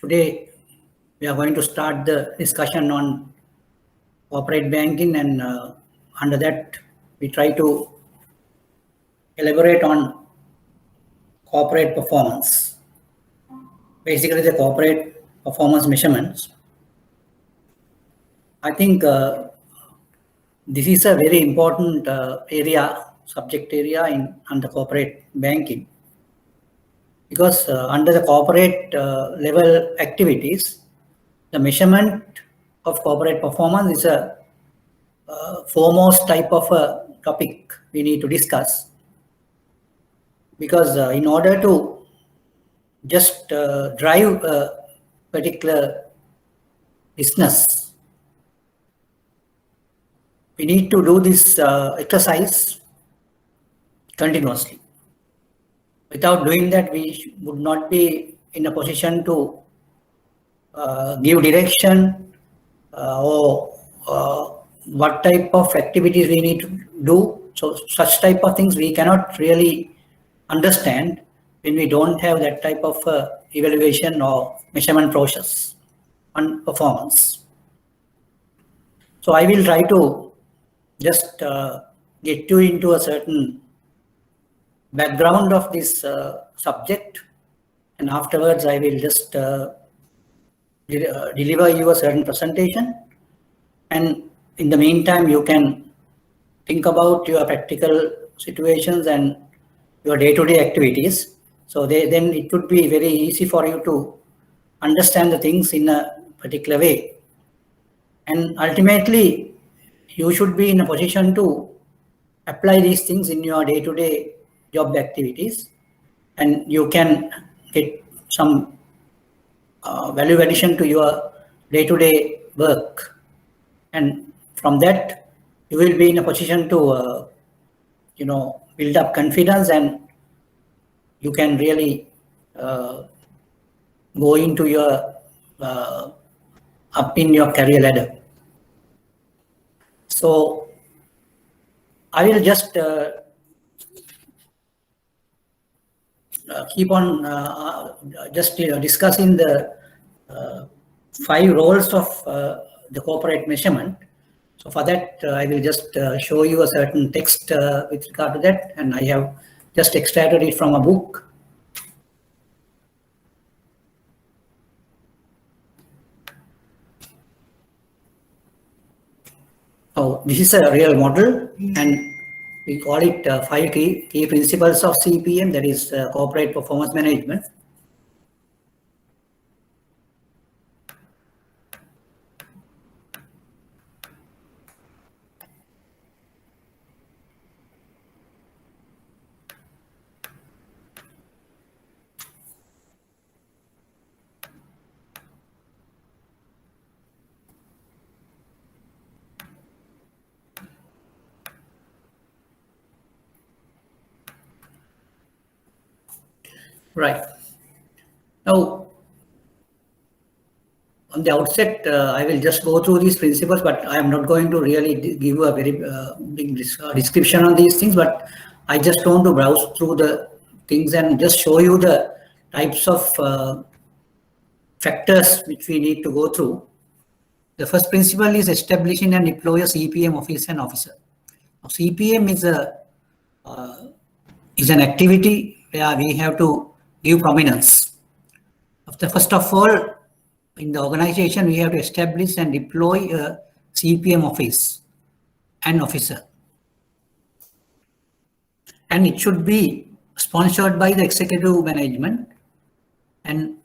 Today we are going to start the discussion on corporate banking, and under that we try to elaborate on corporate performance. Basically the corporate performance measurements. I think this is a very important subject area under corporate banking, because under the corporate level activities, the measurement of corporate performance is a foremost type of a topic we need to discuss, because in order to just drive a particular business, we need to do this exercise continuously. Without doing that, we would not be in a position to give direction or what type of activities we need to do. So such type of things we cannot really understand when we don't have that type of evaluation or measurement process on performance. So I will try to just get you into a certain background of this subject, and afterwards I will just deliver you a certain presentation, and in the meantime you can think about your practical situations and your day-to-day activities. So then it would be very easy for you to understand the things in a particular way, and ultimately you should be in a position to apply these things in your day-to-day job activities, and you can get some value addition to your day-to-day work, and from that you will be in a position to build up confidence, and you can really go into your up in your career ladder. So I will just keep on discussing the 5 roles of the corporate measurement. So for that, I will just show you a certain text with regard to that, and I have just extracted it from a book. So this is a real model, and we call it 5 key principles of CPM, that is corporate performance management. Right. Now, on the outset, I will just go through these principles, but I am not going to really give you a very big description on these things, but I just want to browse through the things and just show you the types of factors which we need to go through. The first principle is establishing and deploy a CPM office and officer. Now, CPM is an activity where we have to give prominence. First of all, in the organization, we have to establish and deploy a CPM office and officer. And it should be sponsored by the executive management, and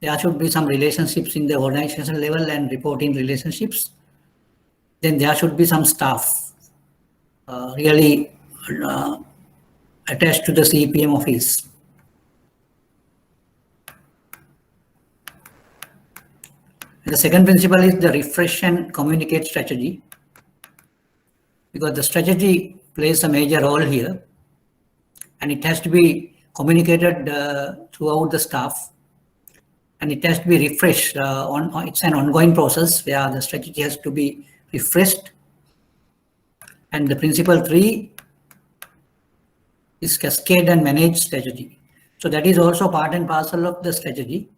there should be some relationships in the organization level and reporting relationships. Then there should be some staff really attached to the CPM office. And the second principle is the refresh and communicate strategy, because the strategy plays a major role here, and it has to be communicated throughout the staff, and it has to be refreshed. It's an ongoing process where the strategy has to be refreshed. And the principle 3 is cascade and manage strategy. So that is also part and parcel of the strategy.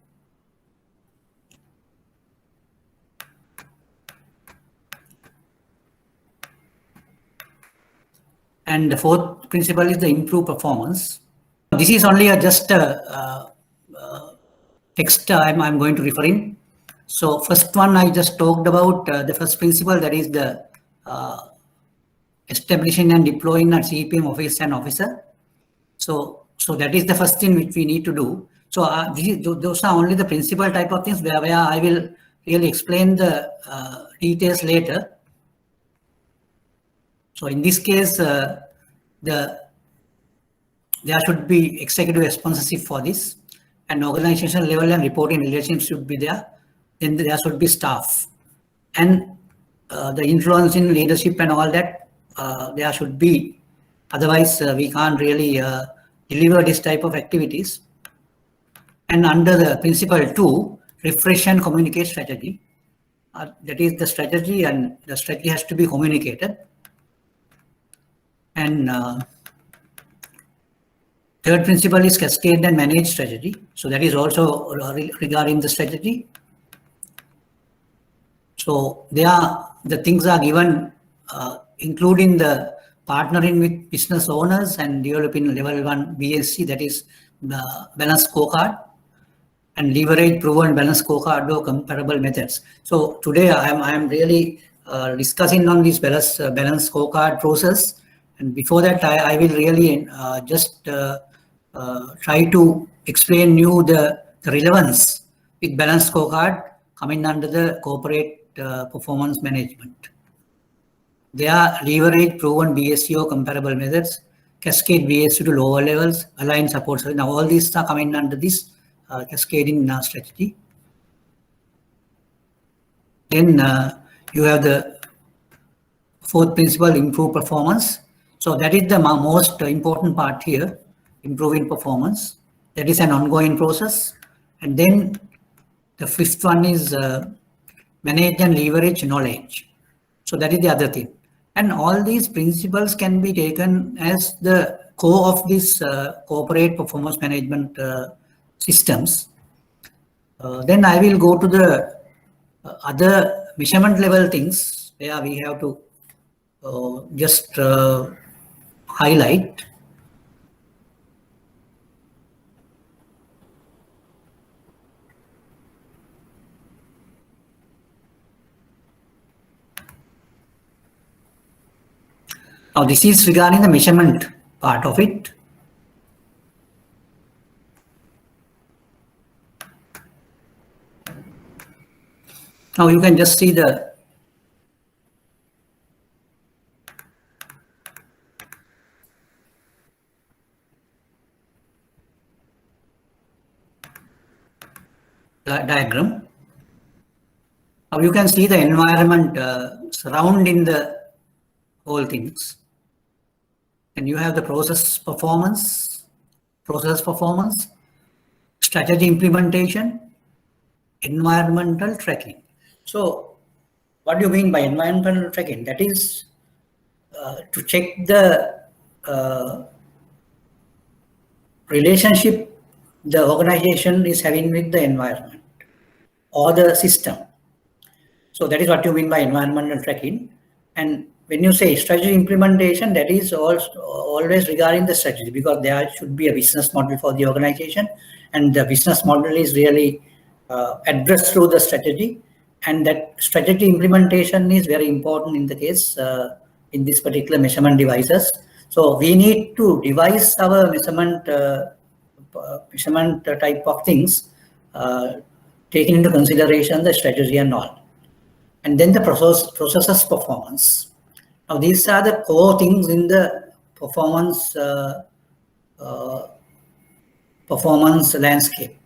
And the fourth principle is the improve performance. This is only just a text I'm going to refer in. So first one I just talked about the first principle, that is the establishing and deploying a CPM office and officer. So that is the first thing which we need to do. So those are only the principal type of things where I will really explain the details later. So in this case, there should be executive sponsorship for this, and organizational level and reporting relations should be there. Then there should be staff, and the influence in leadership and all that there should be. Otherwise, we can't really deliver this type of activities. And under the principle 2, refresh and communicate strategy. That is the strategy, and the strategy has to be communicated. And third principle is cascade and manage strategy. So that is also regarding the strategy. So the things are given, including the partnering with business owners and developing level 1 BSC, that is the balanced scorecard, and leverage proven balanced scorecard or comparable methods. So today I am really discussing on this balanced scorecard process. And before that, I will really just try to explain you the relevance with balanced scorecard coming under the corporate performance management. They are leverage proven BSCO comparable methods, cascade BSC to lower levels, align support. So now all these are coming under this cascading strategy. Then you have the fourth principle, improve performance. So that is the most important part here, improving performance. That is an ongoing process. And then the fifth one is manage and leverage knowledge. So that is the other thing. And all these principles can be taken as the core of this corporate performance management systems. Then I will go to the other measurement level things where we have to just highlight. Now this is regarding the measurement part of it. Now you can just see the diagram. Now you can see the environment surrounding the whole things. And you have the process performance, strategy implementation, environmental tracking. So what do you mean by environmental tracking? That is to check the relationship the organization is having with the environment or the system. So that is what you mean by environmental tracking. And when you say strategy implementation, that is also always regarding the strategy, because there should be a business model for the organization, and the business model is really addressed through the strategy, and that strategy implementation is very important in the case in this particular measurement devices. So we need to devise our measurement type of things, taking into consideration the strategy and all. And then the processes performance. Now these are the core things in the performance landscape.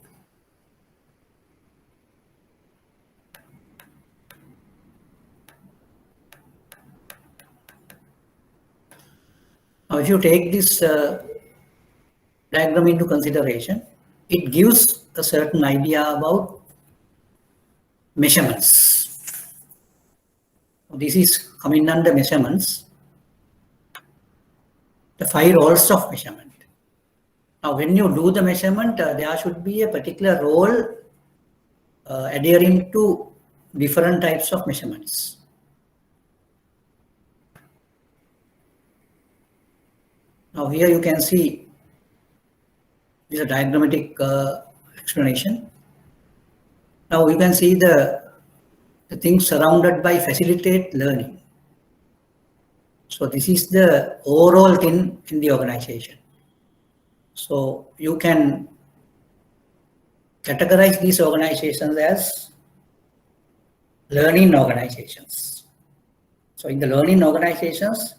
Now if you take this diagram into consideration, it gives a certain idea about measurements. This is coming under measurements, the 5 roles of measurement. Now, when you do the measurement, there should be a particular role adhering to different types of measurements. Now here you can see this is a diagrammatic explanation. Now you can see the things surrounded by facilitate learning. So this is the overall thing in the organization. So you can categorize these organizations as learning organizations. So in the learning organizations,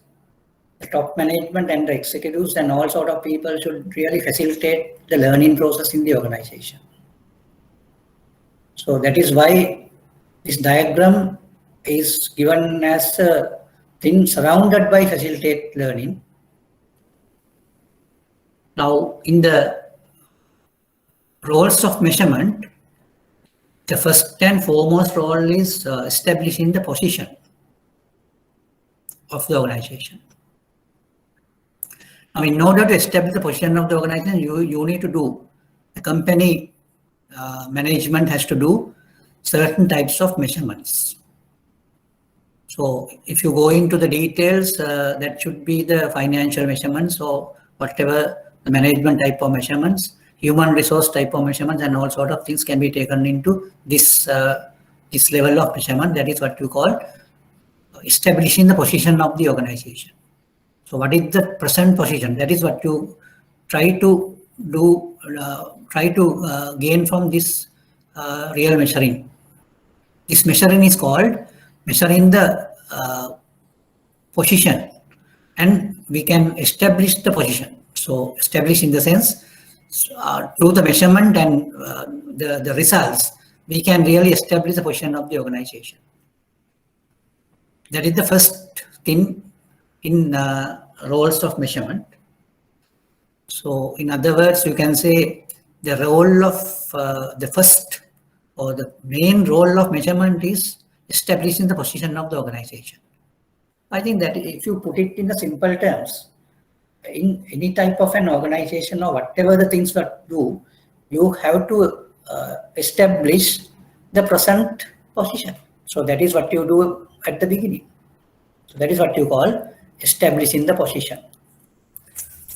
the top management and the executives and all sort of people should really facilitate the learning process in the organization. So that is why this diagram is given as a thing surrounded by facilitate learning. Now, in the roles of measurement, the first and foremost role is establishing the position of the organization. Now, in order to establish the position of the organization, you need to do, the company management has to do certain types of measurements. So if you go into the details, that should be the financial measurements or whatever the management type of measurements, human resource type of measurements, and all sort of things can be taken into this level of measurement. That is what you call establishing the position of the organization. So what is the present position? That is what you try to do, gain from this real measuring. This measuring is called measuring the position, and we can establish the position. So establish in the sense, through the measurement and the results, we can really establish the position of the organization. That is the first thing in roles of measurement. So in other words, you can say the role of the first or the main role of measurement is establishing the position of the organization. I think that if you put it in the simple terms, in any type of an organization or whatever the things that do, you have to establish the present position. So that is what you do at the beginning. So that is what you call establishing the position.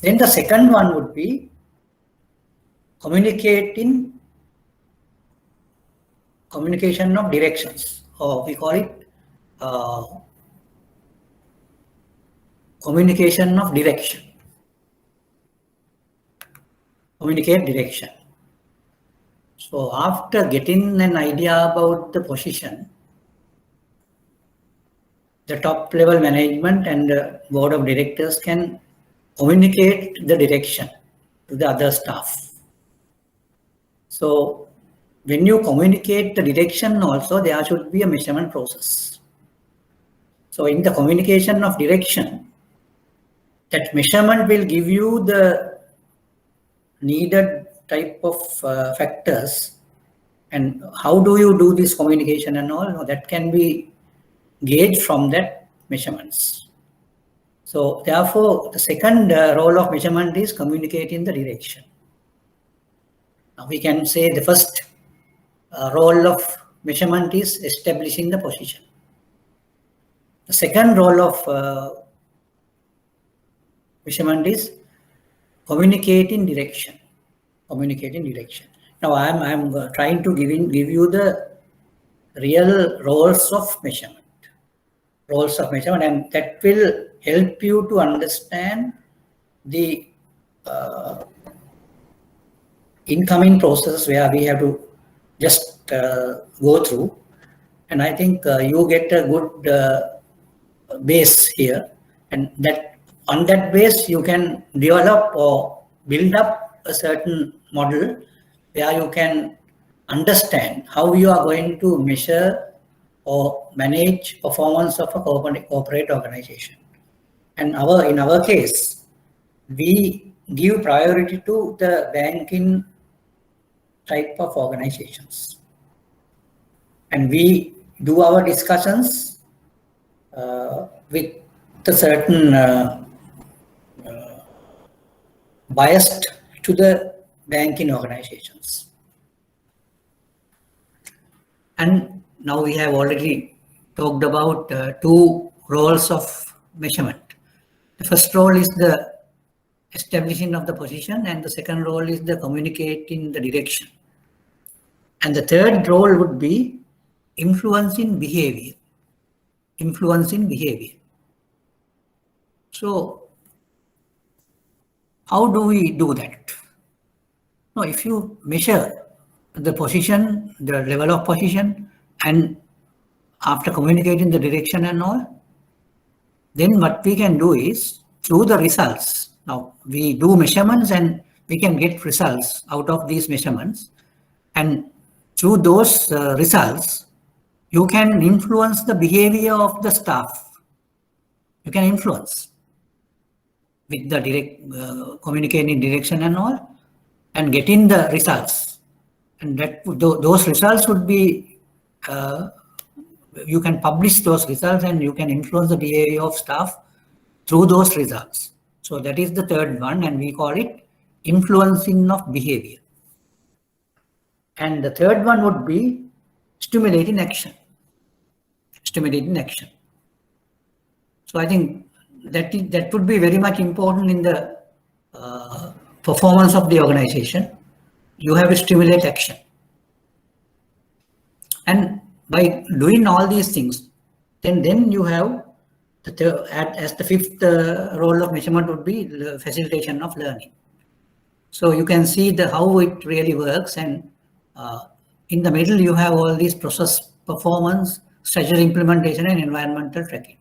Then the second one would be communication of directions, or we call it communication of direction. Communicate direction. So after getting an idea about the position, the top level management and the board of directors can communicate the direction to the other staff. So when you communicate the direction also, there should be a measurement process. So in the communication of direction, that measurement will give you the needed type of factors, and how do you do this communication and all, that can be gauged from that measurements. So therefore, the second role of measurement is communicating the direction. Now we can say the first role of measurement is establishing the position. The second role of measurement is communicating direction. Communicating direction. Now I'm trying to give you the real roles of measurement. Roles of measurement, and that will help you to understand the incoming processes where we have to just go through. And I think you get a good base here, and that on that base you can develop or build up a certain model where you can understand how you are going to measure or manage performance of a corporate organization. And in our case, we give priority to the banking type of organizations, and we do our discussions with a certain biased to the banking organizations. And now we have already talked about two roles of measurement. The first role is the establishing of the position, and the second role is the communicating the direction. And the third role would be influencing behavior. Influencing behavior. So, how do we do that? Now, if you measure the position, the level of position, and after communicating the direction and all, then what we can do is through the results. Now, we do measurements and we can get results out of these measurements. And through those results, you can influence the behavior of the staff. You can influence with the direct communicating direction and all, and getting the results. And that those results would be, you can publish those results and you can influence the behavior of staff through those results. So that is the third one, and we call it influencing of behavior. And the third one would be stimulating action. Stimulating action. So I think that would be very much important in the performance of the organization. You have to stimulate action. And by doing all these things, then you have as the fifth role of measurement would be the facilitation of learning. So you can see how it really works, and in the middle you have all these process performance, strategy implementation, and environmental tracking.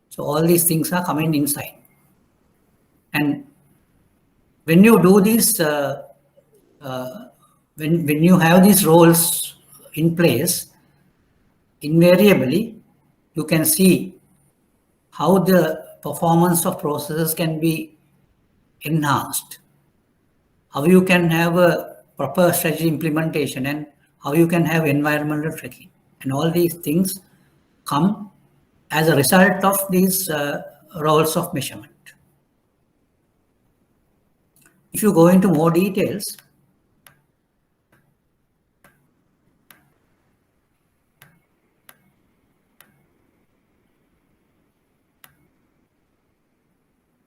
So all these things are coming inside. And when you do this, when you have these roles in place, invariably you can see how the performance of processes can be enhanced, how you can have a proper strategy implementation, and how you can have environmental tracking. And all these things come as a result of these roles of measurement. If you go into more details,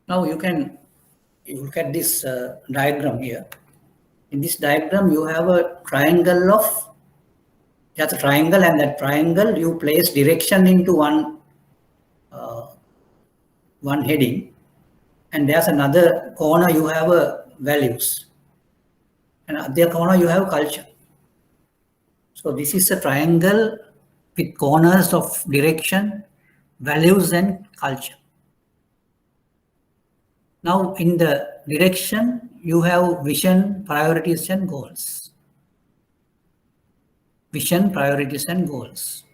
now you look at this diagram here. In this diagram, you have a triangle of, that's a triangle, and that triangle you place direction into one heading, and there's another corner you have a values, and other corner you have culture. So this is a triangle with corners of direction, values, and culture. Now in the direction, you have vision, priorities, and goals. Vision, priorities, and goals.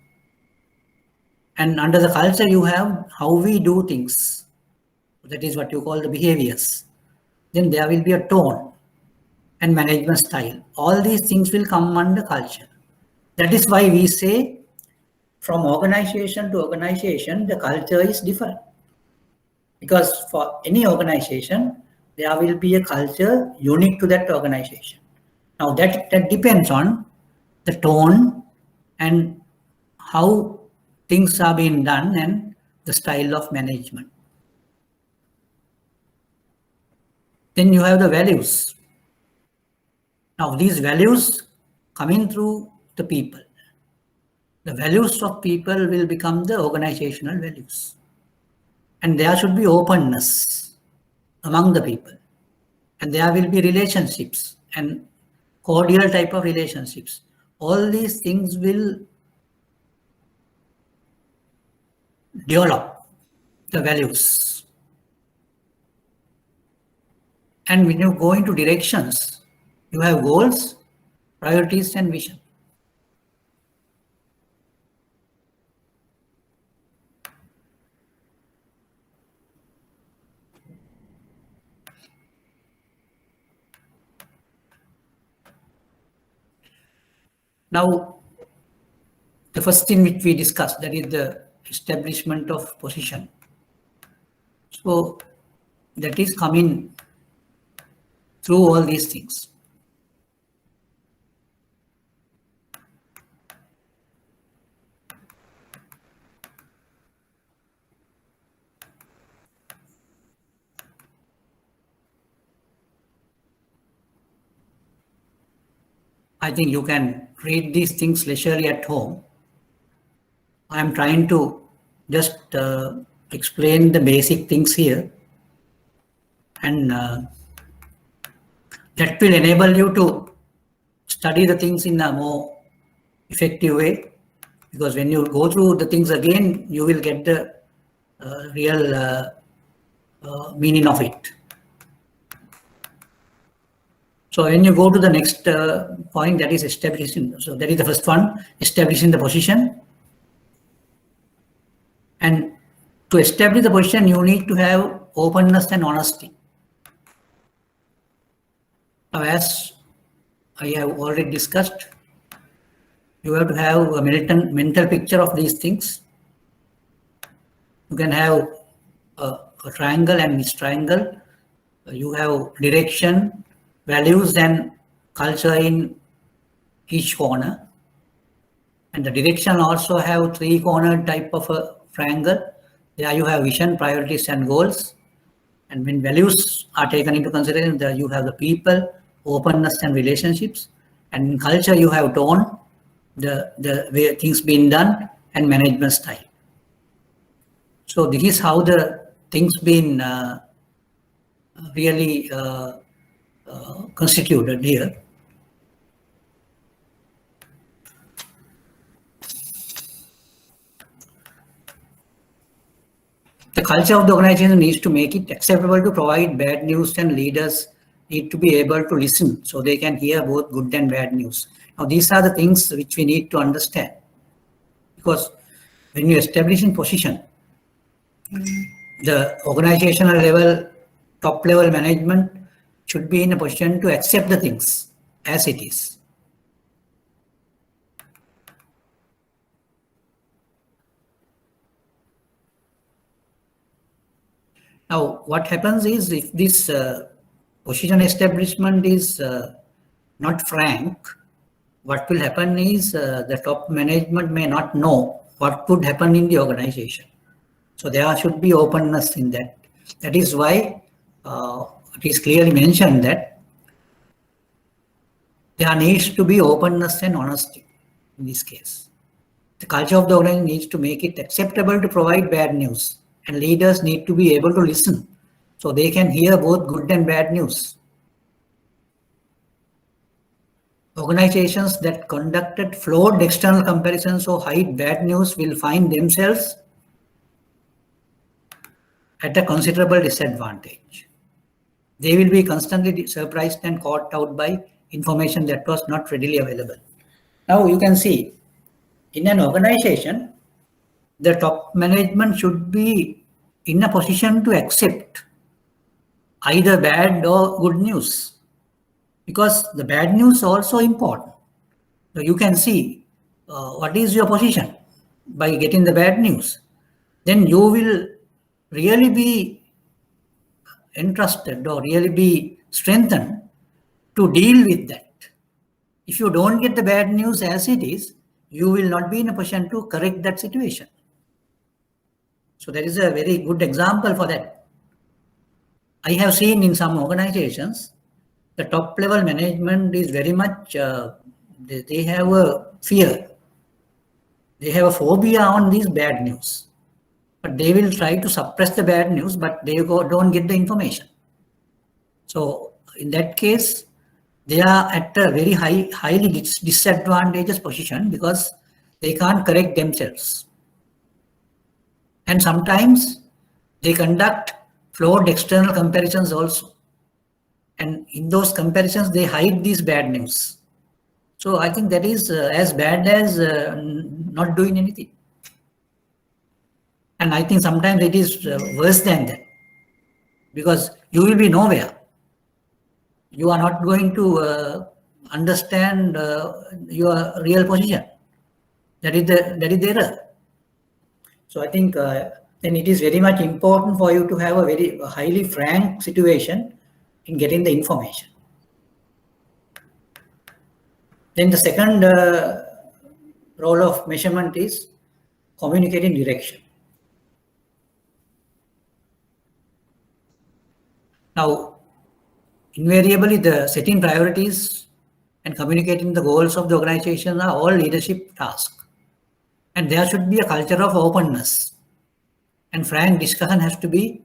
And under the culture, you have how we do things. That is what you call the behaviors. Then there will be a tone and management style. All these things will come under culture. That is why we say from organization to organization, the culture is different. Because for any organization, there will be a culture unique to that organization. Now that depends on the tone and how things are being done and the style of management. Then you have the values. Now these values coming through the people. The values of people will become the organizational values. And there should be openness among the people. And there will be relationships and cordial type of relationships. All these things will develop the values. And when you go into directions, you have goals, priorities, and vision. Now, the first thing which we discussed, that is the establishment of position. So that is coming through all these things. I think you can read these things leisurely at home. I am trying to just explain the basic things here, and that will enable you to study the things in a more effective way, because when you go through the things again, you will get the real meaning of it. So when you go to the next point, that is establishing, so that is the first one, establishing the position. And to establish the position, you need to have openness and honesty. Now, as I have already discussed, you have to have a mental picture of these things. You can have a triangle and this triangle. You have direction, values, and culture in each corner. And the direction also have three-cornered type of a triangle. There you have vision, priorities, and goals. And when values are taken into consideration, there you have the people, openness, and relationships. And in culture, you have tone, the way things being done, and management style. So this is how the things been really constituted here. The culture of the organization needs to make it acceptable to provide bad news, and leaders need to be able to listen so they can hear both good and bad news. Now, these are the things which we need to understand, because when you establish in position, the organizational level, top level management should be in a position to accept the things as it is. Now, what happens is, if this position establishment is not frank, what will happen is the top management may not know what could happen in the organization. So there should be openness in that. That is why it is clearly mentioned that there needs to be openness and honesty in this case. The culture of the organization needs to make it acceptable to provide bad news, and leaders need to be able to listen so they can hear both good and bad news. Organizations that conducted flawed external comparisons or hide bad news will find themselves at a considerable disadvantage. They will be constantly surprised and caught out by information that was not readily available. Now you can see, in an organization, the top management should be in a position to accept either bad or good news, because the bad news is also important. So you can see what is your position by getting the bad news. Then you will really be entrusted or really be strengthened to deal with that. If you don't get the bad news as it is, you will not be in a position to correct that situation. So that is a very good example for that. I have seen in some organizations, the top level management is very much, they have a fear. They have a phobia on these bad news. But they will try to suppress the bad news, but they don't get the information. So in that case, they are at a very highly disadvantageous position, because they can't correct themselves. And sometimes they conduct flawed external comparisons also. And in those comparisons, they hide these bad news. So I think that is as bad as not doing anything. And I think sometimes it is worse than that, because you will be nowhere. You are not going to understand your real position. That is the error. So I think then it is very much important for you to have a very highly frank situation in getting the information. Then the second role of measurement is communicating direction. Now, invariably, the setting priorities and communicating the goals of the organization are all leadership tasks. And there should be a culture of openness. And frank discussion has to be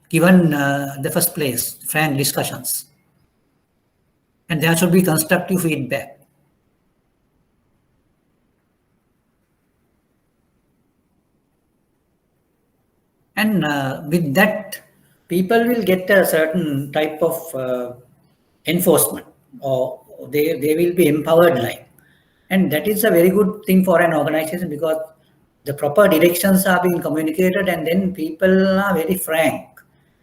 given the first place, frank discussions. And there should be constructive feedback. And with that, people will get a certain type of enforcement, or they will be empowered like. And that is a very good thing for an organization, because the proper directions are being communicated, and then people are very frank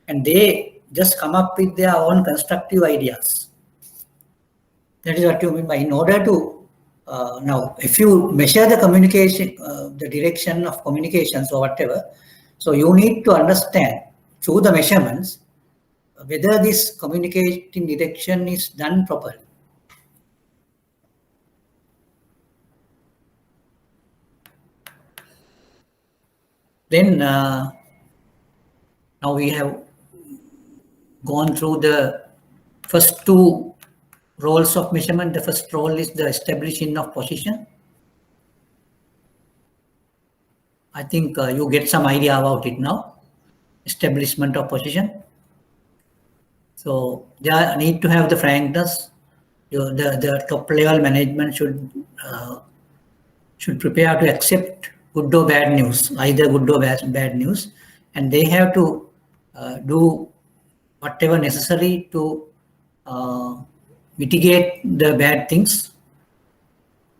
and they just come up with their own constructive ideas. That is what you mean by, in order to now, if you measure the communication, the direction of communications or whatever, so you need to understand through the measurements whether this communicating direction is done properly. Then now we have gone through the first two roles of measurement. The first role is the establishing of position. I think you get some idea about it now. Establishment of position. So they need to have the frankness. The top level management should prepare to accept good or bad news, either good or bad news, and they have to do whatever necessary to mitigate the bad things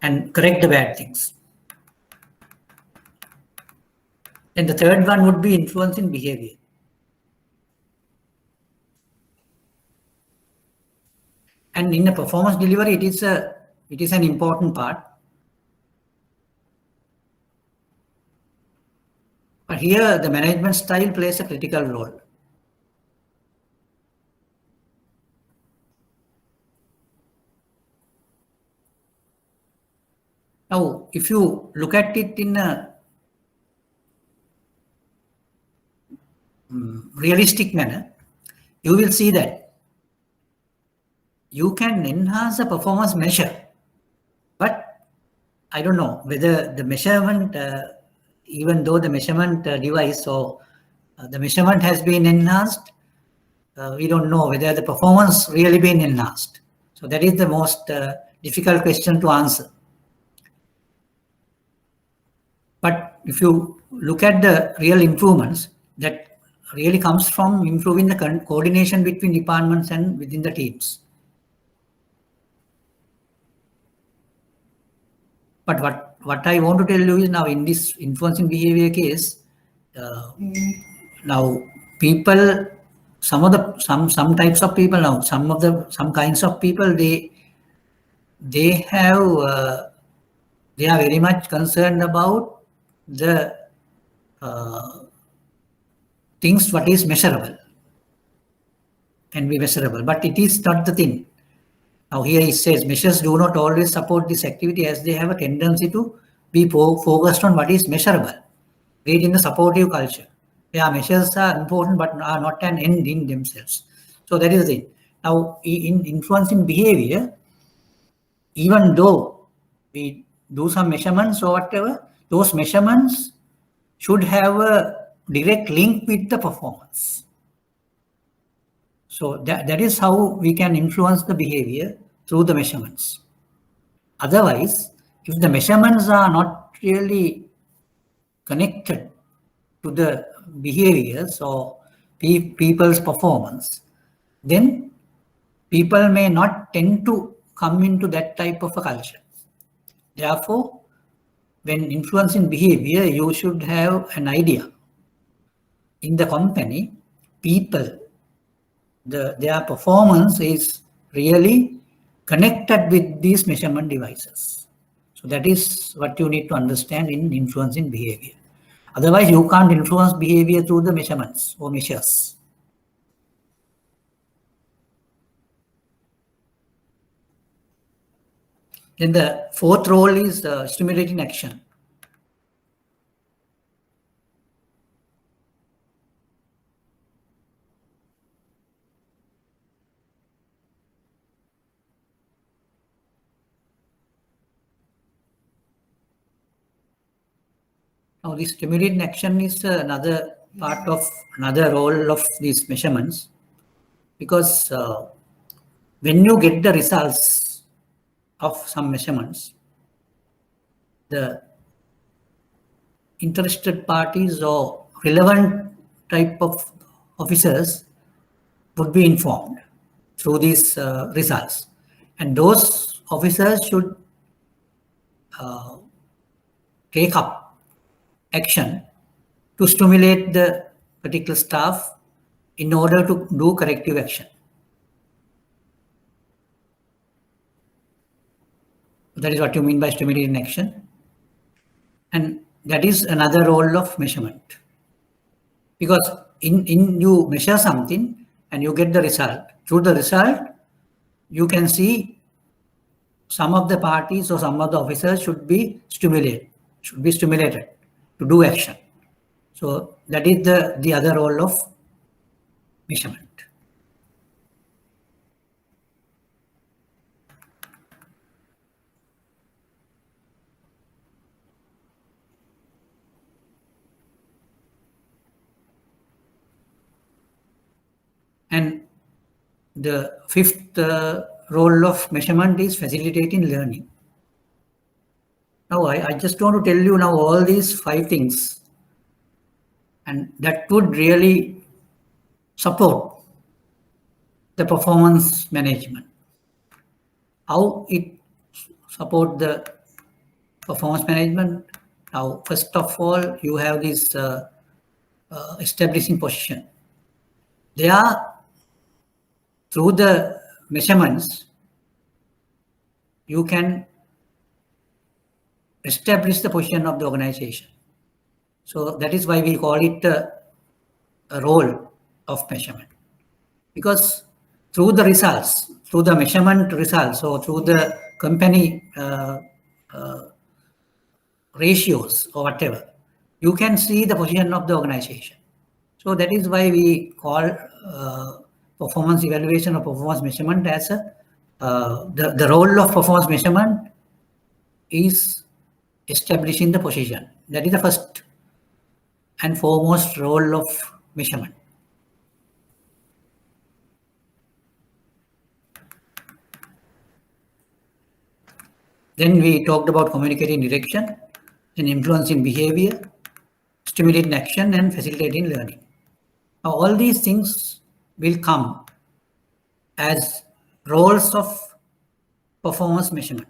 and correct the bad things. And the third one would be influencing behavior. And in the performance delivery, it is an important part. But here, the management style plays a critical role. Now, if you look at it in a realistic manner, you will see that you can enhance a performance measure, but I don't know whether the measurement, even though the measurement device or the measurement has been enhanced, we don't know whether the performance really been enhanced. So that is the most difficult question to answer. But if you look at the real improvements, that really comes from improving the coordination between departments and within the teams. But what I want to tell you is, now in this influencing behavior case, now people, some types of people, now some kinds of people, they are very much concerned about the things what is measurable, can be measurable, but it is not the thing. Now here it says measures do not always support this activity, as they have a tendency to be focused on what is measurable. Read in the supportive culture. Yeah, measures are important but are not an end in themselves. So that is the thing. Now in influencing behavior, even though we do some measurements or whatever, those measurements should have a direct link with the performance. So that is how we can influence the behavior, through the measurements. Otherwise, if the measurements are not really connected to the behaviors or people's performance, then people may not tend to come into that type of a culture. Therefore, when influencing behavior, you should have an idea. In the company, people, their performance is really connected with these measurement devices. So that is what you need to understand in influencing behavior. Otherwise, you can't influence behavior through the measurements or measures. Then the fourth role is stimulating action. Now, the stimulating action is another part of another role of these measurements, because when you get the results of some measurements, the interested parties or relevant type of officers would be informed through these results, and those officers should take up action to stimulate the particular staff in order to do corrective action. That is what you mean by stimulating action. And that is another role of measurement. Because in you measure something and you get the result. Through the result, you can see some of the parties or some of the officers should be stimulated to do action. So that is the other role of measurement. And the fifth role of measurement is facilitating learning. Now, I just want to tell you now all these 5 things, and that would really support the performance management. How it support the performance management? Now, first of all, you have this establishing position. They are through the measurements, you can establish the position of the organization. So that is why we call it a role of measurement. Because through the results, through the measurement results, or through the company ratios or whatever, you can see the position of the organization. So that is why we call performance evaluation or performance measurement as the role of performance measurement is establishing the position. That is the first and foremost role of measurement. Then we talked about communicating direction and influencing behavior, stimulating action, and facilitating learning. Now, all these things will come as roles of performance measurement.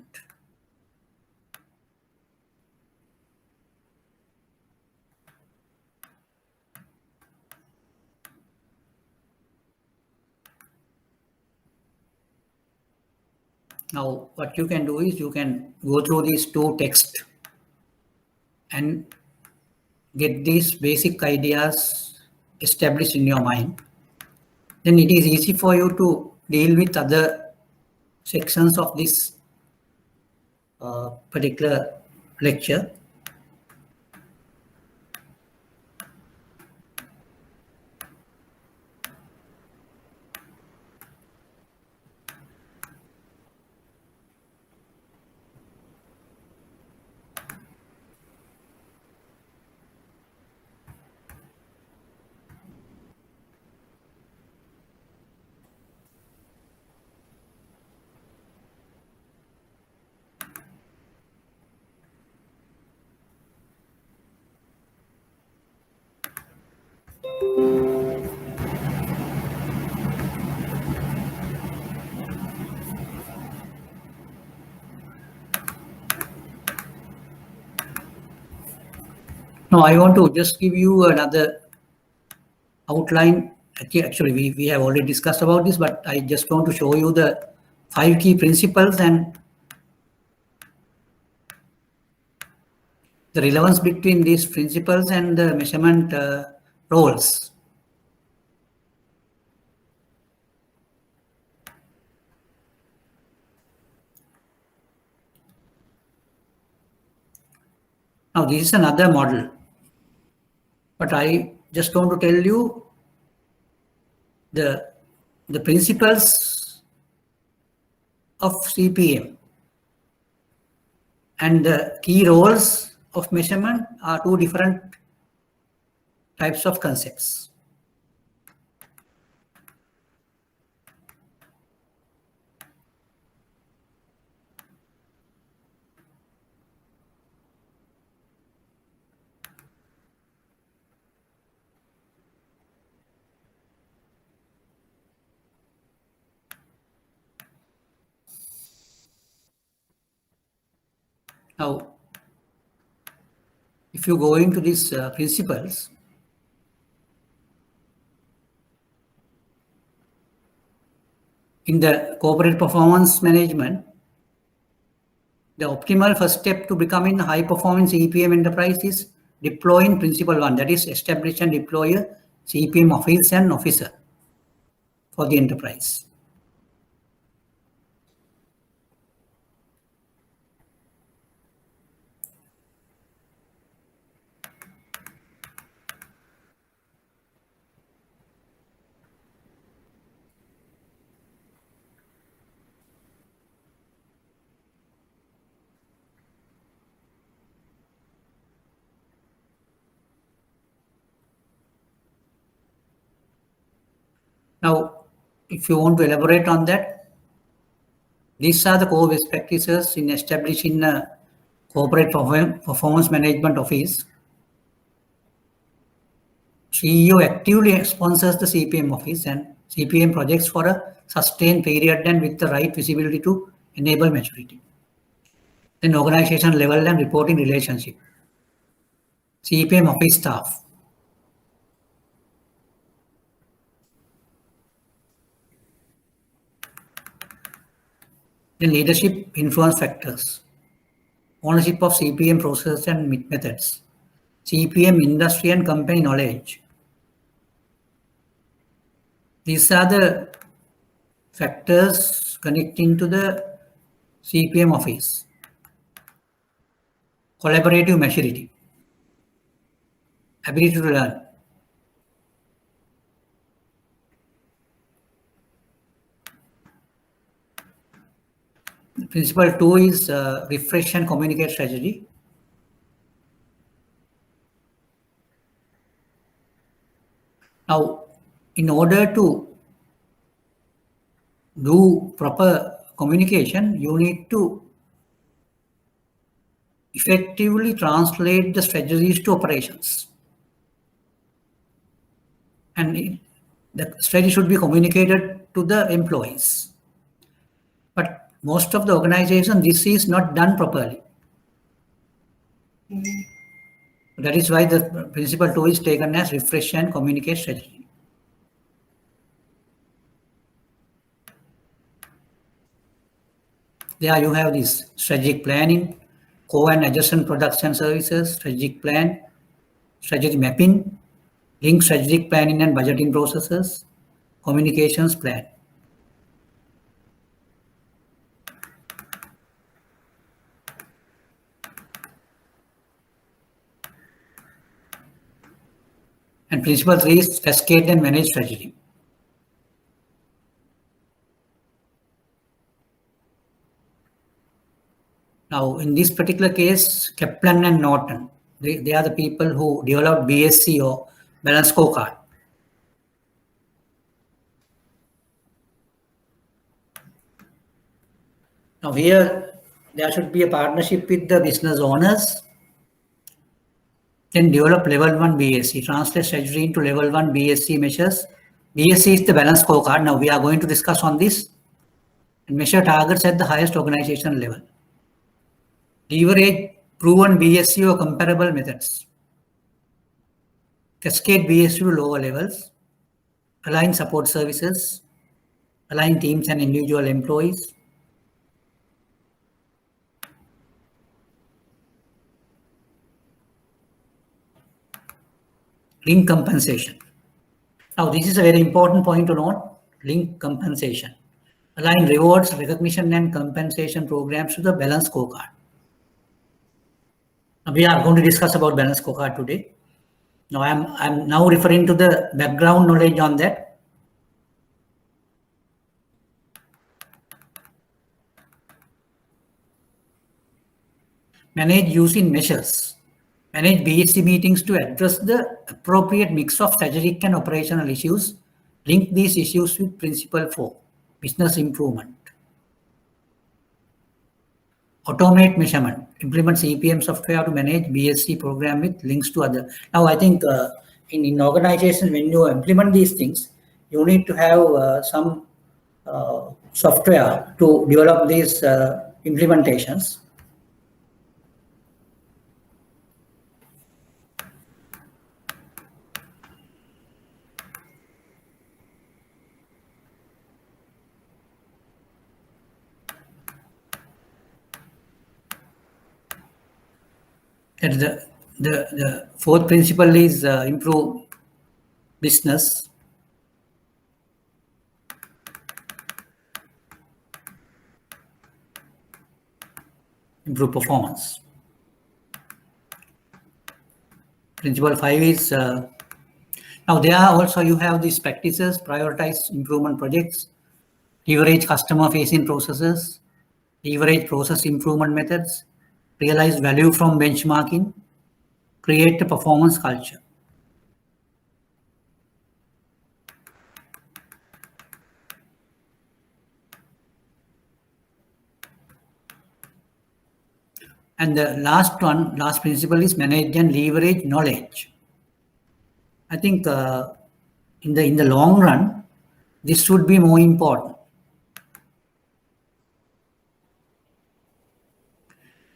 Now, what you can do is you can go through these 2 texts and get these basic ideas established in your mind. Then it is easy for you to deal with other sections of this particular lecture. Now, I want to just give you another outline. Actually, we have already discussed about this, but I just want to show you the 5 key principles and the relevance between these principles and the measurement roles. Now, this is another model, but I just want to tell you the principles of CPM and the key roles of measurement are two different types of concepts. Now, if you go into these principles, in the corporate performance management, the optimal first step to becoming a high-performance CPM enterprise is deploying principle one, that is establish and deploy a CPM office and officer for the enterprise. Now, if you want to elaborate on that, these are the core best practices in establishing a corporate performance management office. CEO actively sponsors the CPM office and CPM projects for a sustained period and with the right visibility to enable maturity. Then organization level and reporting relationship. CPM office staff. Then leadership influence factors. Ownership of CPM process and methods. CPM industry and company knowledge. These are the factors connecting to the CPM office. Collaborative maturity. Ability to learn. Principle 2 is refresh and communicate strategy. Now, in order to do proper communication, you need to effectively translate the strategies to operations. And the strategy should be communicated to the employees. But most of the organization, this is not done properly. That is why the principle 2 is taken as refresh and communicate strategy. There you have this strategic planning, core and adjacent products and services, strategic plan, strategic mapping, link strategic planning and budgeting processes, communications plan. And principle 3 is cascade and manage strategy. Now, in this particular case, Kaplan and Norton, they are the people who developed BSC or Balanced Scorecard. Now, here there should be a partnership with the business owners. Then develop level 1 BSC, translate strategy into level 1 BSC measures. BSC is the Balanced Scorecard. Now, we are going to discuss on this and measure targets at the highest organization level. Leverage proven BSC or comparable methods. Cascade BSC to lower levels. Align support services. Align teams and individual employees. Link compensation. Now, this is a very important point to note. Link compensation. Align rewards, recognition, and compensation programs to the Balanced Scorecard. We are going to discuss about Balanced Scorecard today. Now, I'm now referring to the background knowledge on that. Manage using measures. Manage BSc meetings to address the appropriate mix of strategic and operational issues. Link these issues with Principle 4, business improvement. Automate measurement. Implement CPM software to manage BSc program with links to other. Now, I think in organizations, when you implement these things, you need to have some software to develop these implementations. And the fourth principle is improve business. Improve performance. Principle 5 is now there are also you have these practices, prioritize improvement projects, leverage customer facing processes, leverage process improvement methods, realize value from benchmarking, create a performance culture. And the last principle is manage and leverage knowledge. I think in the long run, this should be more important.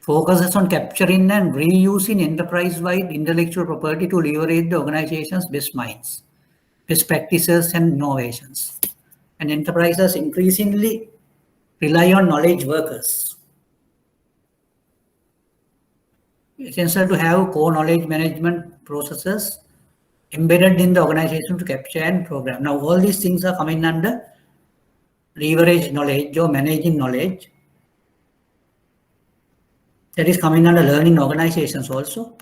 Focuses on capturing and reusing enterprise-wide intellectual property to leverage the organization's best minds, best practices, and innovations. And enterprises increasingly rely on knowledge workers. Essential to have core knowledge management processes embedded in the organization to capture and program. Now, all these things are coming under leverage knowledge or managing knowledge. That is coming under learning organizations also.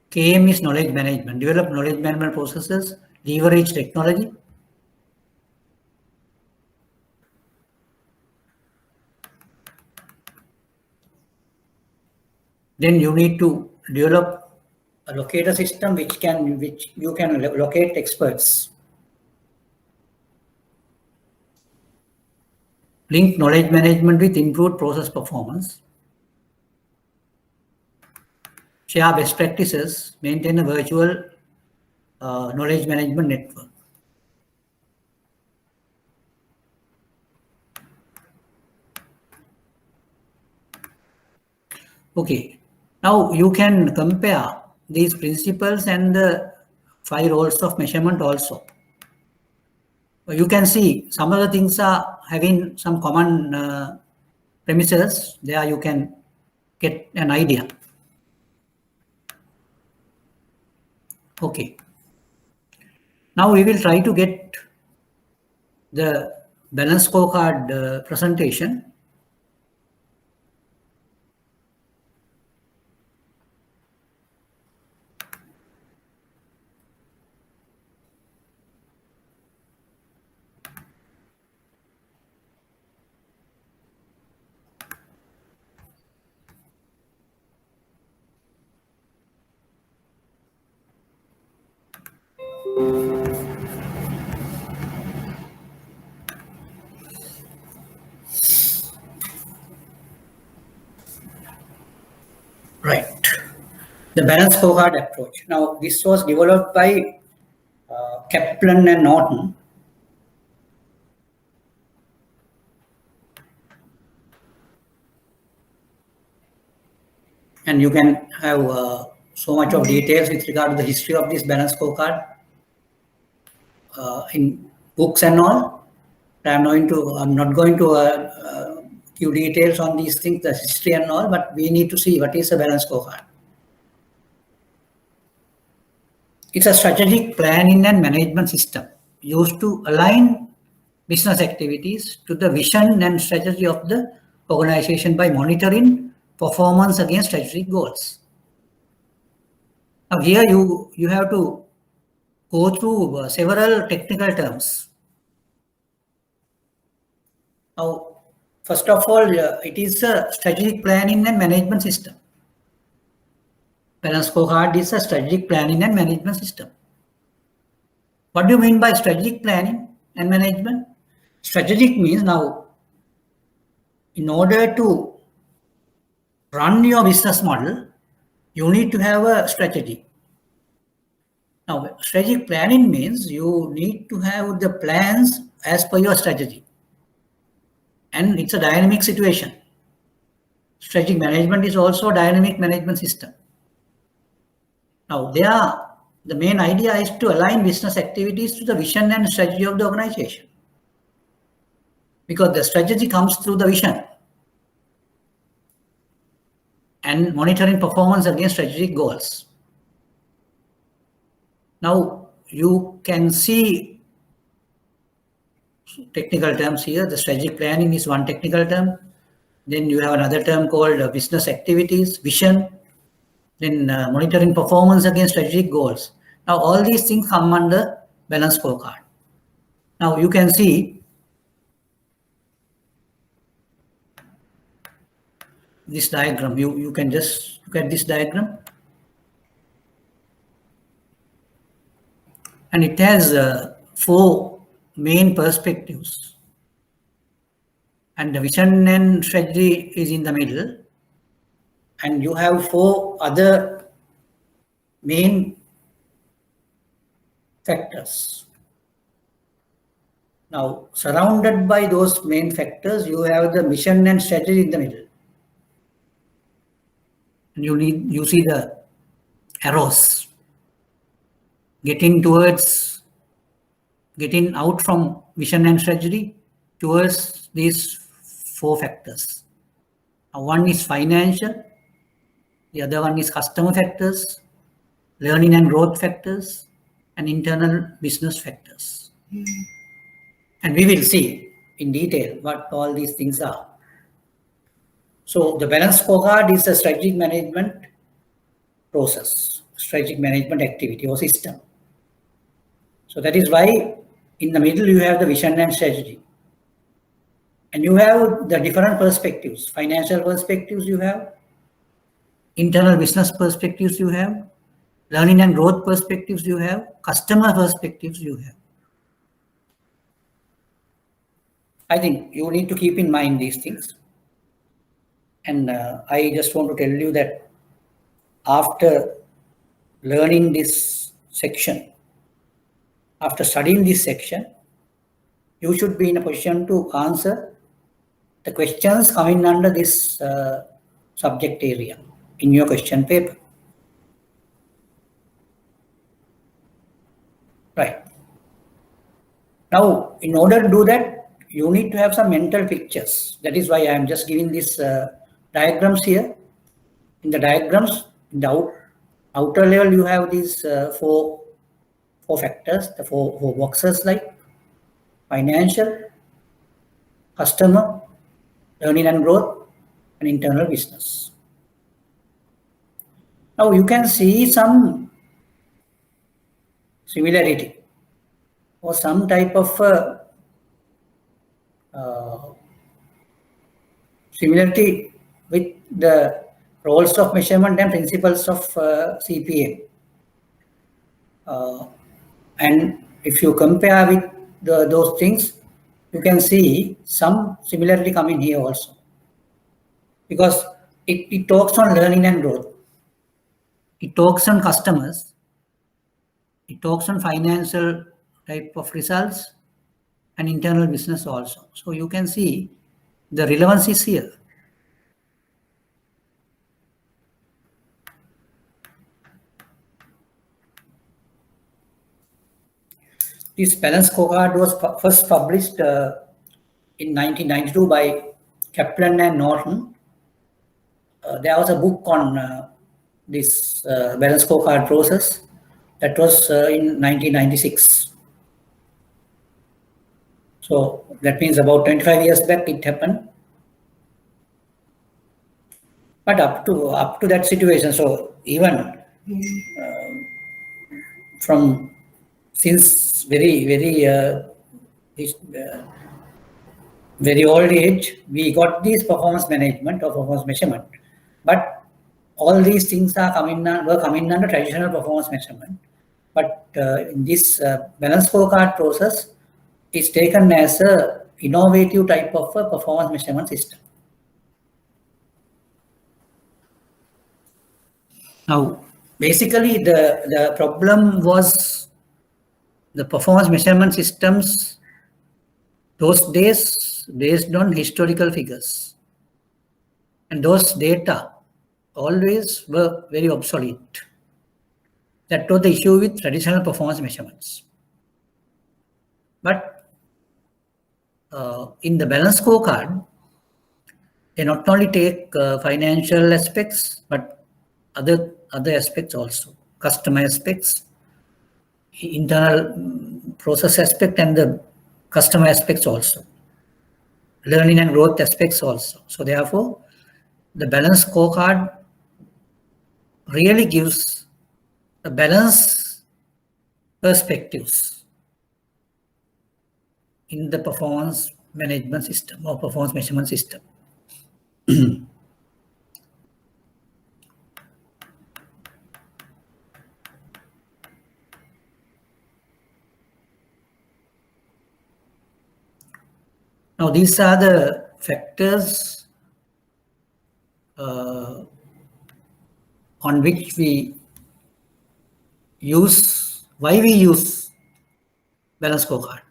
KM is knowledge management. Develop knowledge management processes, leverage technology. Then you need to develop a locator system which you can locate experts. Link knowledge management with improved process performance. Share best practices, maintain a virtual knowledge management network. Okay, now you can compare these principles and the 5 roles of measurement also. You can see some of the things are having some common premises. There you can get an idea. Okay. Now we will try to get the balance scorecard presentation. Right. The balance scorecard approach. Now, this was developed by Kaplan and Norton. And you can have so much of details with regard to the history of this balance scorecard in books and all. I'm not going to give details on these things, the history and all, but we need to see what is a balance scorecard. It's a strategic planning and management system used to align business activities to the vision and strategy of the organization by monitoring performance against strategic goals. Now here you have to go through several technical terms. Now First of all, it is a strategic planning and management system. Balance scorecard is a strategic planning and management system. What do you mean by strategic planning and management? Strategic means now, in order to run your business model, you need to have a strategy. Now, strategic planning means you need to have the plans as per your strategy. And it's a dynamic situation. Strategic management is also a dynamic management system. Now, the main idea is to align business activities to the vision and strategy of the organization. Because the strategy comes through the vision and monitoring performance against strategic goals. Now, you can see technical terms here. The strategic planning is one technical term. Then you have another term called business activities, vision, then monitoring performance against strategic goals. Now, all these things come under balance scorecard. Now, you can see this diagram. You can just look at this diagram. And it has 4 main perspectives. And the vision and strategy is in the middle. And you have 4 other main factors. Now, surrounded by those main factors, you have the mission and strategy in the middle. And you see the arrows getting out from vision and strategy towards these 4 factors. Now, one is financial, the other one is customer factors, learning and growth factors, and internal business factors. And we will see in detail what all these things are. So the balance scorecard is a strategic management process, strategic management activity or system. So that is why in the middle you have the vision and strategy. And you have the different perspectives, financial perspectives you have, internal business perspectives you have, learning and growth perspectives you have, customer perspectives you have. I think you need to keep in mind these things. And I just want to tell you that after learning this section, after studying this section, you should be in a position to answer the questions coming under this subject area in your question paper. Right. Now, in order to do that, you need to have some mental pictures. That is why I am just giving these diagrams here. In the diagrams, in the outer level, you have these 4 factors, the 4 boxes like financial, customer, learning and growth, and internal business. Now you can see some similarity or some type of similarity with the roles of measurement and principles of CPA. And if you compare with those things, you can see some similarity coming here also. Because it talks on learning and growth. It talks on customers. It talks on financial type of results and internal business also. So you can see the relevance is here. This balance scorecard was first published in 1992 by Kaplan and Norton. There was a book on this balance scorecard process that was in 1996. So that means about 25 years back it happened. But up to that situation, so even from since very very old age, we got this performance management or performance measurement, but all these things were coming under traditional performance measurement. But in this balanced scorecard process, it's taken as a innovative type of a performance measurement system. Now, basically, the problem was the performance measurement systems those days based on historical figures. And those data always were very obsolete. That was the issue with traditional performance measurements. But in the balanced scorecard, they not only take financial aspects, but other aspects also, customer aspects, internal process aspect, and the customer aspects also, learning and growth aspects also. So therefore, the balanced scorecard really gives a balanced perspectives in the performance management system or performance measurement system. Now, these are the factors on which we use, why we use balanced scorecard.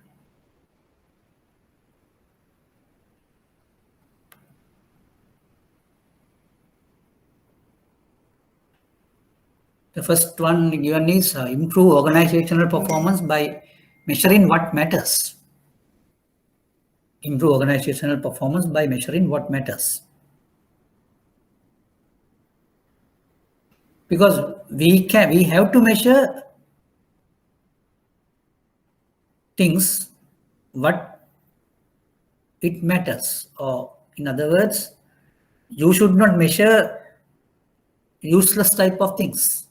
The first one given is improve organizational performance by measuring what matters. Improve organizational performance by measuring what matters. Because we have to measure things what it matters, or in other words, you should not measure useless type of things.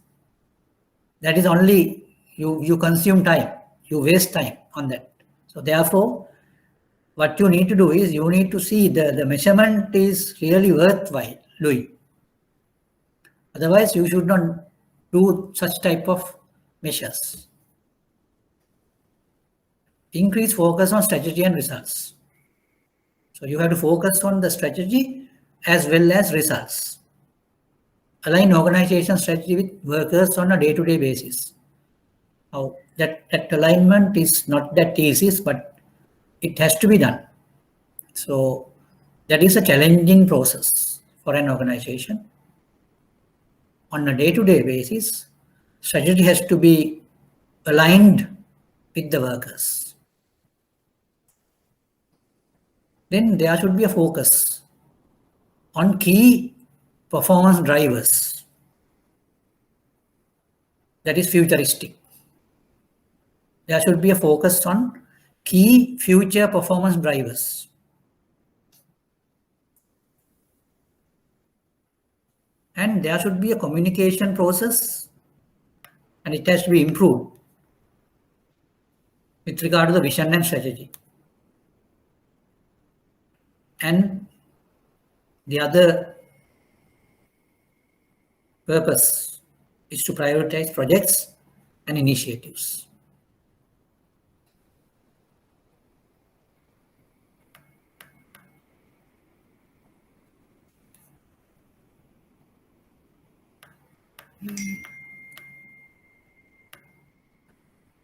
That is only you consume time, you waste time on that. So therefore, what you need to do is you need to see the measurement is really worthwhile doing. Otherwise, you should not do such type of measures. Increase focus on strategy and results. So you have to focus on the strategy as well as results. Align organization strategy with workers on a day-to-day basis. Now, that alignment is not that easy, but it has to be done. So that is a challenging process for an organization. On a day-to-day basis, strategy has to be aligned with the workers. Then there should be a focus on key performance drivers. That is futuristic. There should be a focus on key future performance drivers. And there should be a communication process, and it has to be improved with regard to the vision and strategy. And the other purpose is to prioritize projects and initiatives.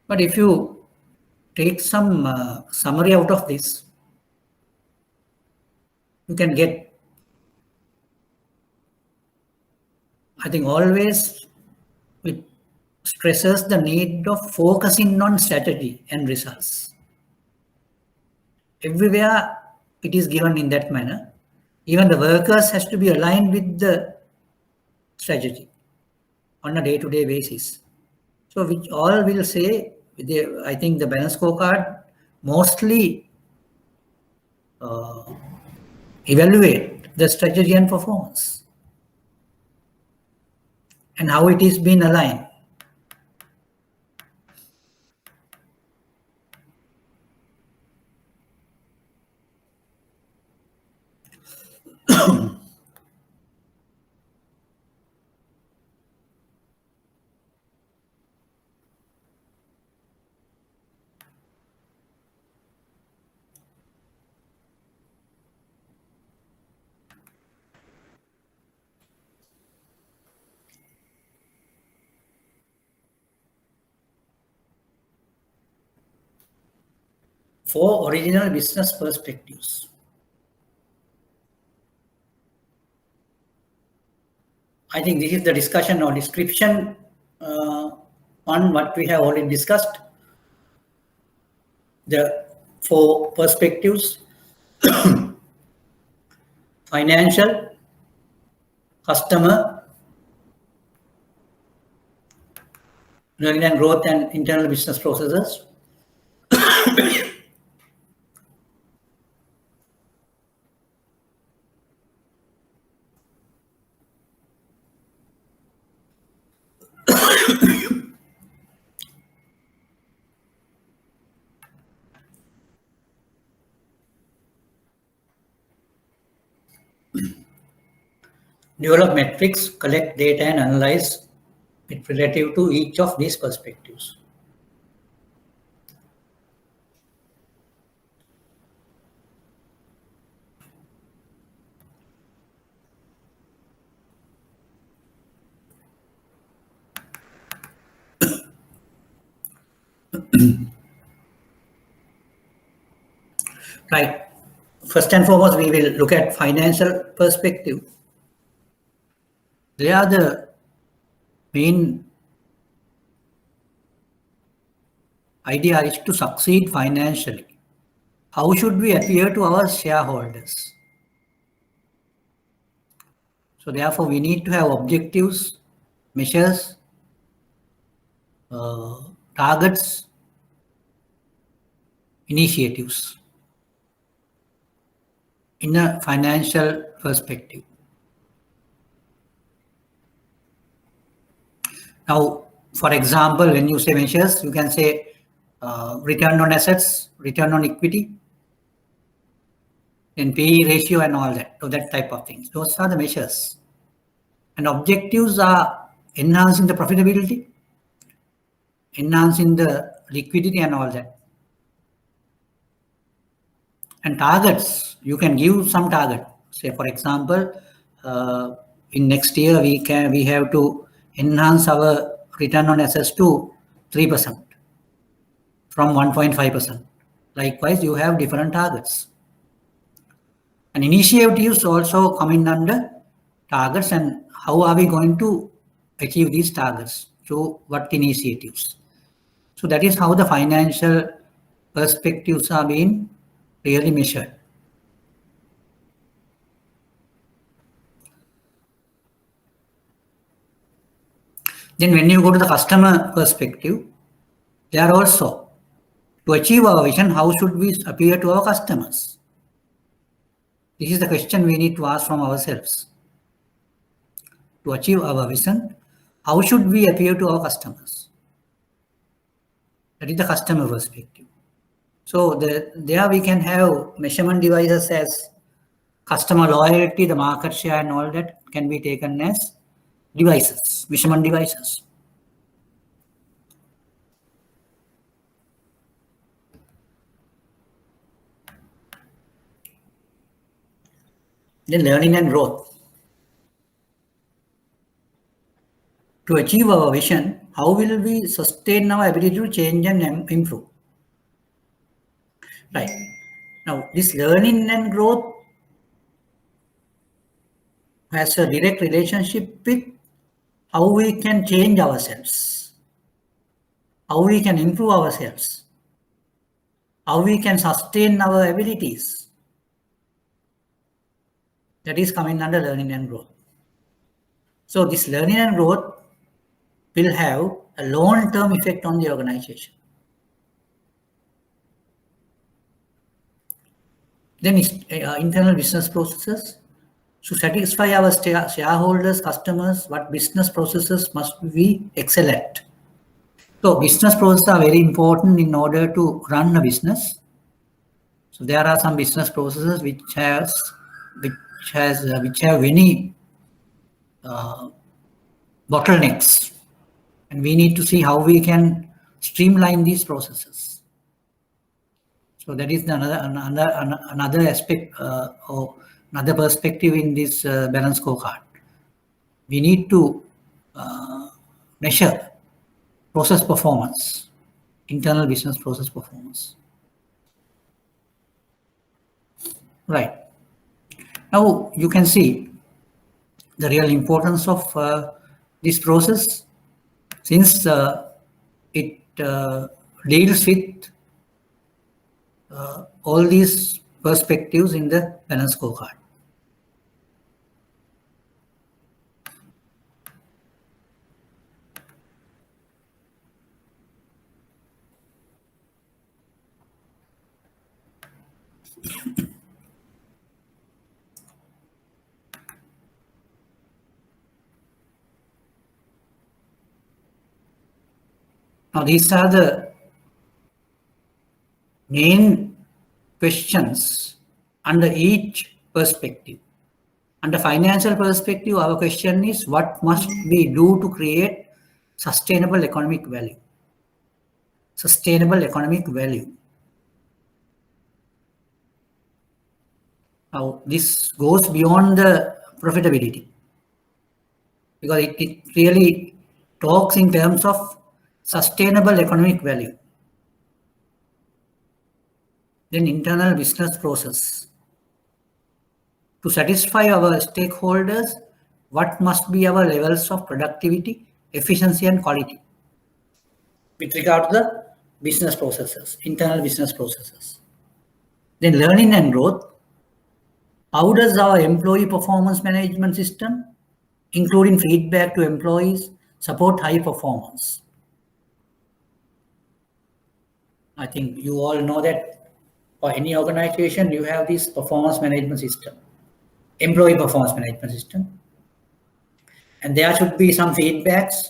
But if you take some summary out of this, you can get, I think always it stresses the need of focusing on strategy and results. Everywhere it is given in that manner. Even the workers has to be aligned with the strategy on a day-to-day basis. So which all will say, I think the balanced scorecard mostly evaluate the strategy and performance and how it is being aligned. 4 original business perspectives. I think this is the discussion or description on what we have already discussed. The 4 perspectives: financial, customer, learning and growth, and internal business processes. Develop metrics, collect data, and analyze it relative to each of these perspectives. Right. First and foremost, we will look at financial perspective. They are the main idea is to succeed financially. How should we appear to our shareholders? So therefore, we need to have objectives, measures, targets, initiatives in a financial perspective. Now, for example, when you say measures, you can say return on assets, return on equity, then PE ratio and all that, so that type of things. Those are the measures. And objectives are enhancing the profitability, enhancing the liquidity and all that. And targets, you can give some target. Say, for example, in next year, we have to enhance our return on assets to 3% from 1.5%. Likewise, you have different targets. And initiatives also come in under targets, and how are we going to achieve these targets? So what initiatives? So that is how the financial perspectives are being really measured. Then when you go to the customer perspective, they are also, to achieve our vision, how should we appear to our customers? This is the question we need to ask from ourselves. To achieve our vision, how should we appear to our customers? That is the customer perspective. So there we can have measurement devices as customer loyalty, the market share and all that can be taken as devices, measurement devices. Then learning and growth. To achieve our vision, how will we sustain our ability to change and improve? Right. Now, this learning and growth has a direct relationship with how we can change ourselves, how we can improve ourselves, how we can sustain our abilities. That is coming under learning and growth. So this learning and growth will have a long-term effect on the organization. Then internal business processes. To satisfy our shareholders, customers, what business processes must we excel at? So business processes are very important in order to run a business. So there are some business processes which which have any bottlenecks, and we need to see how we can streamline these processes. So that is another aspect or another perspective in this balance scorecard. We need to measure process performance, internal business process performance. Right. Now you can see the real importance of this process, since it deals with all these perspectives in the balance scorecard. Now these are the main questions under each perspective. Under financial perspective, our question is, what must we do to create sustainable economic value? Sustainable economic value. Now this goes beyond the profitability, because it really talks in terms of sustainable economic value. Then internal business process. To satisfy our stakeholders, what must be our levels of productivity, efficiency, and quality with regard to the business processes, internal business processes. Then learning and growth. How does our employee performance management system, including feedback to employees, support high performance? I think you all know that for any organization, you have this performance management system, employee performance management system. And there should be some feedbacks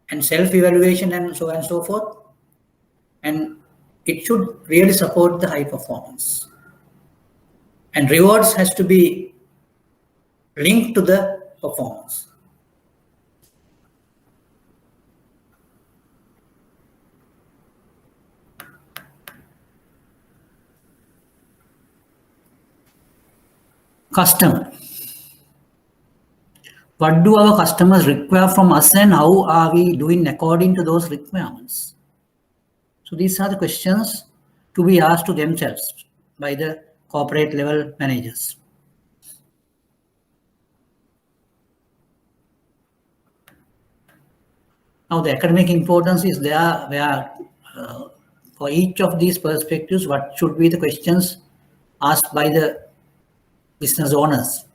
and self-evaluation and so on and so forth. And it should really support the high performance. And rewards has to be linked to the performance. Customer. What do our customers require from us, and how are we doing according to those requirements? So these are the questions to be asked to themselves by the corporate level managers. Now the academic importance is there, where for each of these perspectives, what should be the questions asked by the business owners?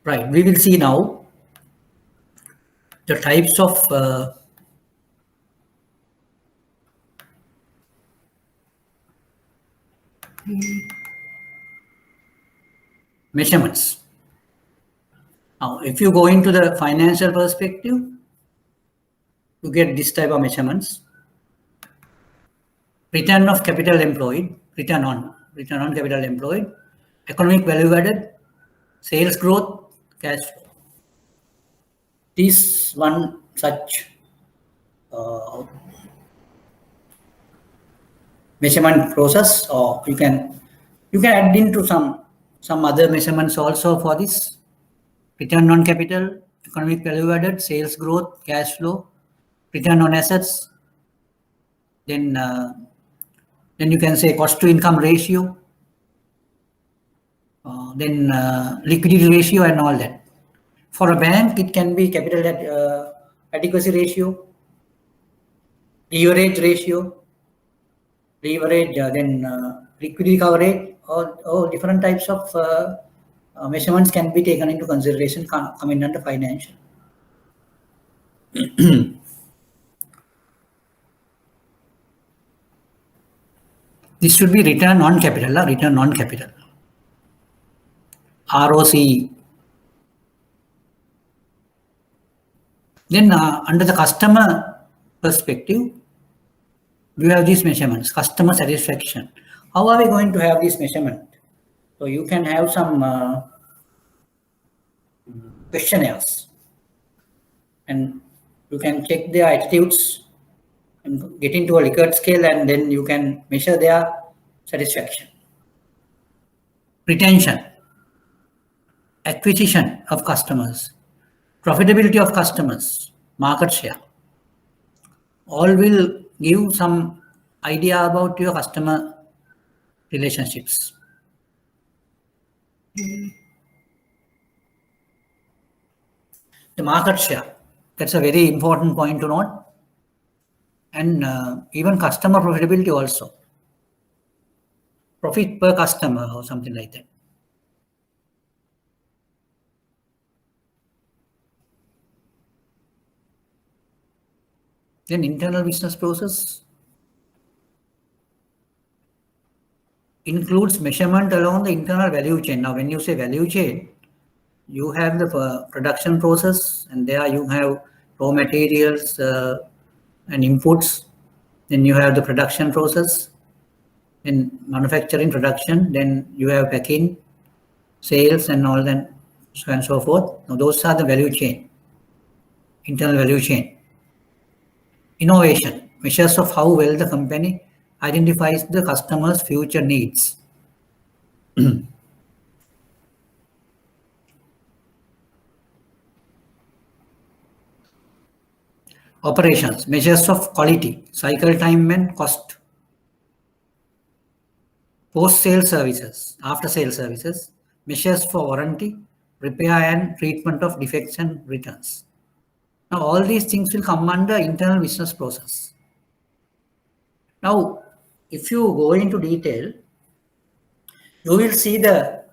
Right, we will see now the types of measurements. Now, if you go into the financial perspective, you get this type of measurements. Return of capital employed, return on capital employed, economic value added, sales growth, cash flow. This one such measurement process, or you can add into some other measurements also for this: return on capital, economic value added, sales growth, cash flow, return on assets. Then you can say cost to income ratio, then liquidity ratio and all that. For a bank, it can be capital adequacy ratio, leverage ratio, then liquidity coverage, or different types of measurements can be taken into consideration coming under financial. This should be return on capital, return on capital. ROCE. Then under the customer perspective, we have these measurements, customer satisfaction. How are we going to have this measurement? So you can have some questionnaires and you can check their attitudes and get into a Likert scale, and then you can measure their satisfaction. Retention, acquisition of customers, profitability of customers, market share, all will give some idea about your customer relationships. The market share, that's a very important point to note. And even customer profitability also. Profit per customer or something like that. Then internal business process includes measurement along the internal value chain. Now, when you say value chain, you have the production process, and there you have raw materials and inputs. Then you have the production process, then manufacturing, production, then you have packing, sales, and all that, so and so forth. Now, those are the value chain, internal value chain. Innovation, measures of how well the company identifies the customer's future needs. Operations, measures of quality, cycle time and cost. Post-sale services, after-sale services, measures for warranty, repair and treatment of defects and returns. Now, all these things will come under internal business process. Now, if you go into detail, you will see the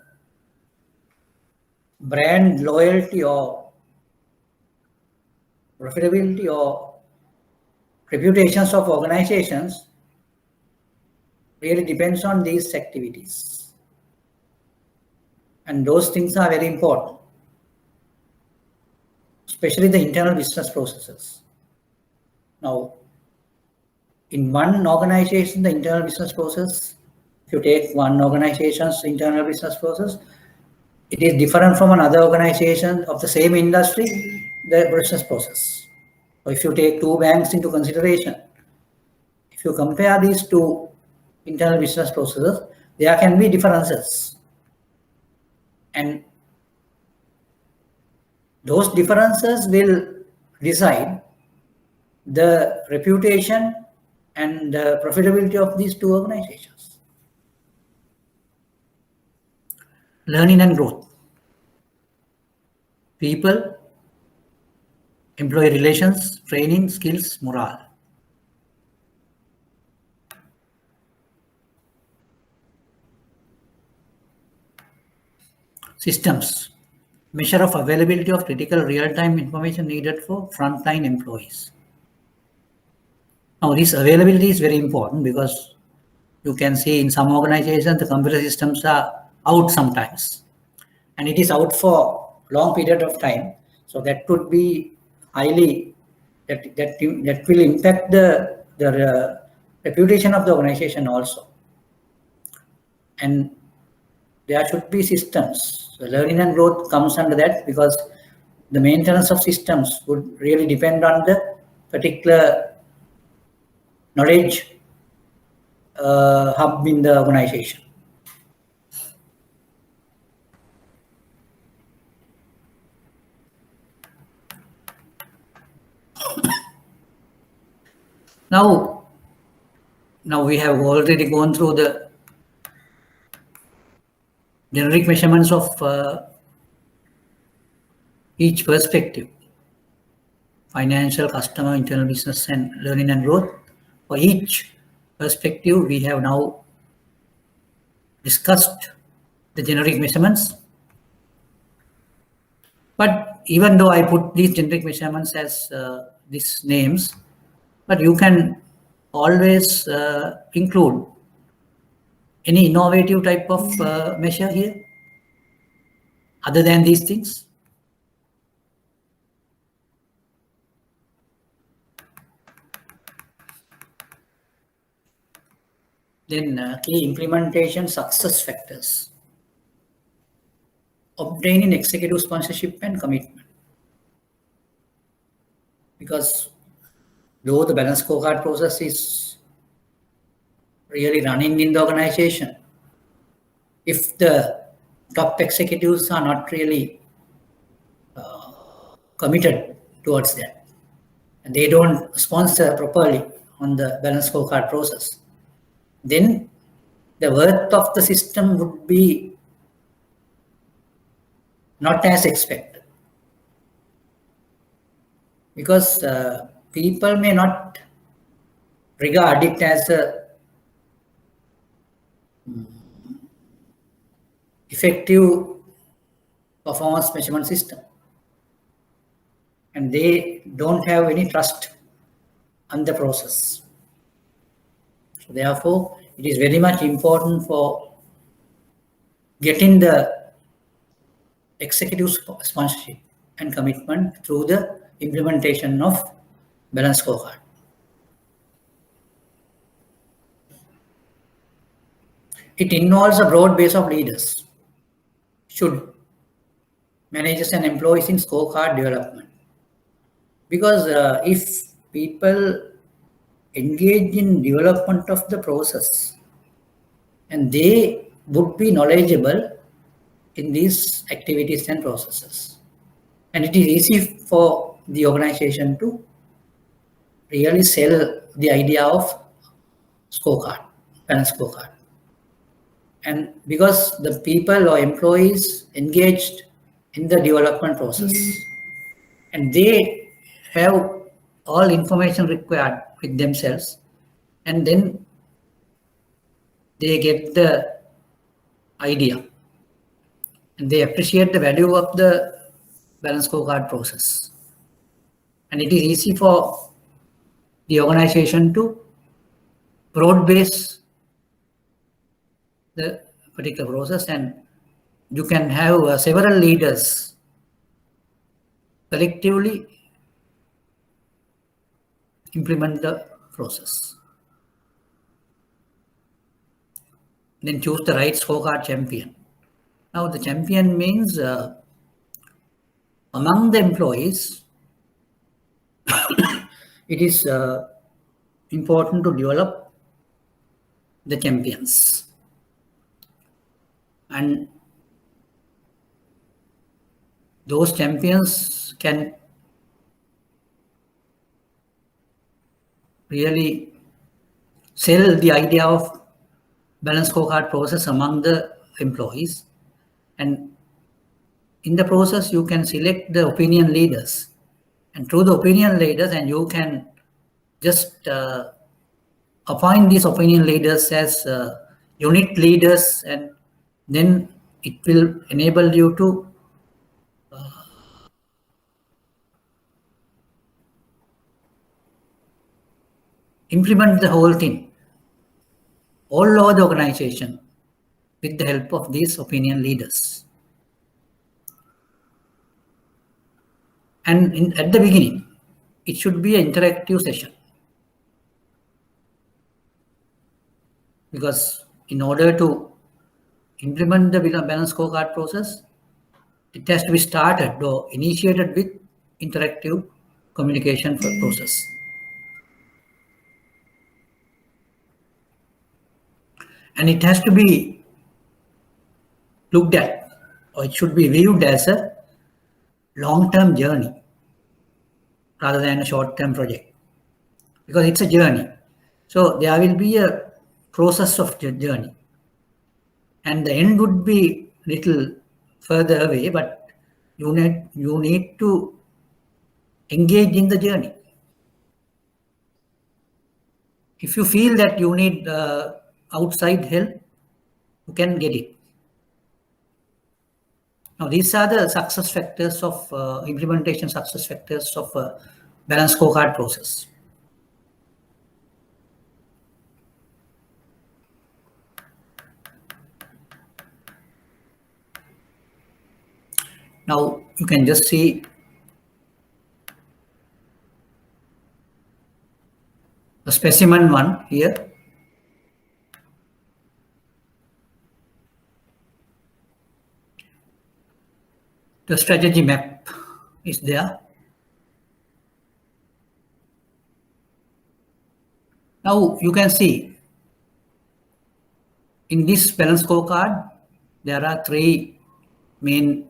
brand loyalty or profitability or reputations of organizations really depends on these activities. And those things are very important, especially the internal business processes. Now, in one organization, the internal business process, if you take one organization's internal business process, it is different from another organization of the same industry, the business process. So if you take two banks into consideration, if you compare these two internal business processes, there can be differences. And those differences will decide the reputation and the profitability of these two organizations. Learning and growth. People, employee relations, training, skills, morale. Systems, measure of availability of critical real-time information needed for frontline employees. Now, this availability is very important because you can see in some organizations the computer systems are out sometimes, and it is out for a long period of time. So that could be highly that will impact the reputation of the organization also. And there should be systems. So learning and growth comes under that, because the maintenance of systems would really depend on the particular knowledge hub in the organization. Now we have already gone through the generic measurements of each perspective: financial, customer, internal business, and learning and growth. For each perspective, we have now discussed the generic measurements. But even though I put these generic measurements as these names, but you can always include any innovative type of measure here. other than these things? Then key implementation success factors. Obtaining executive sponsorship and commitment. Because though the balance scorecard process is really running in the organization, if the top executives are not really committed towards that, and they don't sponsor properly on the balance scorecard process, then the worth of the system would be not as expected. Because people may not regard it as a effective performance measurement system, and they don't have any trust on the process. So therefore, it is very much important for getting the executive sponsorship and commitment through the implementation of balance scorecard. It involves a broad base of leaders, should managers and employees in scorecard development. Because if people engage in development of the process, and they would be knowledgeable in these activities and processes, and it is easy for the organization to really sell the idea of scorecard, balance scorecard. And because the people or employees engaged in the development process, and they have all information required with themselves, and then they get the idea, and they appreciate the value of the balance scorecard process, and it is easy for the organization to broad base the particular process, and you can have several leaders collectively implement the process. Then choose the right scorecard champion. Now the champion means among the employees, it is important to develop the champions. And those champions can really sell the idea of balance scorecard process among the employees. And in the process, you can select the opinion leaders. And through the opinion leaders, and you can just appoint these opinion leaders as unit leaders, and then it will enable you to implement the whole thing all over the organization with the help of these opinion leaders. And at the beginning, it should be an interactive session. Because in order to implement the balance scorecard process, it has to be started or initiated with interactive communication process. And it has to be looked at, or it should be viewed as a long-term journey rather than a short-term project, because it's a journey. So there will be a process of the journey, and the end would be little further away, but you need to engage in the journey. If you feel that you need outside help, you can get it. Now, these are the success factors of implementation success factors of balance scorecard process. Now you can just see the specimen one here. The strategy map is there. Now you can see in this balance scorecard, there are three main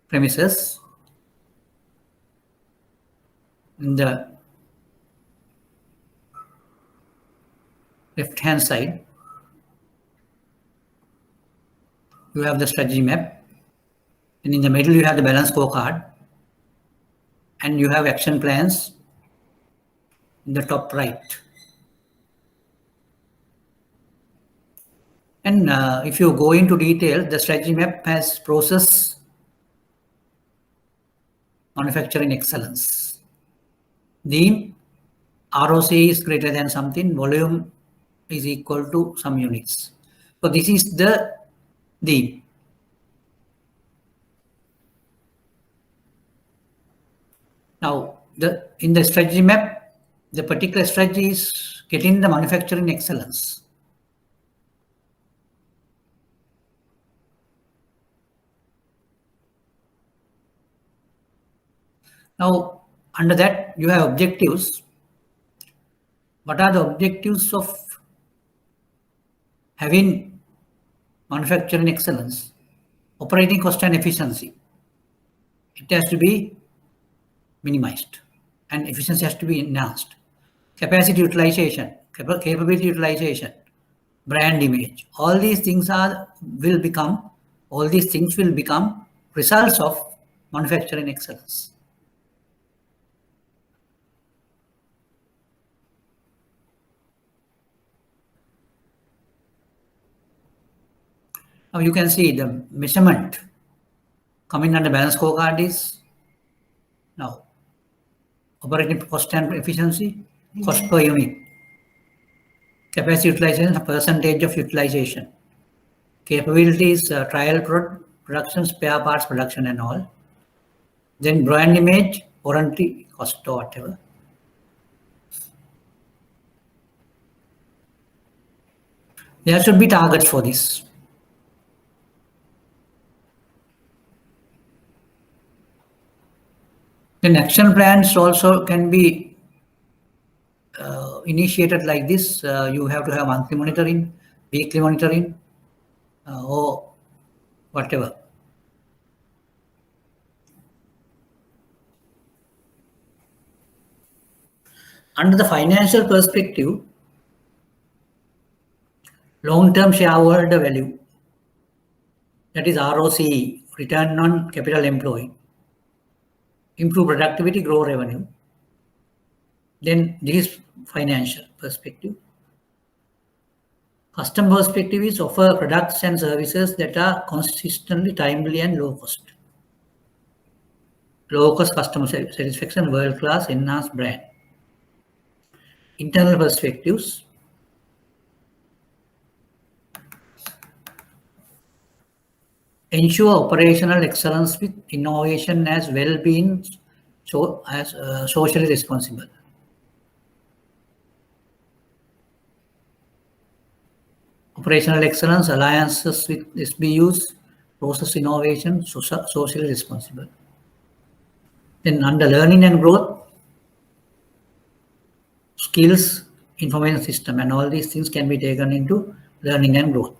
premises. In the left hand side, you have the strategy map, and in the middle you have the balance scorecard, and you have action plans in the top right. And if you go into detail, the strategy map has process manufacturing excellence. The ROC is greater than something, volume is equal to some units. So this is the theme. Now, in the strategy map, the particular strategy is getting the manufacturing excellence. Now, under that, you have objectives. What are the objectives of having manufacturing excellence? Operating cost and efficiency. It has to be minimized and efficiency has to be enhanced. Capacity utilization, capability utilization, brand image. All these things will become results of manufacturing excellence. Now you can see the measurement coming under balance scorecard is now operating cost and efficiency, cost per unit, capacity utilization, percentage of utilization, capabilities, trial production, spare parts production and all. Then brand image, warranty, cost or whatever. There should be targets for this. Then action plans also can be initiated like this. You have to have monthly monitoring, weekly monitoring, or whatever. Under the financial perspective, long-term shareholder value, that is ROCE, return on capital employed, improve productivity, grow revenue. Then this is financial perspective. Customer perspective is offer products and services that are consistently timely and low cost. Low cost customer satisfaction, world class, enhanced brand. Internal perspectives. Ensure operational excellence with innovation as well-being, so as socially responsible. Operational excellence, alliances with SBUs, process innovation, socially responsible. Then under learning and growth, skills, information system, and all these things can be taken into learning and growth.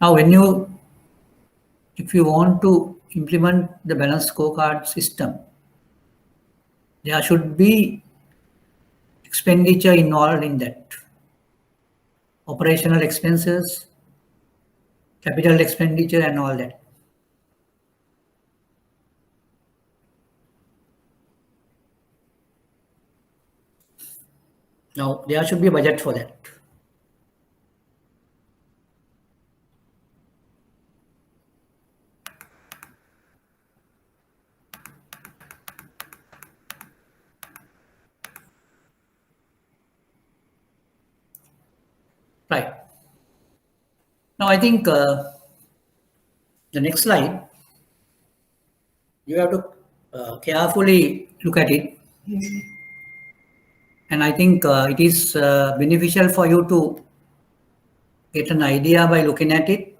Now, if you want to implement the balanced scorecard system, there should be expenditure involved in that. Operational expenses, capital expenditure, and all that. Now, there should be a budget for that. Now, I think the next slide, you have to carefully look at it. And I think it is beneficial for you to get an idea by looking at it.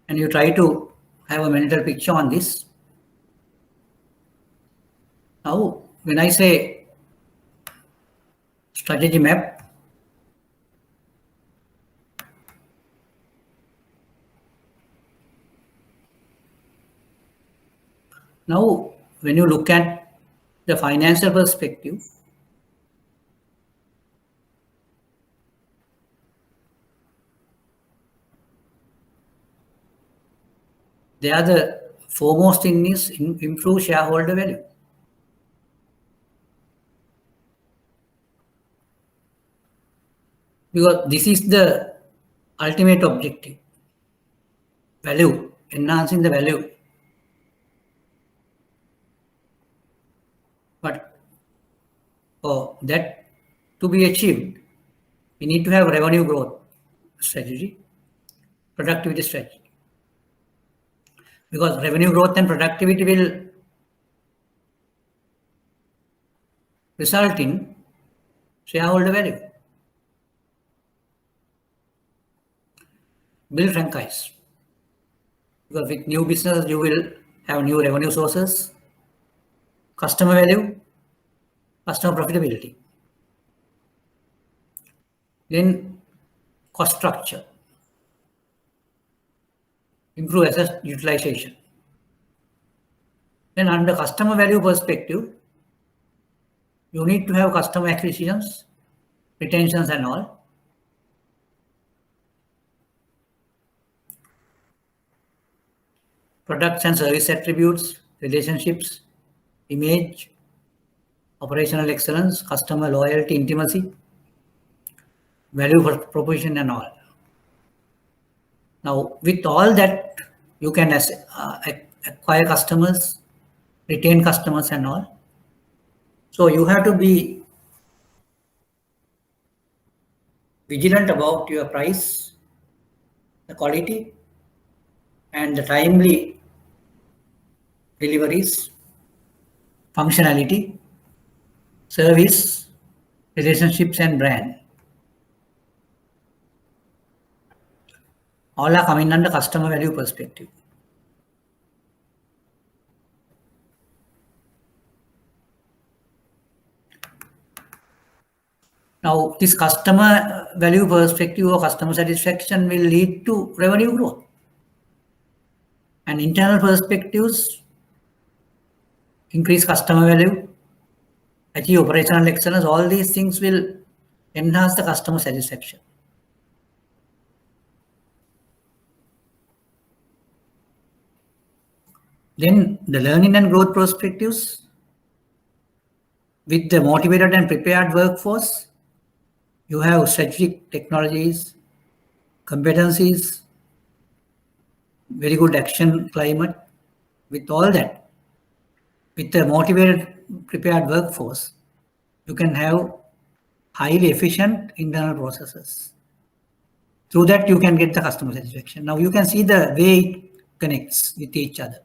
And you try to have a mental picture on this. Now, when I say strategy map, now when you look at the financial perspective, they are the foremost thing is improve shareholder value. Because this is the ultimate objective. Value, enhancing the value. But for that to be achieved, we need to have revenue growth strategy, productivity strategy. Because revenue growth and productivity will result in shareholder value. Build franchise. Because with new business, you will have new revenue sources, customer value, customer profitability. Then cost structure. Improve asset utilization. Then under customer value perspective, you need to have customer acquisitions, retentions and all. Products and service attributes, relationships, image, operational excellence, customer loyalty, intimacy, value proposition and all. Now, with all that, you can acquire customers, retain customers and all. So you have to be vigilant about your price, the quality, and the timely deliveries, functionality, service, relationships, and brand. All are coming under customer value perspective. Now, this customer value perspective or customer satisfaction will lead to revenue growth. And internal perspectives increase customer value, achieve operational excellence. All these things will enhance the customer satisfaction. Then the learning and growth perspectives with the motivated and prepared workforce, you have strategic technologies, competencies, very good action climate. With all that, with a motivated, prepared workforce, you can have highly efficient internal processes. Through that, you can get the customer satisfaction. Now you can see the way it connects with each other.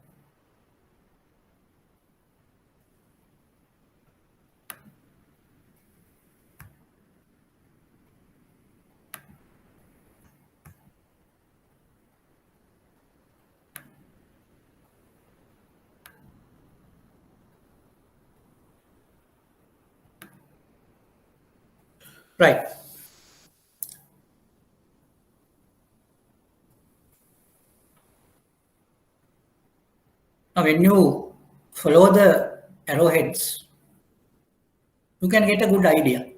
Right. Now, when you follow the arrowheads, you can get a good idea.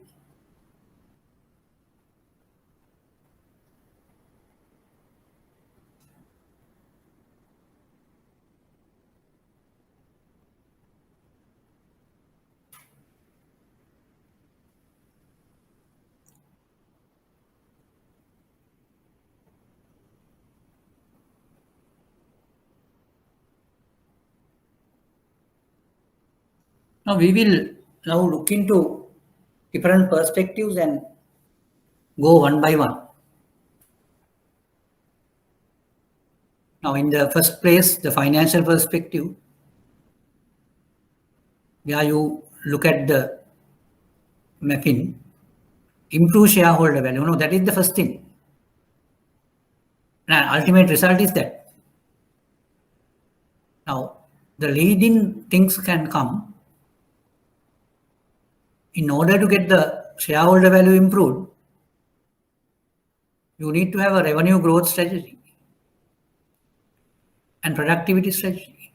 Now we will now look into different perspectives and go one by one. Now, in the first place, the financial perspective, where you look at the mapping, improve shareholder value. No, that is the first thing. Now, ultimate result is that. Now, the leading things can come in order to get the shareholder value improved. You need to have a revenue growth strategy and productivity strategy.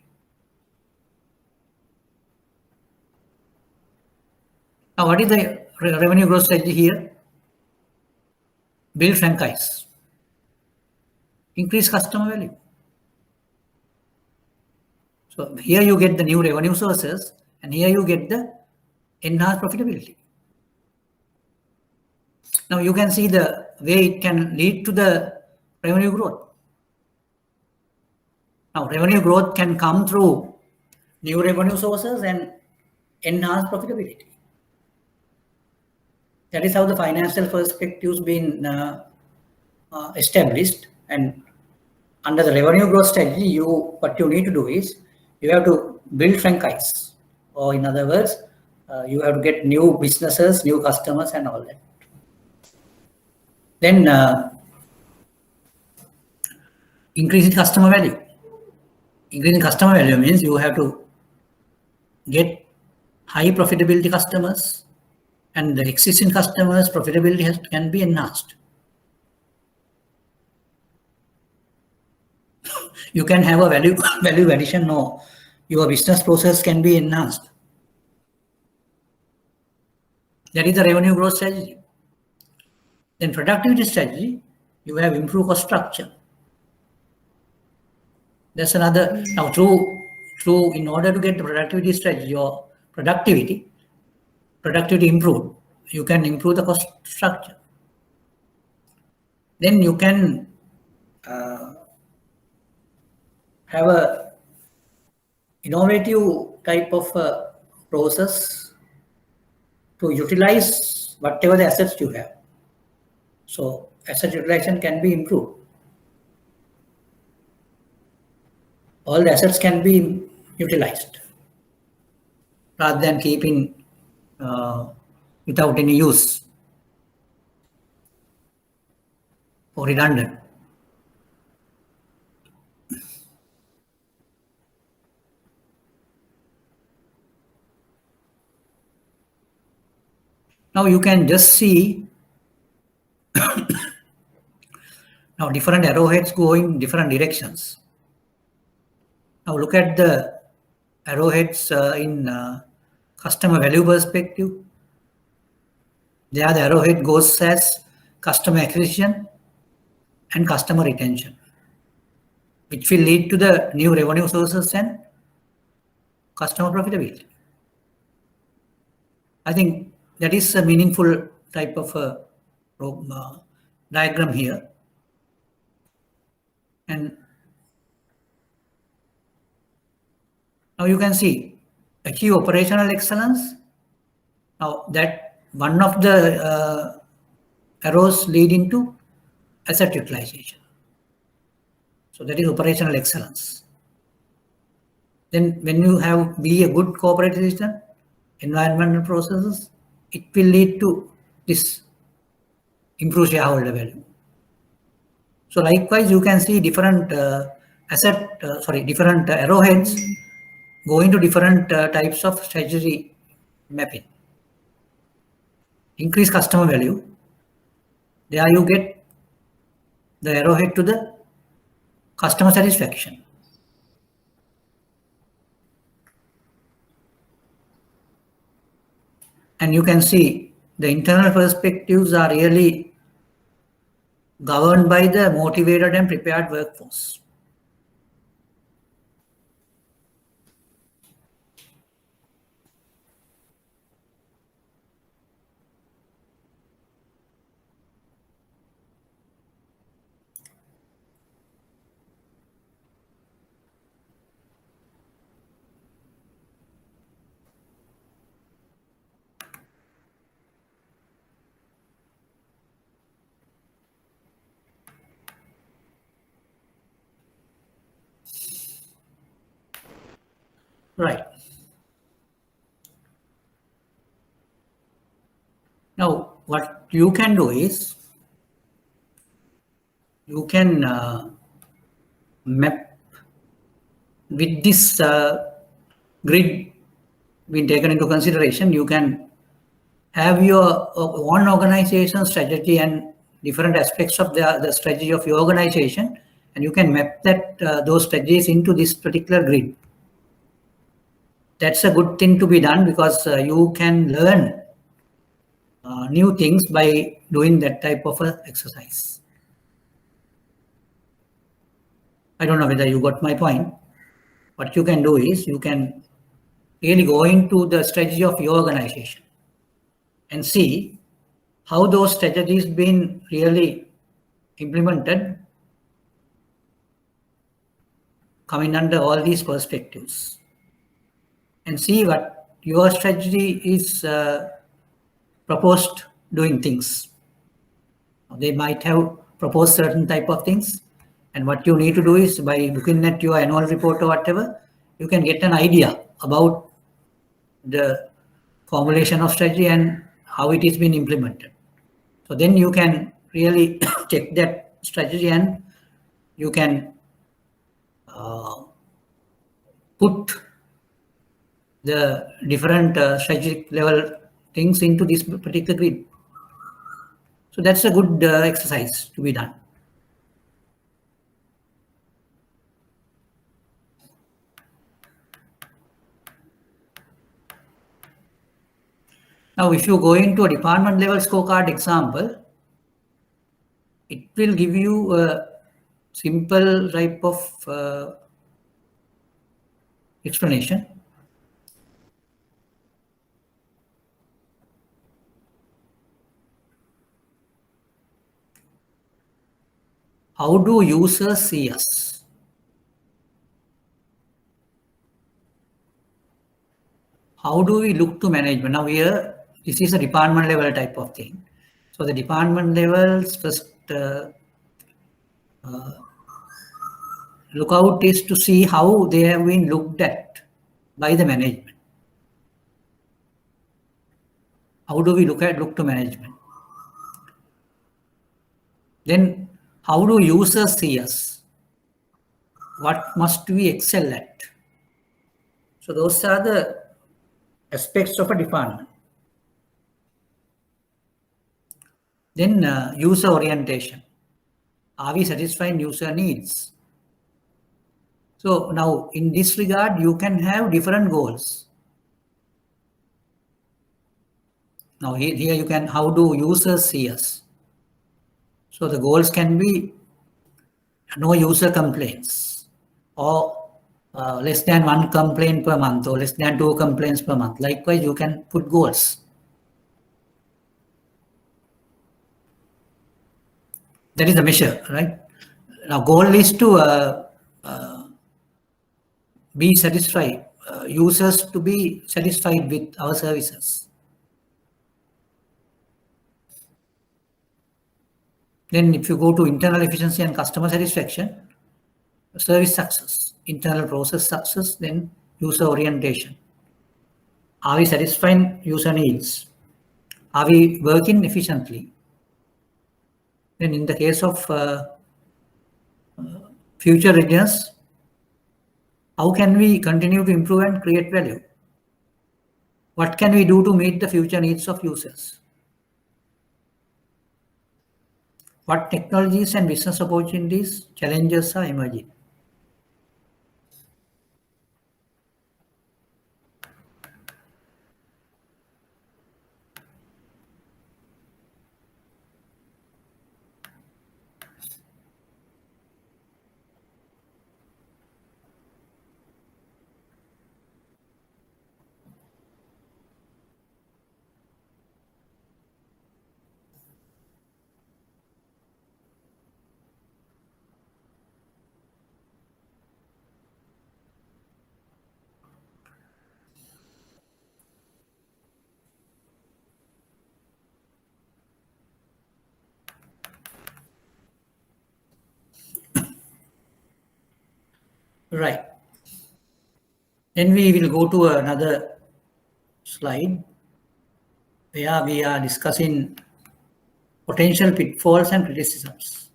Now, what is the revenue growth strategy here? Build franchise, increase customer value. So here you get the new revenue sources, and here you get the enhanced profitability. Now you can see the way it can lead to the revenue growth. Now revenue growth can come through new revenue sources and enhanced profitability. That is how the financial perspectives been established. And under the revenue growth strategy, what you need to do is you have to build franchise, or in other words, you have to get new businesses, new customers, and all that. Then increasing customer value. Increasing customer value means you have to get high profitability customers, and the existing customers' profitability can be enhanced. You can have a value addition, no. Your business process can be enhanced. That is the revenue growth strategy. Then productivity strategy, you have improved cost structure. That's another. Now through in order to get the productivity strategy, your productivity improved, you can improve the cost structure. Then you can have a innovative type of process to utilize whatever the assets you have. So asset utilization can be improved. All the assets can be utilized rather than keeping without any use or redundant. Now you can just see now different arrowheads going different directions. Now look at the arrowheads in customer value perspective. There the arrowhead goes as customer acquisition and customer retention, which will lead to the new revenue sources and customer profitability. I think that is a meaningful type of diagram here. And now you can see achieve operational excellence. Now that one of the arrows lead into asset utilization. So that is operational excellence. Then when you be a good corporate citizen, environmental processes, it will lead to this improved shareholder value. So likewise, you can see different different arrowheads going to different types of strategy mapping. Increase customer value. There you get the arrowhead to the customer satisfaction. And you can see the internal perspectives are really governed by the motivated and prepared workforce. Right. Now, what you can do is you can map with this grid being taken into consideration. You can have your own organization strategy and different aspects of the strategy of your organization, and you can map that those strategies into this particular grid. That's a good thing to be done because you can learn new things by doing that type of exercise. I don't know whether you got my point. What you can do is you can really go into the strategy of your organization and see how those strategies been really implemented, coming under all these perspectives, and see what your strategy is proposed doing things. They might have proposed certain type of things, and what you need to do is by looking at your annual report or whatever, you can get an idea about the formulation of strategy and how it is being implemented. So then you can really check that strategy and you can put the different strategic level things into this particular grid. So that's a good exercise to be done. Now, if you go into a department level scorecard example, it will give you a simple type of explanation. How do users see us? How do we look to management? Now here, this is a department level type of thing. So the department levels first lookout is to see how they have been looked at by the management. How do we look to management? Then how do users see us? What must we excel at? So those are the aspects of a department. Then user orientation. Are we satisfying user needs? So now in this regard, you can have different goals. Now here you can, how do users see us? So the goals can be no user complaints or less than one complaint per month or less than 2 complaints per month. Likewise, you can put goals. That is the measure, right? Now goal is to be satisfied, users to be satisfied with our services. Then if you go to internal efficiency and customer satisfaction, service success, internal process success, then user orientation. Are we satisfying user needs? Are we working efficiently? Then in the case of future readiness, how can we continue to improve and create value? What can we do to meet the future needs of users? What technologies and business opportunities, challenges are emerging? Right. Then we will go to another slide where we are discussing potential pitfalls and criticisms.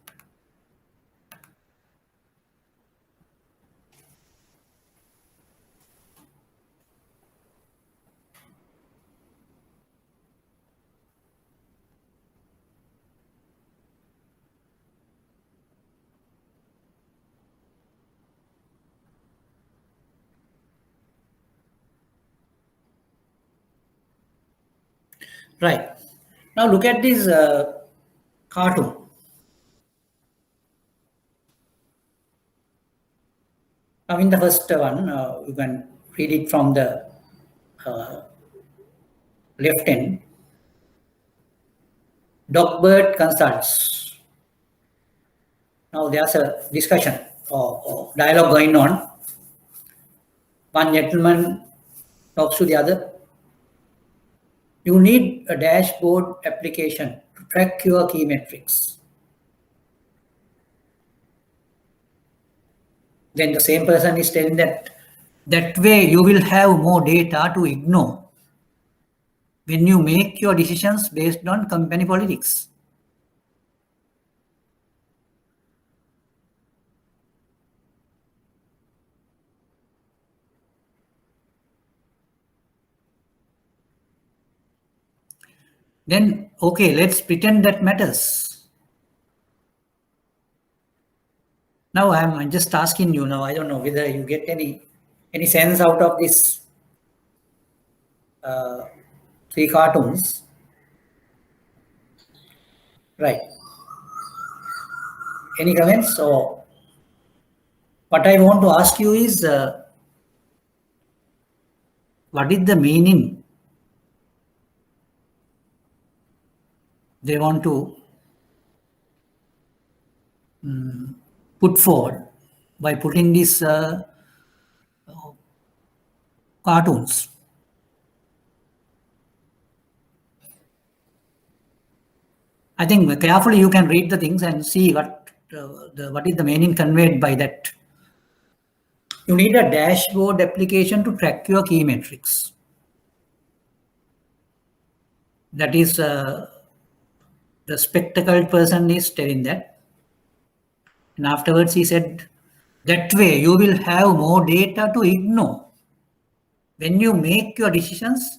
Right. Now look at this cartoon. Now in the first one, you can read it from the left end. Dogbird consults. Now there's a discussion or dialogue going on. One gentleman talks to the other. You need a dashboard application to track your key metrics. Then the same person is telling that way you will have more data to ignore when you make your decisions based on company politics. Then, okay, let's pretend that matters. Now I'm just asking you now, I don't know whether you get any sense out of this three cartoons. Right. Any comments? Or what I want to ask you is, what is the meaning they want to put forward by putting these cartoons? I think carefully you can read the things and see what is the meaning conveyed by that. You need a dashboard application to track your key metrics. That is, the spectacled person is telling that. And afterwards he said, that way you will have more data to ignore when you make your decisions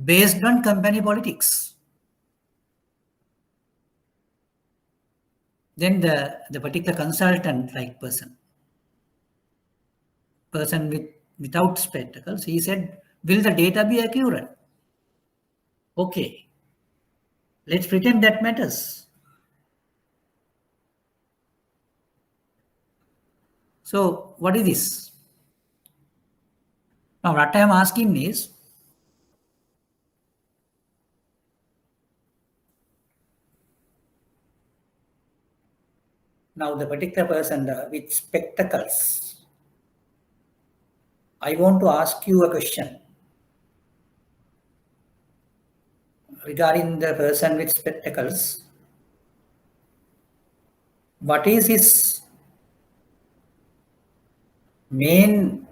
based on company politics. Then the particular consultant like person without spectacles, he said, will the data be accurate? Okay, let's pretend that matters. So what is this? Now what I am asking is, now the particular person with spectacles, I want to ask you a question regarding the person with spectacles. What is his main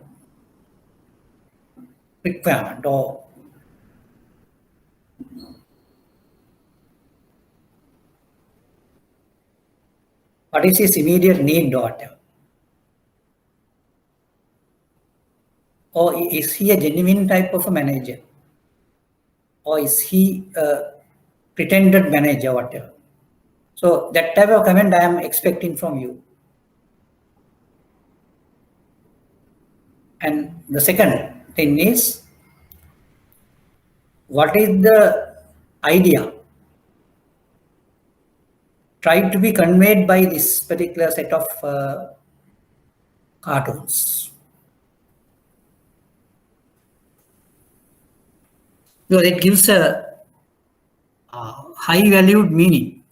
requirement, or what is his immediate need, or whatever? Or is he a genuine type of a manager? Or is he a pretended manager, whatever? So that type of comment I am expecting from you. And the second thing is, what is the idea tried to be conveyed by this particular set of cartoons? So it gives a high valued meaning.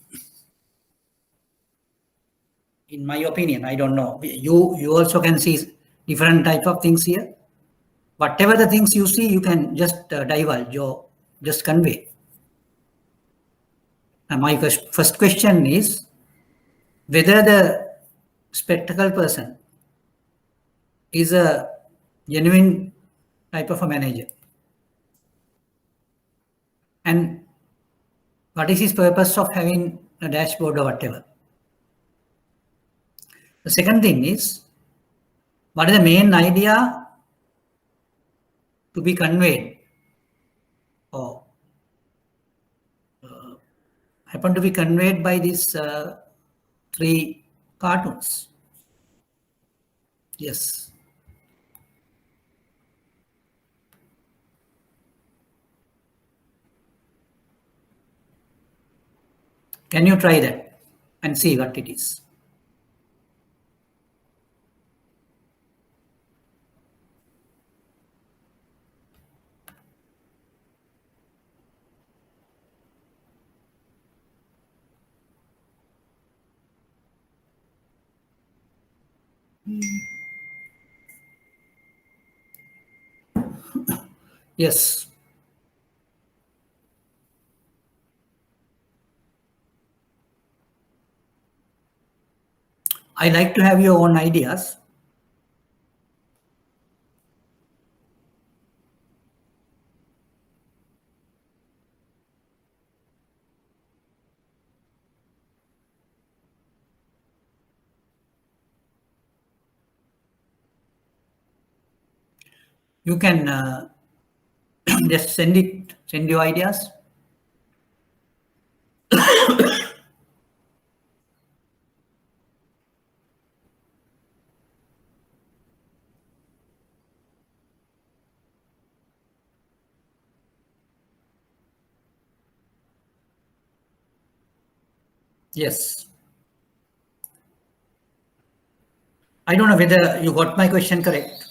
In my opinion, I don't know. You also can see different type of things here. Whatever the things you see, you can just divulge or just convey. And my first question is whether the spectacle person is a genuine type of a manager. And what is his purpose of having a dashboard or whatever? The second thing is, what is the main idea to be conveyed or happen to be conveyed by these three cartoons? Yes. Can you try that and see what it is? Yes. I like to have your own ideas. You can just send your ideas. Yes. I don't know whether you got my question correct.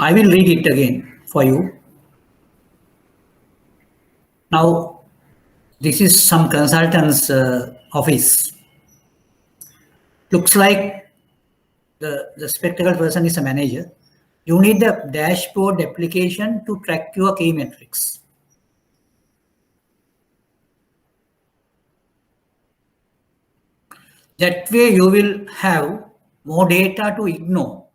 I will read it again for you. Now, this is some consultant's office. Looks like the spectacled person is a manager. You need the dashboard application to track your key metrics. That way you will have more data to ignore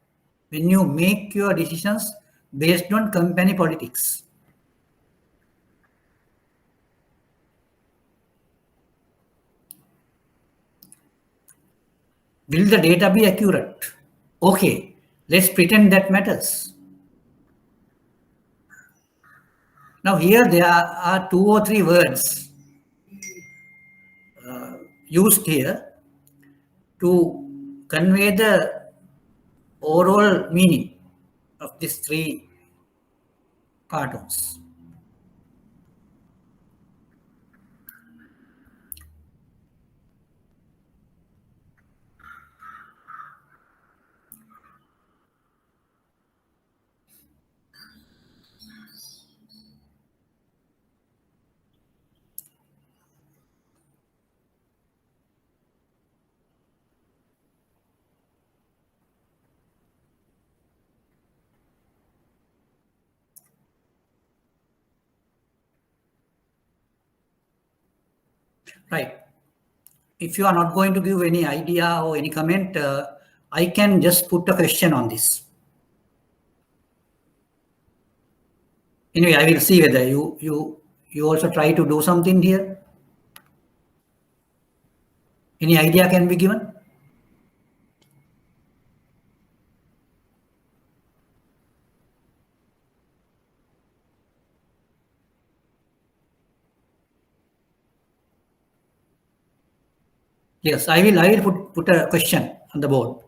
when you make your decisions based on company politics. Will the data be accurate? Okay, let's pretend that matters. Now here there are two or three words used here to convey the overall meaning of these three cartoons. Right. If you are not going to give any idea or any comment, I can just put a question on this. Anyway, I will see whether you also try to do something here. Any idea can be given? Yes, I will put a question on the board.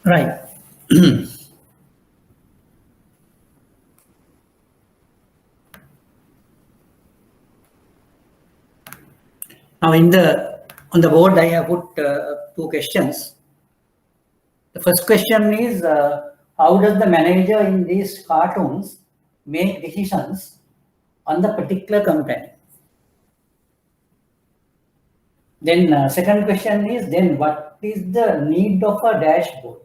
Right. Now, on the board, I have put two questions. The first question is, how does the manager in these cartoons make decisions on the particular company? Then second question is, then what is the need of a dashboard?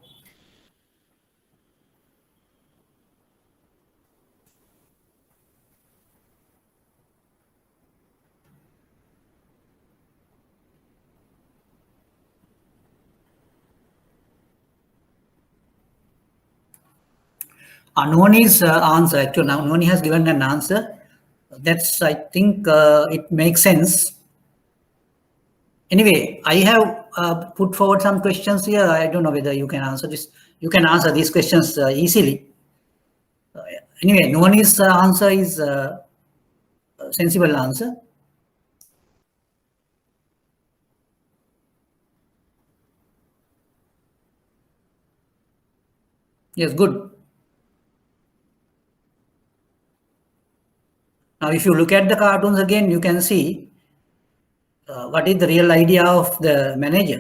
Anoni's answer, actually, Anoni has given an answer. That's, I think, it makes sense. Anyway, I have put forward some questions here. I don't know whether you can answer this. You can answer these questions easily. Anyway, Noni's answer is a sensible answer. Yes, good. Now, if you look at the cartoons again, you can see what is the real idea of the manager.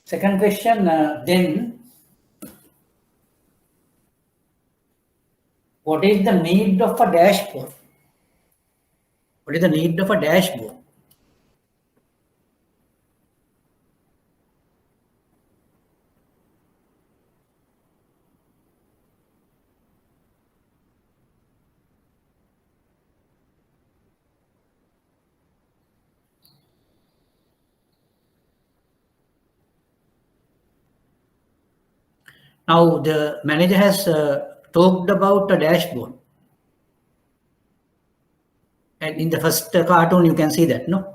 Second question, then, what is the need of a dashboard? What is the need of a dashboard? Now, the manager has talked about a dashboard. And in the first cartoon, you can see that, no?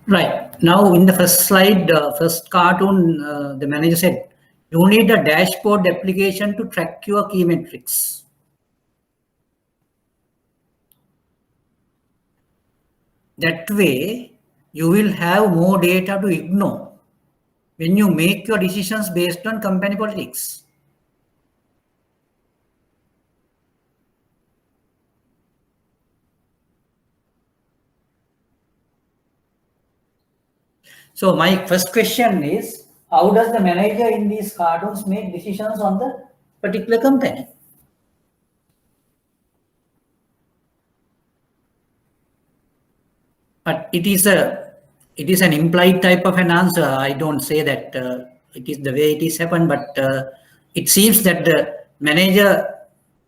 Right. Now, in the first slide, first cartoon, the manager said, you need a dashboard application to track your key metrics. That way, you will have more data to ignore when you make your decisions based on company politics. So my first question is, how does the manager in these cartoons make decisions on the particular company? But it is an implied type of an answer. I don't say that it is the way it is happened, but it seems that the manager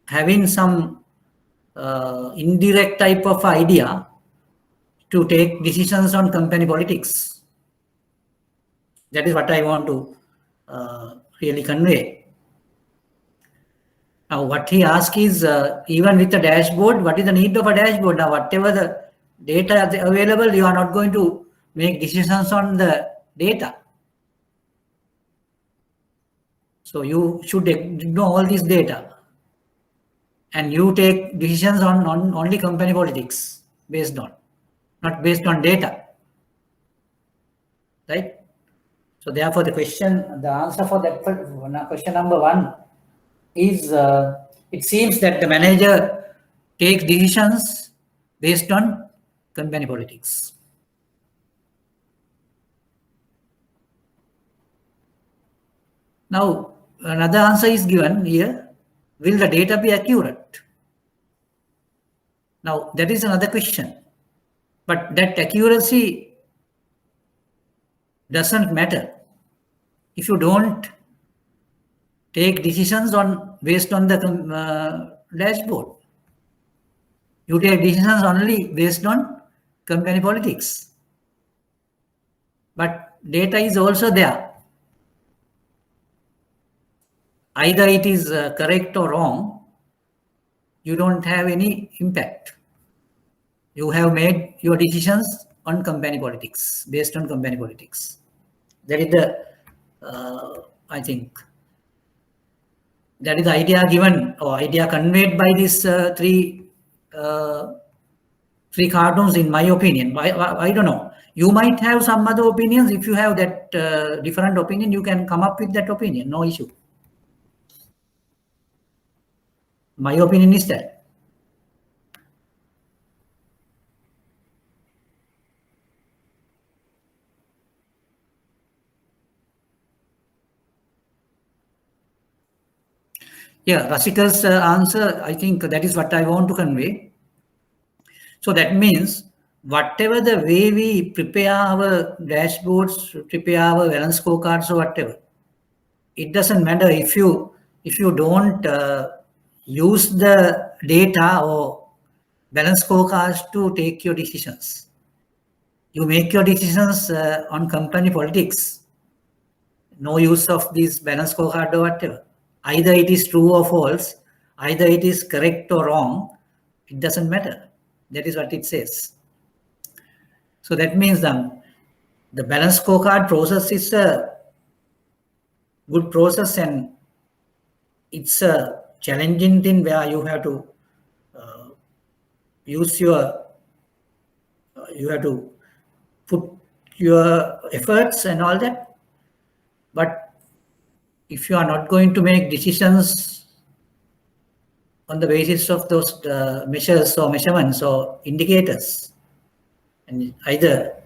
having some indirect type of idea to take decisions on company politics. That is what I want to really convey. Now, what he asks is, even with the dashboard, what is the need of a dashboard? Now, whatever the data is available, you are not going to make decisions on the data. So you should know all this data, and you take decisions on only company politics based on, not based on data, right? So therefore, the answer for that question number 1 is, it seems that the manager takes decisions based on company politics. Now, another answer is given here. Will the data be accurate? Now, that is another question. But that accuracy doesn't matter if you don't take decisions based on the dashboard. You take decisions only based on company politics. But data is also there. Either it is correct or wrong, you don't have any impact. You have made your decisions on company politics, based on company politics. That is the, I think, that is the idea given or idea conveyed by these three cartoons, in my opinion. I don't know. You might have some other opinions. If you have that different opinion, you can come up with that opinion. No issue. My opinion is that. Yeah, Rasika's answer, I think that is what I want to convey. So that means whatever the way we prepare our dashboards, prepare our balance scorecards or whatever, it doesn't matter if you don't use the data or balance scorecards to take your decisions. You make your decisions on company politics. No use of this balance scorecard or whatever. Either it is true or false, either it is correct or wrong, it doesn't matter. That is what it says. So that means the balance scorecard process is a good process, and it's a challenging thing where you have to you have to put your efforts and all that. But if you are not going to make decisions on the basis of those measures or measurements or indicators, and either,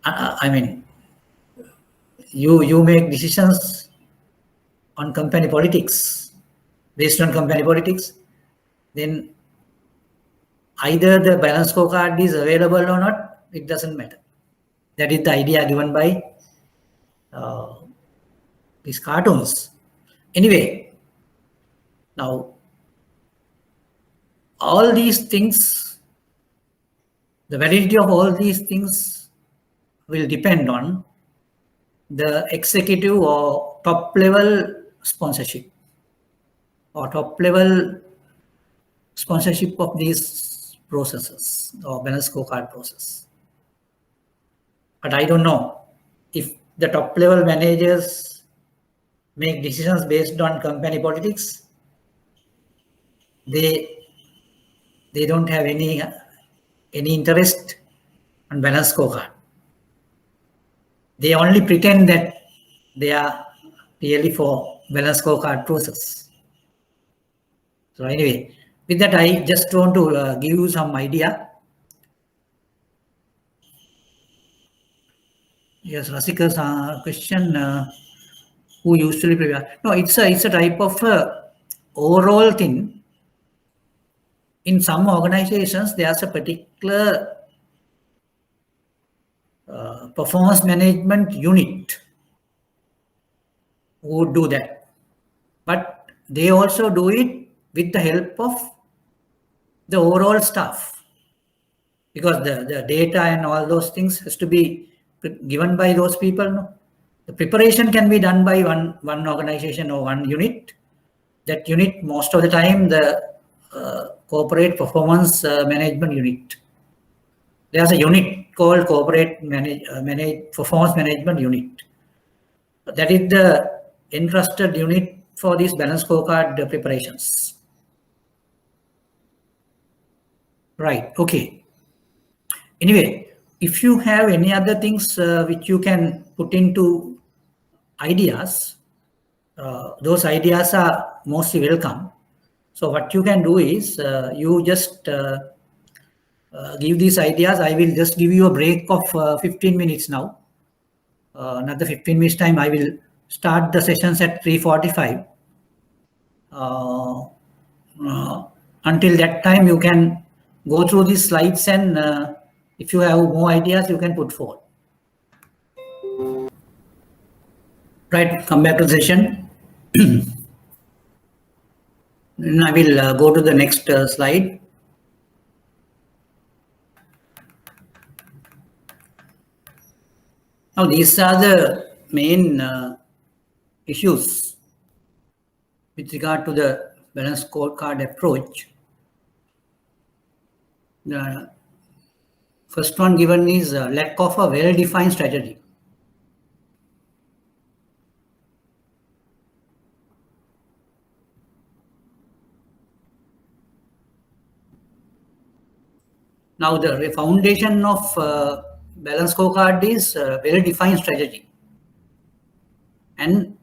I mean, you make decisions on company politics, based on company politics, then either the balance scorecard is available or not, it doesn't matter. That is the idea given by these cartoons. Anyway, now all these things, the validity of all these things will depend on the executive or top level sponsorship or top level sponsorship of these processes or balance scorecard process. But I don't know if the top level managers make decisions based on company politics. They don't have any interest on balance scorecard. They only pretend that they are really for balance scorecard process. So anyway, with that, I just want to give you some idea. Yes, Rasika's question, who usually prepare? No, it's a type of overall thing. In some organizations, there's a particular performance management unit who would do that. But they also do it with the help of the overall staff, because the data and all those things has to be given by those people. No? The preparation can be done by one organization or one unit, that unit most of the time the corporate performance management unit. There's a unit called corporate performance management unit. That is the entrusted unit for these balanced scorecard preparations. Right, okay. Anyway, if you have any other things which you can put into ideas, those ideas are mostly welcome. So what you can do is you just give these ideas. I will just give you a break of 15 minutes now. Another 15 minutes time, I will start the sessions at 3:45. Until that time, you can go through these slides, and if you have more ideas, you can put forward. Right, come back to the session. Then I will go to the next slide. Now, these are the main issues with regard to the balanced scorecard approach. The first one given is lack of a well-defined strategy. Now, the foundation of balanced scorecard is well-defined strategy, and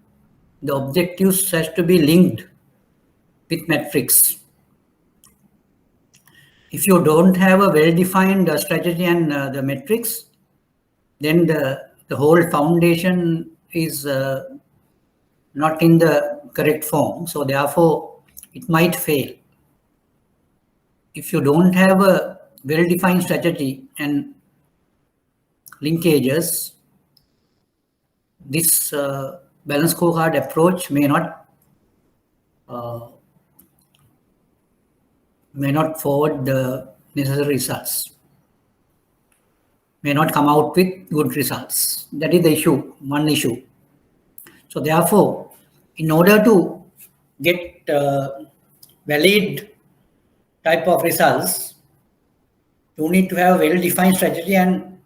the objectives has to be linked with metrics. If you don't have a well-defined strategy and the metrics, then the whole foundation is not in the correct form. So therefore, it might fail. If you don't have a well-defined strategy and linkages, this balanced scorecard approach may not forward the necessary results, may not come out with good results. That is the issue, one issue. So therefore, in order to get valid type of results, you need to have a well-defined strategy and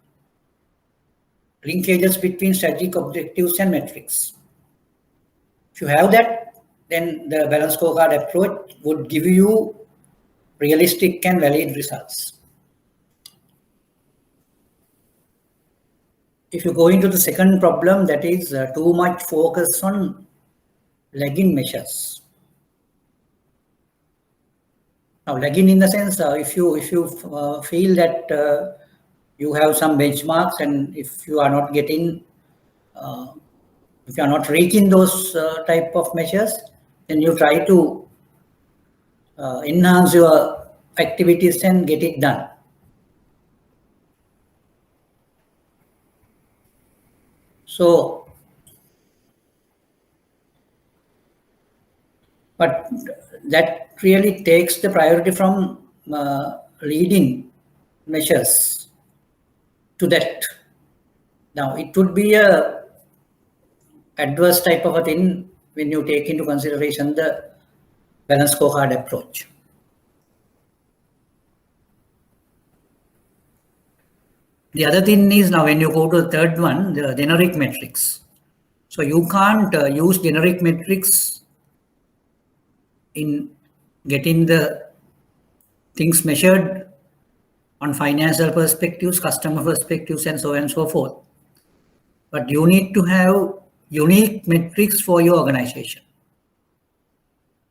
linkages between strategic objectives and metrics. If you have that, then the balanced scorecard approach would give you realistic and valid results. If you go into the second problem, that is too much focus on lagging measures. Now, lagging in the sense, if you feel that you have some benchmarks, and if you are not getting, if you are not reaching those type of measures, then you try to enhance your activities and get it done. So, but that really takes the priority from leading measures to that. Now, it would be a adverse type of a thing when you take into consideration the balanced scorecard approach. The other thing is, now when you go to the third one, the generic metrics. So you can't use generic metrics in getting the things measured on financial perspectives, customer perspectives, and so on and so forth. But you need to have unique metrics for your organization.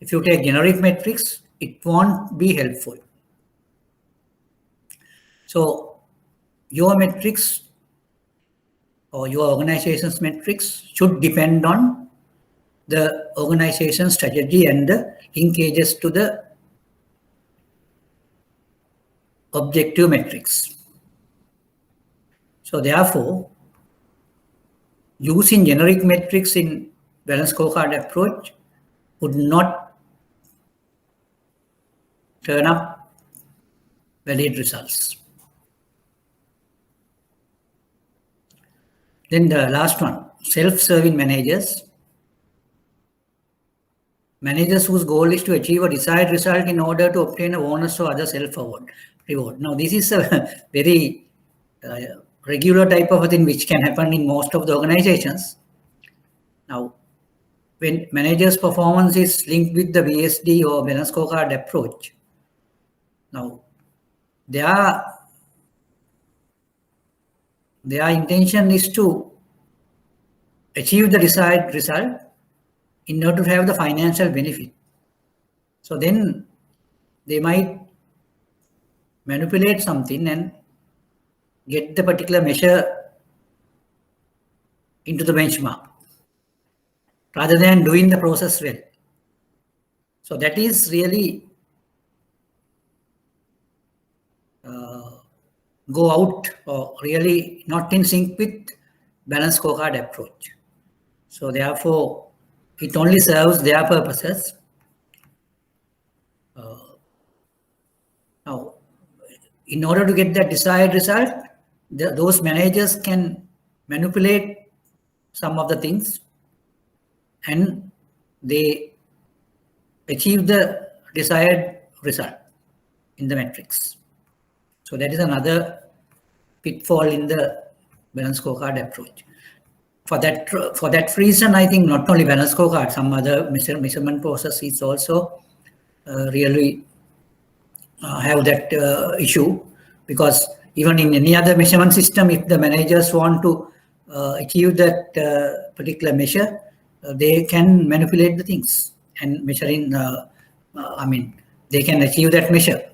If you take generic metrics, it won't be helpful. So your metrics or your organization's metrics should depend on the organization's strategy and the linkages to the objective metrics. So therefore, using generic metrics in balanced scorecard approach would not turn up valid results. Then the last one, self-serving managers. managers whose goal is to achieve a desired result in order to obtain a bonus or other self-reward. Now, this is a very regular type of a thing which can happen in most of the organizations. Now, when managers' performance is linked with the BSD or balance scorecard approach, now their intention is to achieve the desired result in order to have the financial benefit. So then they might manipulate something and get the particular measure into the benchmark rather than doing the process well. So that is really go out or really not in sync with balanced scorecard approach. So therefore, it only serves their purposes. Now, in order to get that desired result, those managers can manipulate some of the things and they achieve the desired result in the metrics. So that is another pitfall in the balanced scorecard approach. For that reason, I think not only balanced scorecard, some other measurement process is also really have that issue, because even in any other measurement system, if the managers want to achieve that particular measure, they can manipulate the things and measure in, they can achieve that measure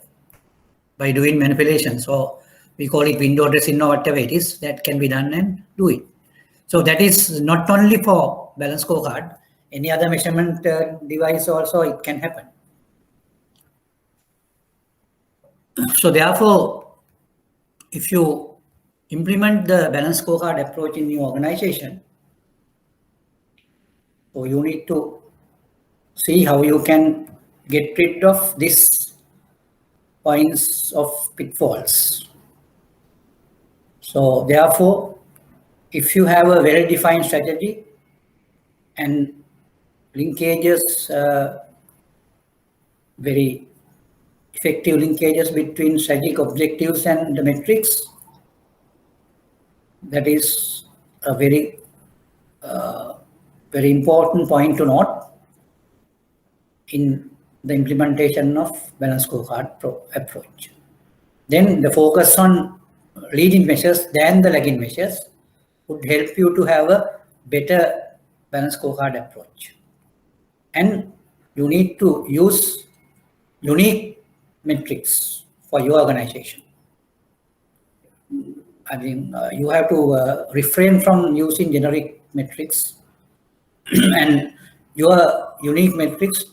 by doing manipulation. So we call it window dressing or whatever it is, that can be done and do it. So that is not only for balance scorecard, any other measurement device also it can happen. So therefore, if you implement the balanced scorecard approach in your organization, so you need to see how you can get rid of these points of pitfalls. So therefore, if you have a well-defined strategy and linkages, very effective linkages between strategic objectives and the metrics, that is a very important point to note in the implementation of balanced scorecard approach. Then the focus on leading measures than the lagging measures would help you to have a better balanced scorecard approach. And you need to use unique metrics for your organization. I mean, you have to refrain from using generic metrics and your unique metrics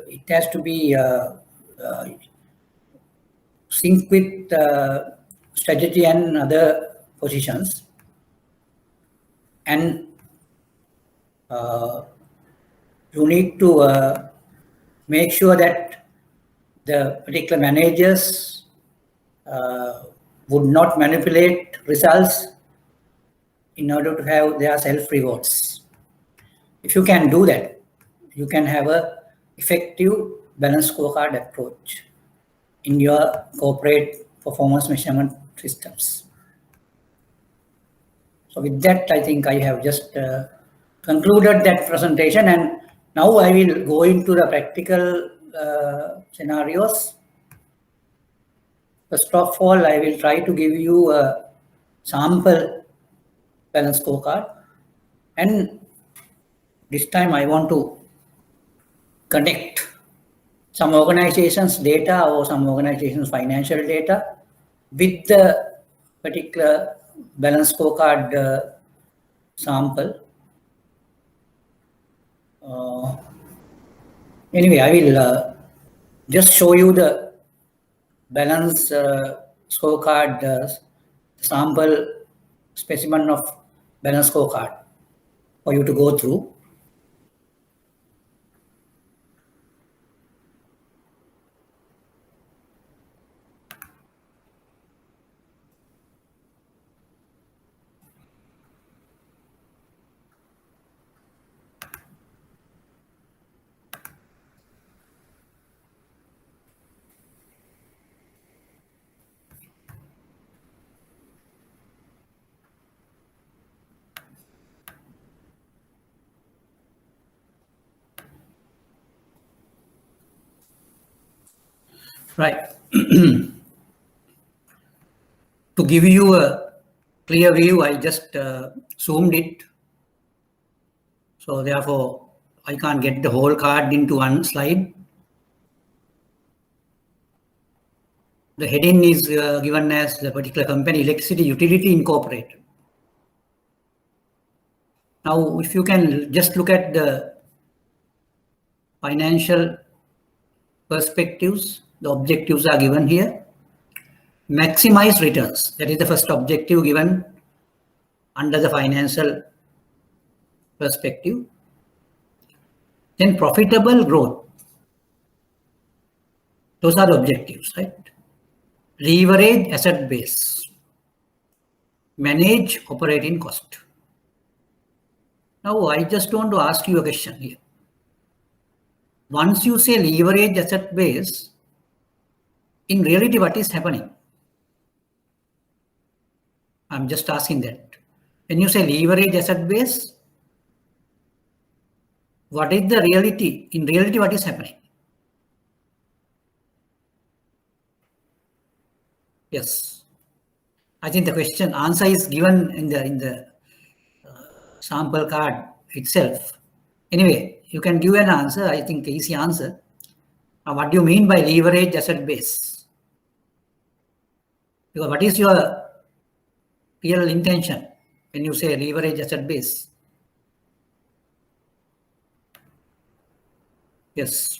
it has to be sync with strategy and other positions. And you need to make sure that the particular managers would not manipulate results in order to have their self-rewards. If you can do that, you can have an effective balanced scorecard approach in your corporate performance measurement systems. So with that, I think I have just concluded that presentation, and now I will go into the practical scenarios. First of all, I will try to give you a sample balanced scorecard, and this time I want to connect some organizations' data or some organizations' financial data with the particular balanced scorecard sample. Anyway, I will just show you the balanced scorecard sample specimen of balanced scorecard for you to go through. Right. To give you a clear view, I just zoomed it. So therefore, I can't get the whole card into one slide. The heading is given as the particular company, Electricity Utility Incorporated. Now, if you can just look at the financial perspectives, the objectives are given here. Maximize returns. That is the first objective given under the financial perspective. Then profitable growth. Those are the objectives, right? Leverage asset base. Manage operating cost. Now, I just want to ask you a question here. Once you say leverage asset base, in reality, what is happening? I'm just asking that. When you say leverage asset base, what is the reality? In reality, what is happening? Yes. I think the question answer is given in the sample card itself. Anyway, you can give an answer. I think easy answer. Now, what do you mean by leverage asset base? Because what is your real intention when you say leverage asset base? Yes.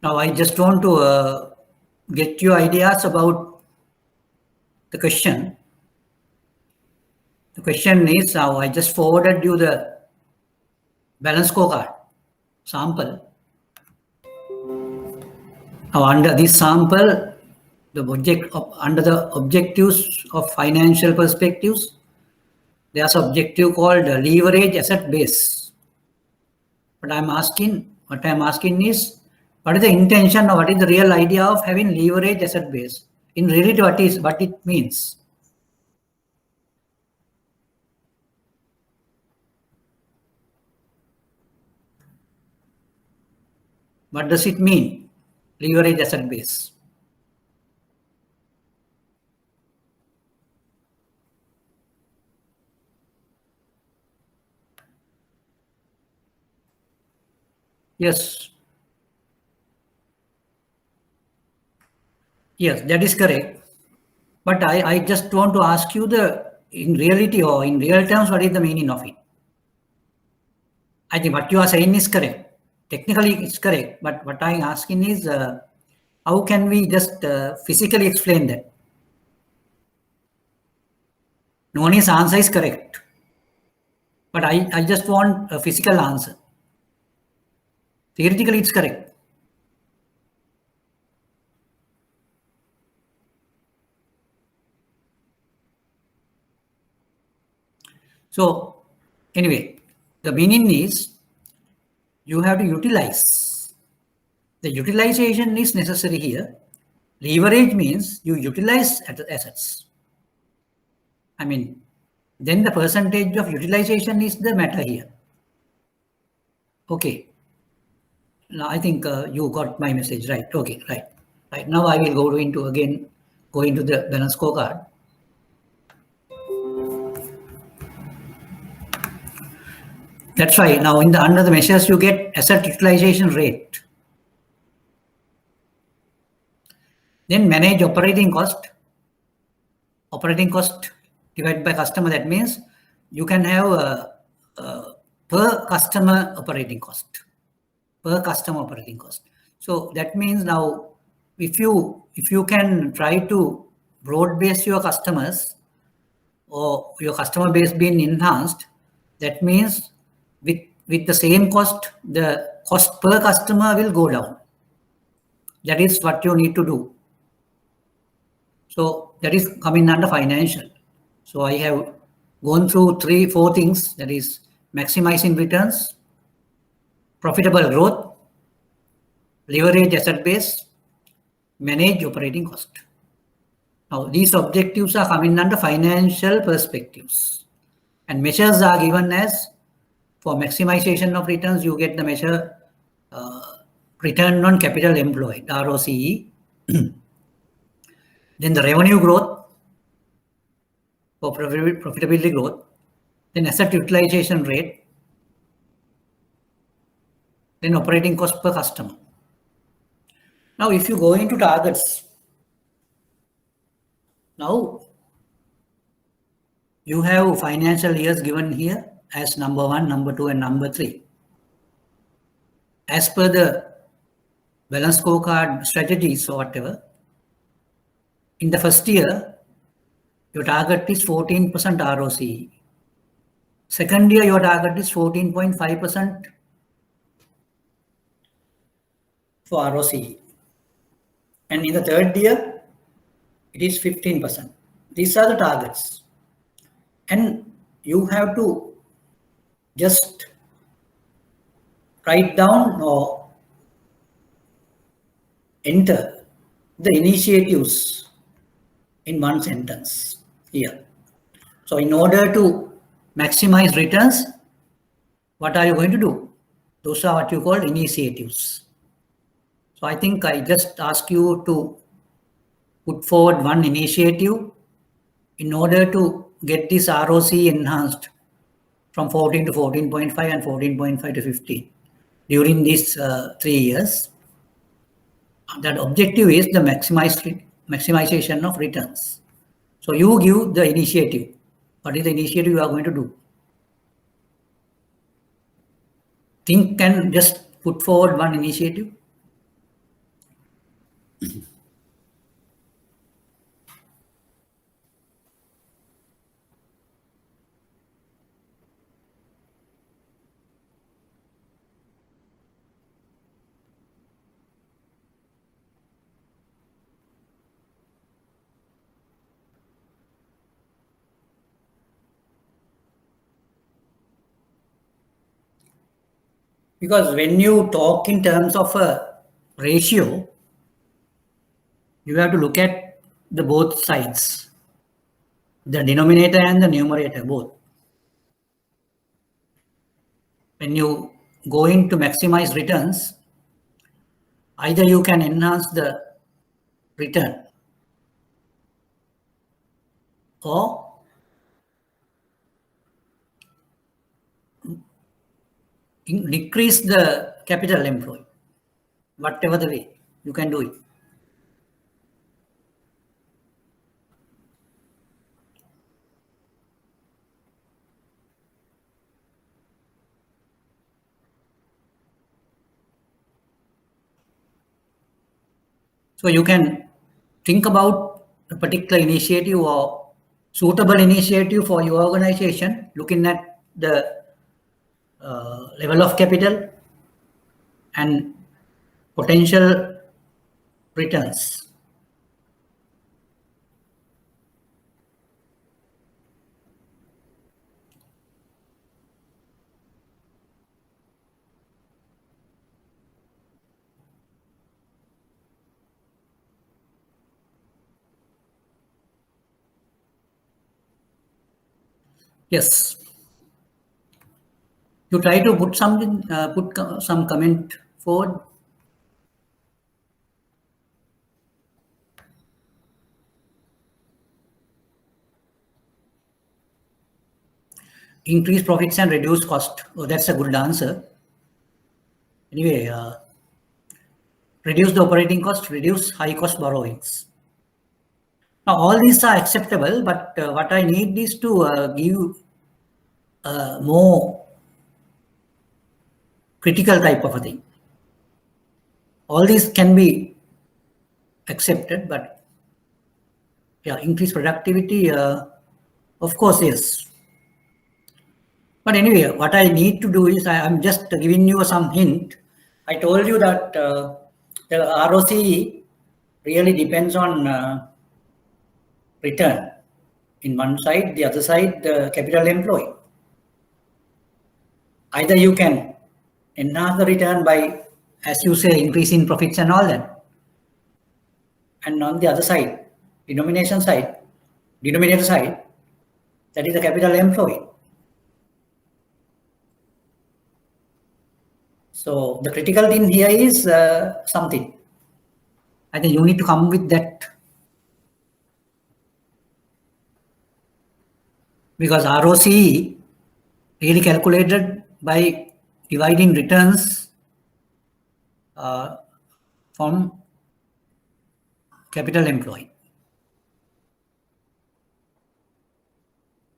Now, I just want to get your ideas about the question. The question is, now I just forwarded you the balance scorecard sample. Now, under this sample, under the objectives of financial perspectives, there's an objective called leverage asset base. What I'm asking is, what is the intention or what is the real idea of having leverage asset base? In reality, what it means? What does it mean? Leverage asset base. Yes. Yes, that is correct. But I just want to ask you in reality or in real terms, what is the meaning of it? I think what you are saying is correct. Technically, it's correct. But what I'm asking is, how can we just physically explain that? Noni's answer is correct. But I just want a physical answer. Theoretically, it's correct. So anyway, the meaning is you have to utilize. The utilization is necessary here. Leverage means you utilize assets. I mean, then the percentage of utilization is the matter here. Okay. Now I think you got my message, right? Okay, right. Right. Now I will go into the balance scorecard. That's right. Now under the measures you get asset utilization rate. Then manage operating cost. Operating cost divided by customer. That means you can have per customer operating cost. Per customer operating cost. So that means now if you can try to broad base your customers or your customer base being enhanced, that means with the same cost, the cost per customer will go down. That is what you need to do. So that is coming under financial. So I have gone through 3-4 things, that is maximizing returns, profitable growth, leverage asset base, manage operating cost. Now, these objectives are coming under financial perspectives, and measures are given as for maximization of returns, you get the measure return on capital employed, ROCE. Then the revenue growth for profitability growth, then asset utilization rate, then operating cost per customer. Now, if you go into targets, now you have financial years given here as number 1, number 2, and number 3. As per the balance scorecard strategies or whatever, in the first year, your target is 14% ROCE. Second year, your target is 14.5% for ROCE. And in the third year, it is 15%. These are the targets. And you have to just write down or enter the initiatives in one sentence here. So in order to maximize returns, what are you going to do? Those are what you call initiatives. So I think I just ask you to put forward one initiative in order to get this ROC enhanced from 14 to 14.5 and 14.5 to 15 during these 3 years. That objective is the maximization of returns. So you give the initiative. What is the initiative you are going to do? Think and just put forward one initiative. Because when you talk in terms of a ratio, you have to look at the both sides, the denominator and the numerator both. When you go in to maximize returns, either you can enhance the return or decrease the capital employed. Whatever the way, you can do it. So you can think about a particular initiative or suitable initiative for your organization, looking at the level of capital and potential returns. Yes. You try to put something, some comment forward. Increase profits and reduce cost. Oh, that's a good answer. Anyway, reduce the operating cost, reduce high cost borrowings. Now, all these are acceptable, but what I need is to give more critical type of a thing. All these can be accepted, but yeah, increase productivity, of course, yes. But anyway, what I need to do is I'm just giving you some hint. I told you that the ROCE really depends on return. In one side, the other side, the capital employed. Either you can enhance the return by as you say, increase in profits and all that. And on the other side, denominator side, that is the capital employed. So the critical thing here is something. I think you need to come with that, because ROCE really calculated by dividing returns from capital employed.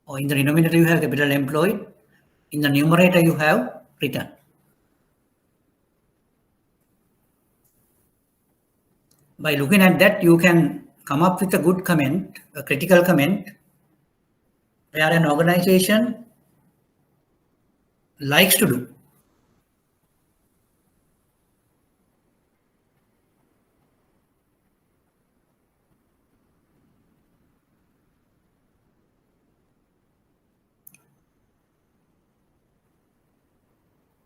Or in the denominator you have capital employed, in the numerator you have return. By looking at that, you can come up with a good comment, a critical comment, where an organization likes to do.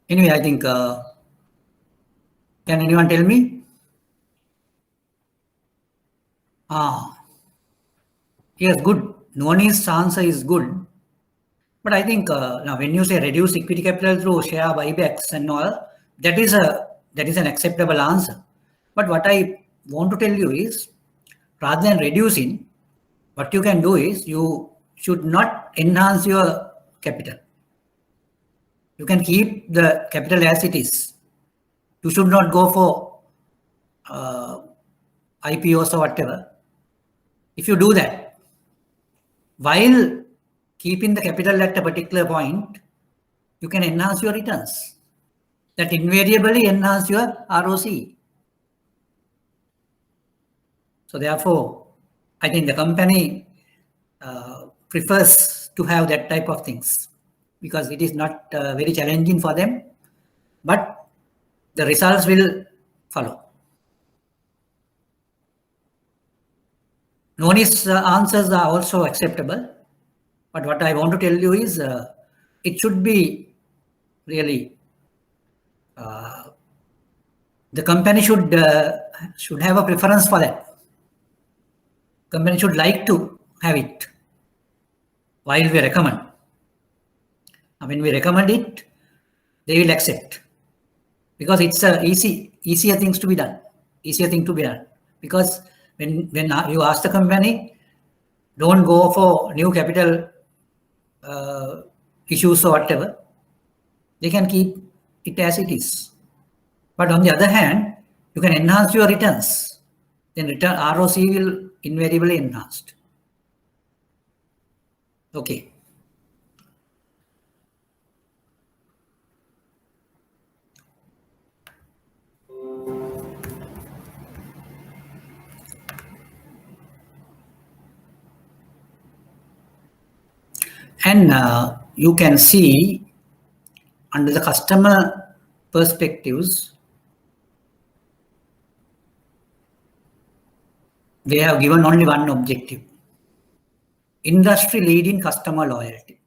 Anyway, I think, can anyone tell me? Yes, good. Noni's answer is good. But I think now when you say reduce equity capital through share buybacks and all, that is an acceptable answer. But what I want to tell you is, rather than reducing, what you can do is you should not enhance your capital. You can keep the capital as it is. You should not go for IPOs or whatever. If you do that, while keeping the capital at a particular point, you can enhance your returns. That invariably enhance your ROC. So therefore, I think the company prefers to have that type of things, because it is not very challenging for them, but the results will follow. Noni's answers are also acceptable, but what I want to tell you is it should be really the company should have a preference for that. Company should like to have it while we recommend. When we recommend it, they will accept, because it's easier things to be done. Easier thing to be done, because when you ask the company, don't go for new capital issues or whatever, they can keep it as it is. But on the other hand, you can enhance your returns, then return ROC will invariably enhanced. Okay. And you can see under the customer perspectives, they have given only one objective: industry leading customer loyalty.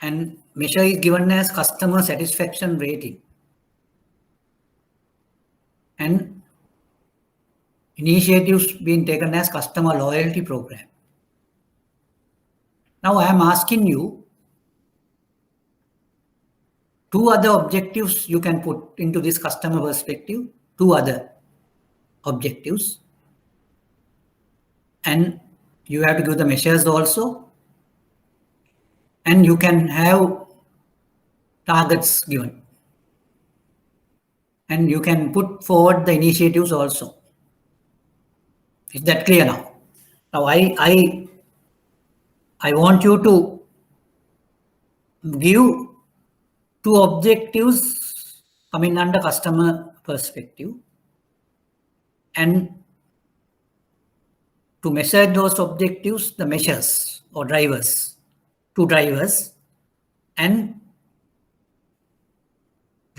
And measure is given as customer satisfaction rating. And initiatives being taken as customer loyalty program. Now I am asking you, two other objectives you can put into this customer perspective, two other objectives. And you have to give the measures also. And you can have targets given. And you can put forward the initiatives also. Is that clear now? Now I want you to give two objectives coming under customer perspective, and to measure those objectives, the measures or drivers, two drivers, and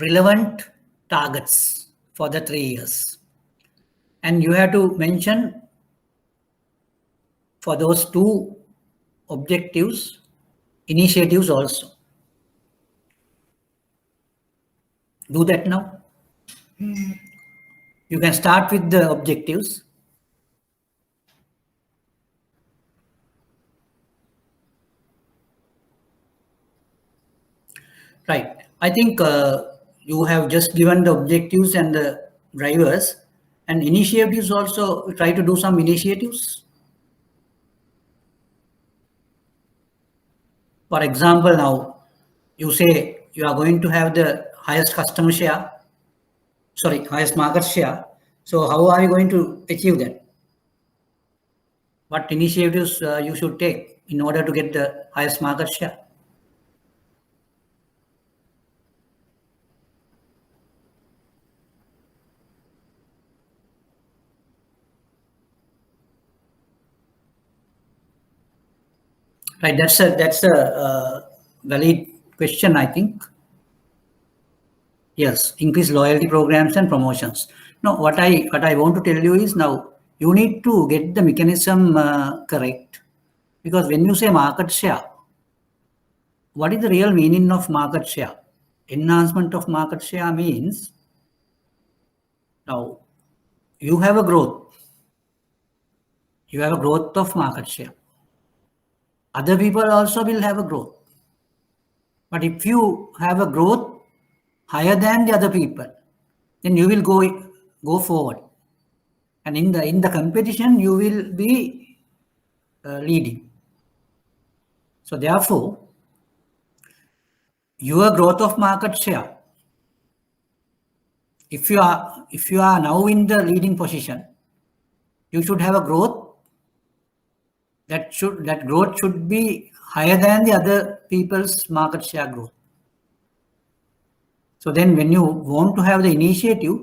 relevant targets for the 3 years. And you have to mention for those two objectives, initiatives also. Do that now. You can start with the objectives. Right. I think you have just given the objectives and the drivers, and initiatives also. Try to do some initiatives. For example, now you say you are going to have the highest customer share, sorry, highest market share. So how are you going to achieve that? What initiatives you should take in order to get the highest market share? Right. That's a valid question, I think. Yes, increase loyalty programs and promotions. No, what I want to tell you is now you need to get the mechanism correct, because when you say market share, what is the real meaning of market share? Enhancement of market share means now you have a growth, you have a growth of market share. Other people also will have a growth, but if you have a growth higher than the other people, then you will go forward, and in the competition you will be leading. So therefore, your growth of market share, if you are now in the leading position, you should have a growth that growth should be higher than the other people's market share growth. So then when you want to have the initiative,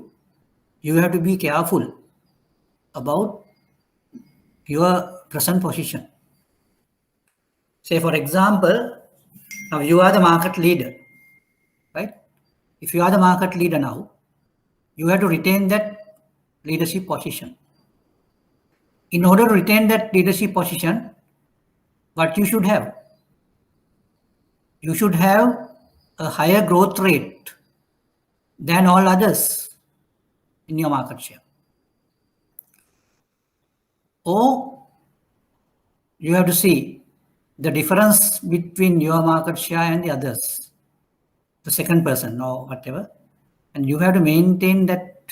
you have to be careful about your present position. Say for example, now you are the market leader, right? If you are the market leader now, you have to retain that leadership position. In order to retain that leadership position, what you should have? You should have a higher growth rate than all others in your market share. Or you have to see the difference between your market share and the others, the second person or whatever, and you have to maintain that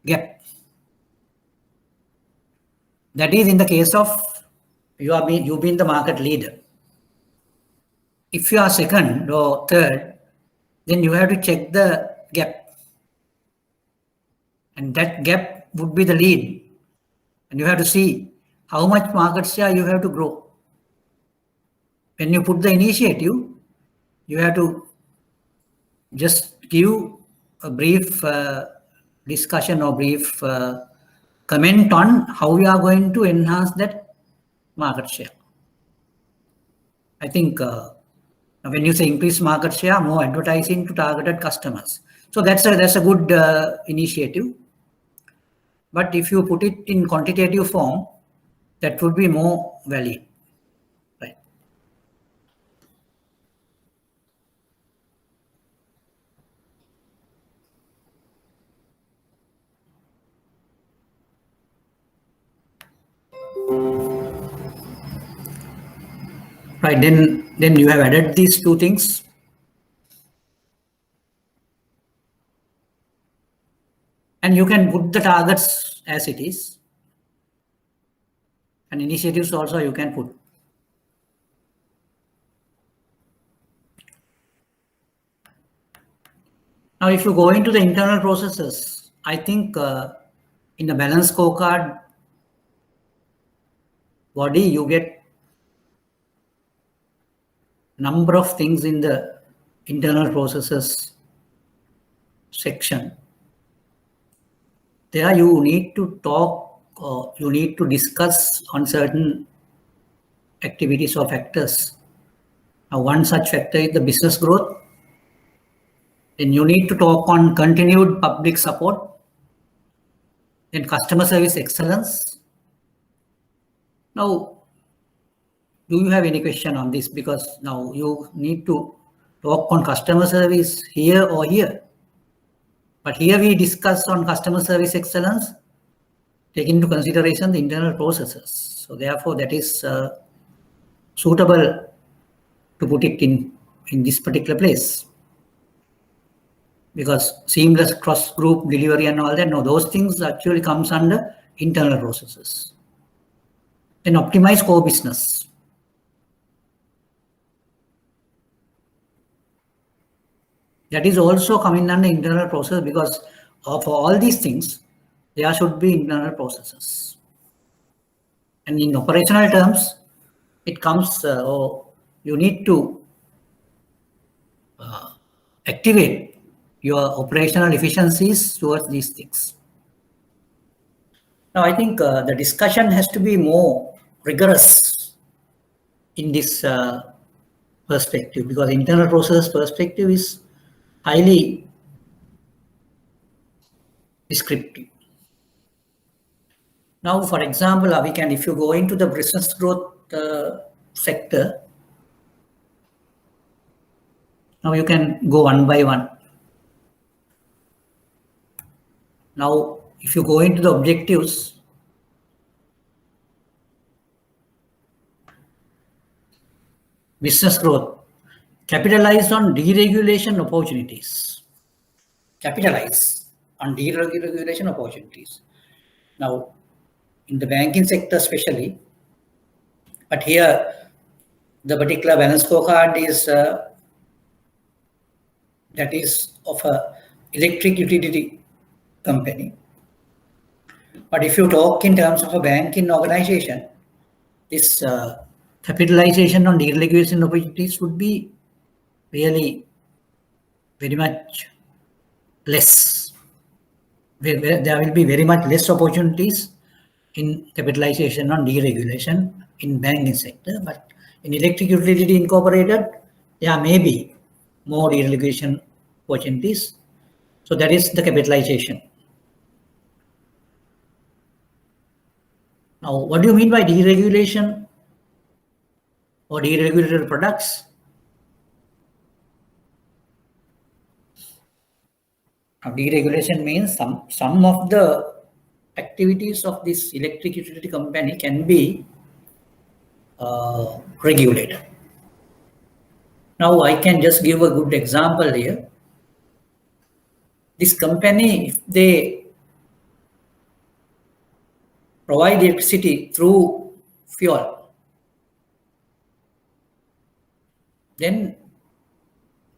gap. That is in the case of you've been the market leader. If you are second or third, then you have to check the gap, and that gap would be the lead, and you have to see how much market share you have to grow. When you put the initiative, you have to just give a brief discussion or brief comment on how we are going to enhance that market share. I think when you say increase market share, more advertising to targeted customers. So that's a good initiative. But if you put it in quantitative form, that would be more valid, right? Right. Then you have added these two things. And you can put the targets as it is. And initiatives also you can put. Now, if you go into the internal processes, I think in the balance scorecard body, you get number of things in the internal processes section. There you need to talk, you need to discuss on certain activities or factors. Now, one such factor is the business growth. Then you need to talk on continued public support, then customer service excellence. Now, do you have any question on this? Because now you need to talk on customer service here or here. But here we discuss on customer service excellence, take into consideration the internal processes. So therefore, that is suitable to put it in this particular place. Because seamless cross-group delivery and all that, no, those things actually comes under internal processes. Then optimize core business. That is also coming under internal process, because of all these things, there should be internal processes. And in operational terms, it comes, you need to activate your operational efficiencies towards these things. Now, I think the discussion has to be more rigorous in this perspective, because internal process perspective is highly descriptive. Now, for example, we can, if you go into the business growth sector, now you can go one by one. Now, if you go into the objectives, business growth, capitalize on deregulation opportunities. Capitalize on deregulation opportunities. Now, in the banking sector especially, but here the particular balance scorecard is that is of a electric utility company. But if you talk in terms of a banking organization, this capitalization on deregulation opportunities would be really very much less. There will be very much less opportunities in capitalization on deregulation in banking sector, but in electric utility incorporated, there may be more deregulation opportunities. So that is the capitalization. Now, what do you mean by deregulation or deregulated products? Now, deregulation means some of the activities of this electric utility company can be regulated. Now, I can just give a good example here. This company, if they provide electricity through fuel, then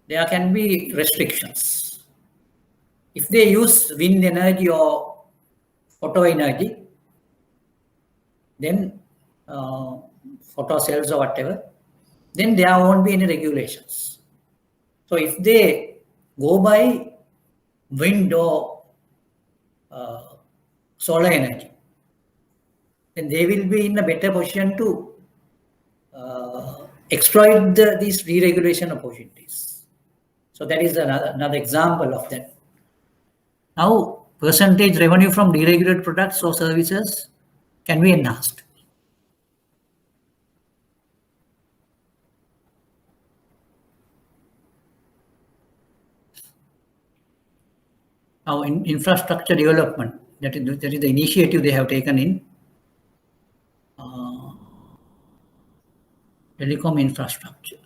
there can be restrictions. If they use wind energy or photo energy, then photo cells or whatever, then there won't be any regulations. So if they go by wind or solar energy, then they will be in a better position to exploit these deregulation opportunities. So that is another example of that. Now, percentage revenue from deregulated products or services can be enhanced. Now, in infrastructure development, that is the initiative they have taken in telecom infrastructure.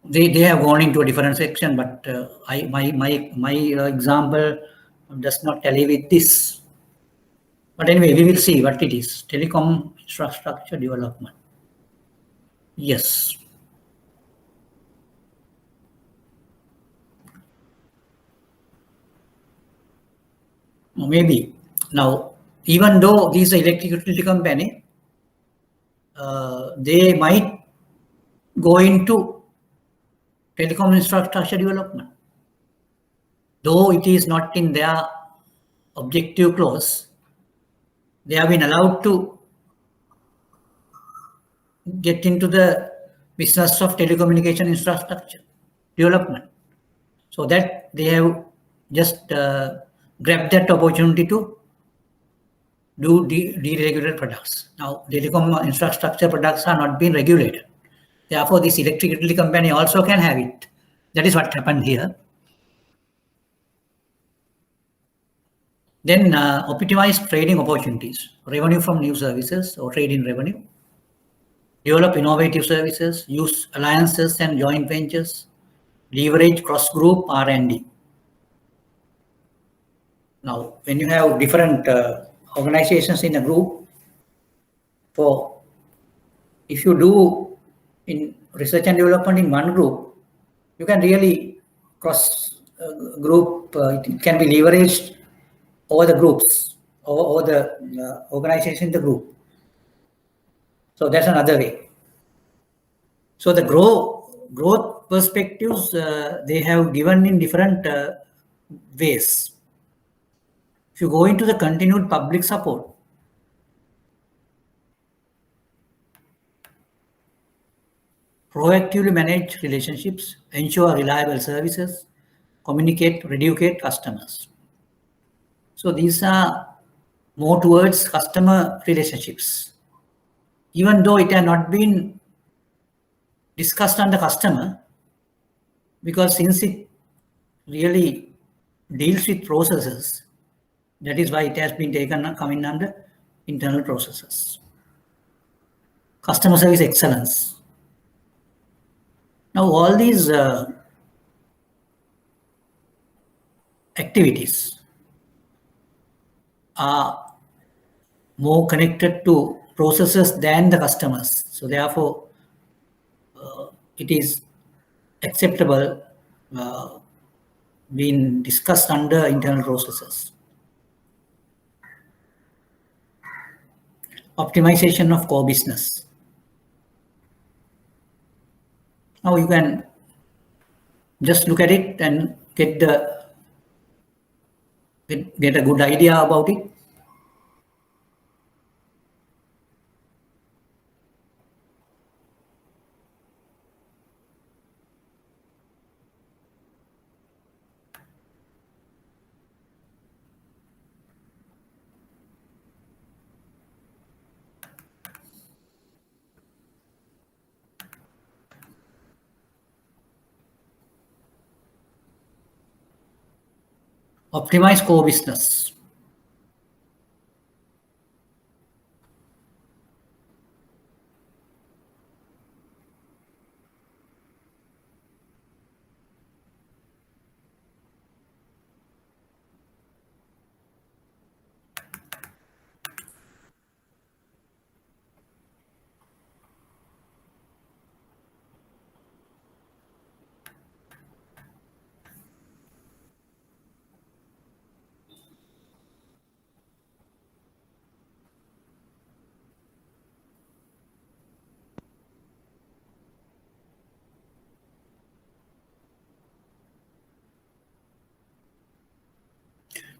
They have gone into a different section, but my example does not tally with this. But anyway, we will see what it is. Telecom infrastructure development. Yes. Maybe. Now, even though these are electric utility company, they might go into telecom infrastructure development. Though it is not in their objective clause, they have been allowed to get into the business of telecommunication infrastructure development. So that they have just grabbed that opportunity to do deregulated products. Now, telecom infrastructure products are not being regulated. Therefore, this electric utility company also can have it. That is what happened here. Then optimize trading opportunities, revenue from new services or trade in revenue. Develop innovative services, use alliances and joint ventures, leverage cross-group R&D. Now, when you have different organizations in a group, if you do in research and development in one group, you can really cross group, it can be leveraged over the groups, over the organization in the group. So that's another way. So the growth perspectives, they have given in different ways. If you go into the continued public support, proactively manage relationships, ensure reliable services, communicate, educate customers. So these are more towards customer relationships. Even though it has not been discussed on the customer, because since it really deals with processes, that is why it has been coming under internal processes. Customer service excellence. Now all these activities are more connected to processes than the customers. So therefore, it is acceptable being discussed under internal processes. Optimization of core business. Now you can just look at it and get a good idea about it. Optimize core business.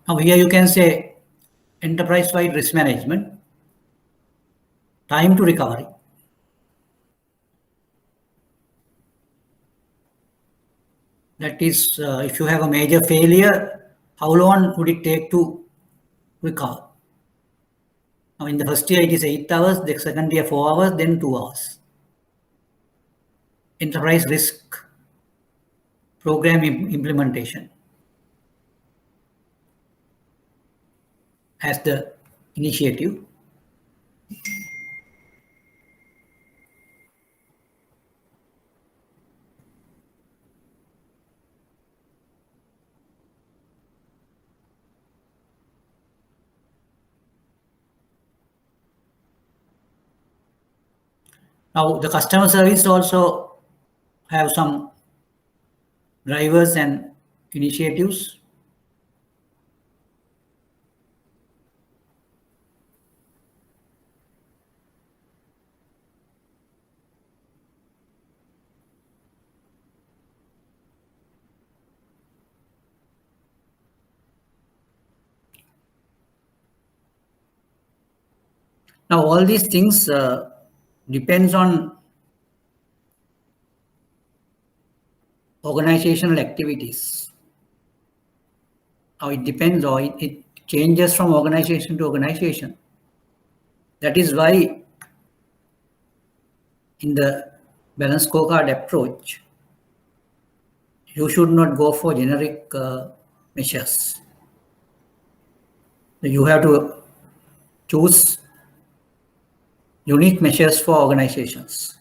Now here you can say enterprise-wide risk management, time to recovery. That is, if you have a major failure, how long would it take to recover? Now in the first year it is 8 hours, the second year 4 hours, then 2 hours. Enterprise risk program implementation as the initiative. Now the customer service also have some drivers and initiatives. Now all these things depends on organizational activities. Now it depends, or it changes from organization to organization. That is why in the balanced scorecard approach, you should not go for generic measures. You have to choose unique measures for organizations.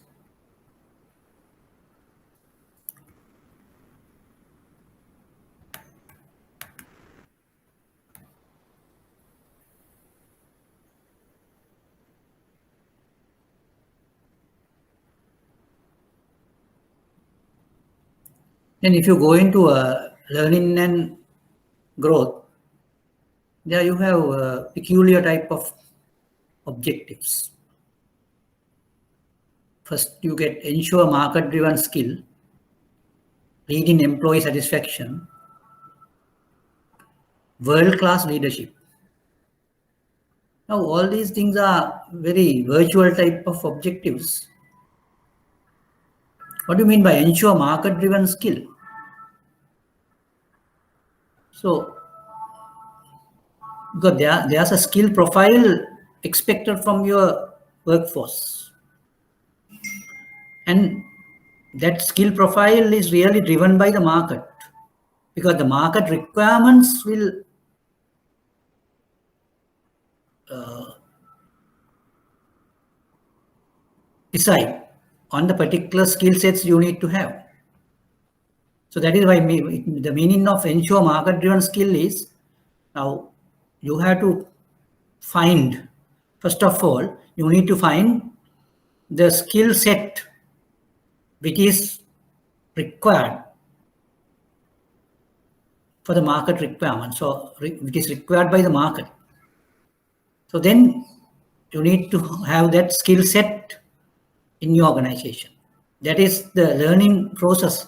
Then if you go into learning and growth, there you have a peculiar type of objectives. First, you get ensure market-driven skill, lead in employee satisfaction, world-class leadership. Now, all these things are very virtual type of objectives. What do you mean by ensure market-driven skill? So, because there's a skill profile expected from your workforce. And that skill profile is really driven by the market, because the market requirements will decide on the particular skill sets you need to have. So that is why the meaning of ensure market-driven skill is, now you have to find, first of all, you need to find the skill set which is required for the market requirement. So which is required by the market. So then you need to have that skill set in your organization. That is, the learning process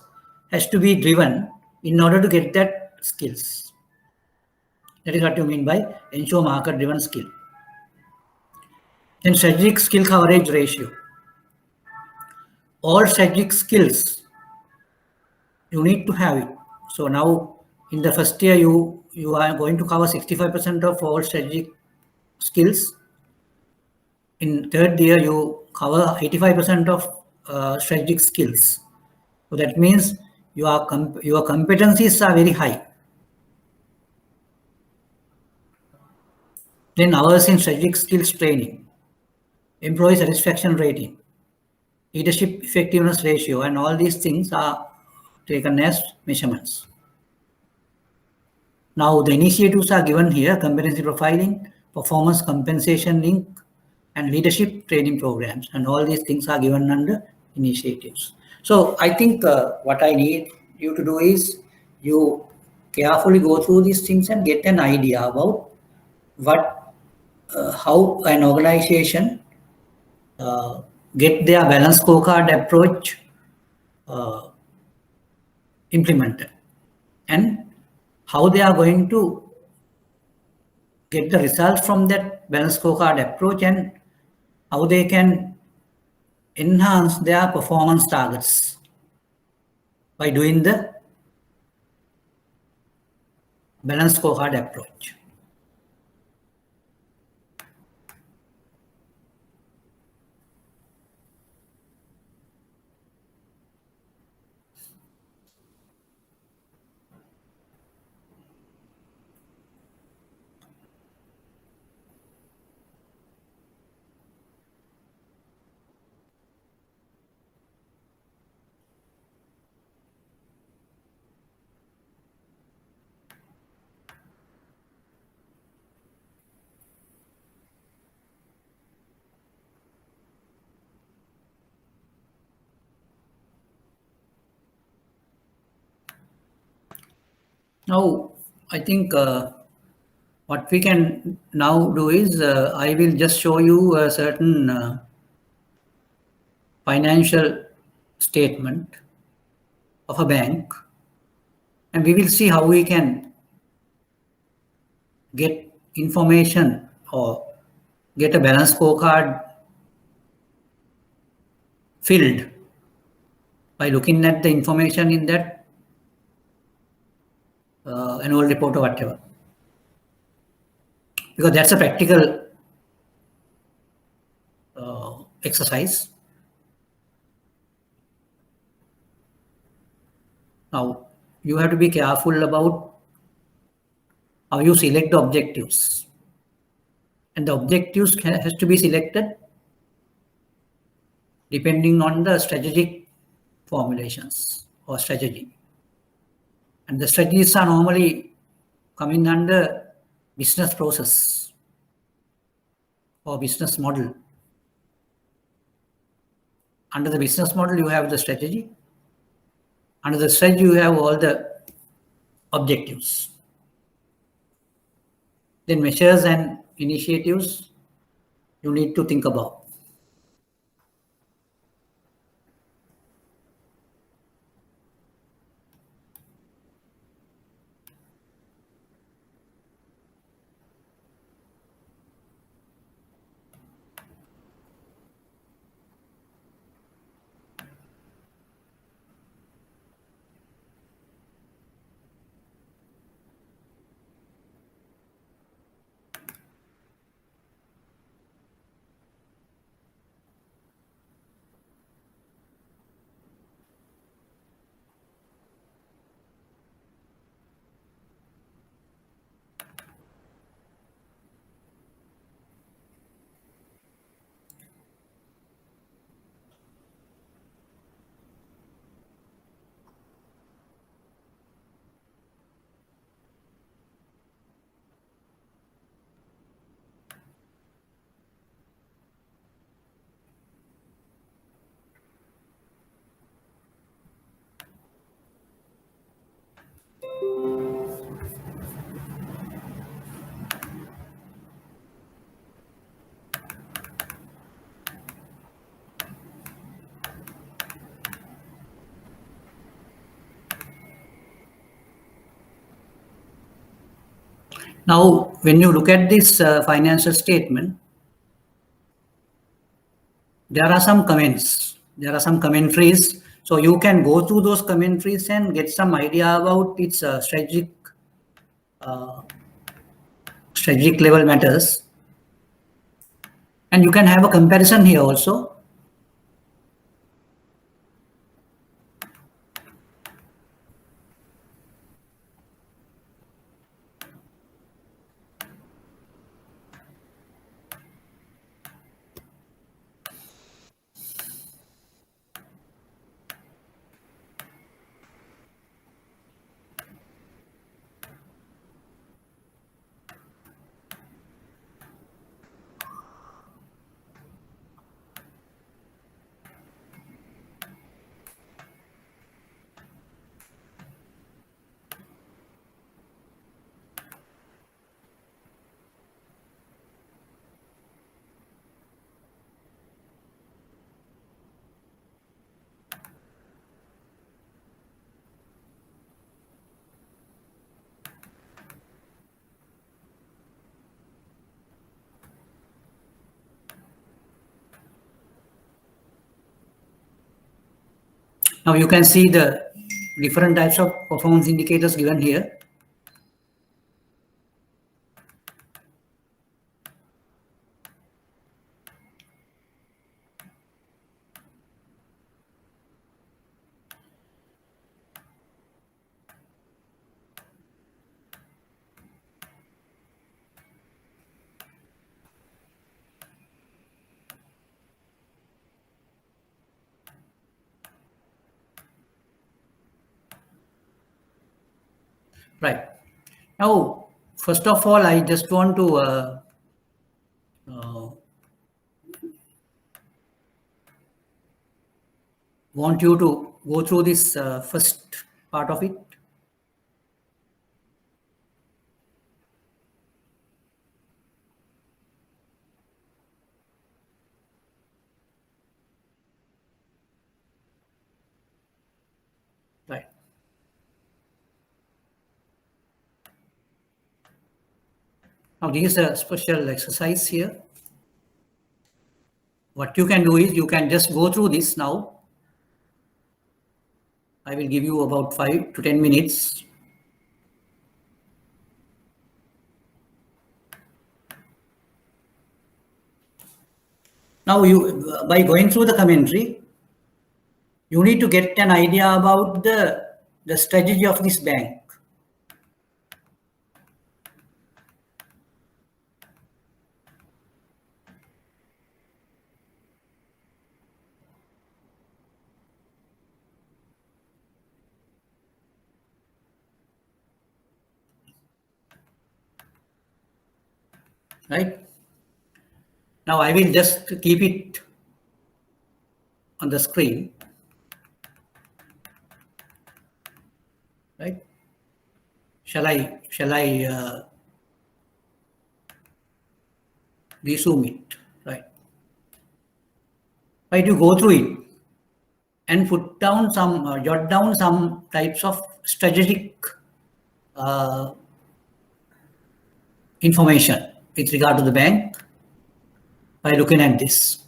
has to be driven in order to get that skills. That is what you mean by ensure market-driven skill. Then strategic skill coverage ratio. All strategic skills, you need to have it. So now in the first year, you are going to cover 65% of all strategic skills. In third year, you cover 85% of strategic skills. So that means your competencies are very high. Then hours in strategic skills training, employee satisfaction rating, leadership effectiveness ratio, and all these things are taken as measurements. Now the initiatives are given here: competency profiling, performance compensation link, and leadership training programs, and all these things are given under initiatives. So I think what I need you to do is you carefully go through these things and get an idea about how an organization get their balanced scorecard approach implemented, and how they are going to get the results from that balanced scorecard approach, and how they can enhance their performance targets by doing the balanced scorecard approach. Now, I think what we can now do is I will just show you a certain financial statement of a bank, and we will see how we can get information or get a balanced scorecard filled by looking at the information in that annual report or whatever, because that's a practical exercise. Now you have to be careful about how you select the objectives. and the objectives has to be selected depending on the strategic formulations or strategy. And the strategies are normally coming under business process or business model. Under the business model, you have the strategy. Under the strategy, you have all the objectives. Then measures and initiatives you need to think about. Now, when you look at this financial statement, there are some comments, there are some commentaries. So you can go through those commentaries and get some idea about its strategic level matters. And you can have a comparison here also. Now you can see the different types of performance indicators given here. Right. Now, first of all, I just want to want you to go through this first part of it. Right. Now, this is a special exercise here. What you can do is you can just go through this now. I will give you about 5 to 10 minutes. Now, by going through the commentary, you need to get an idea about the strategy of this bank. right? Now I will just keep it on the screen, right? Shall I resume it, right? Right, you go through it and put down some, jot down some types of strategic uh, information with regard to the bank by looking at this.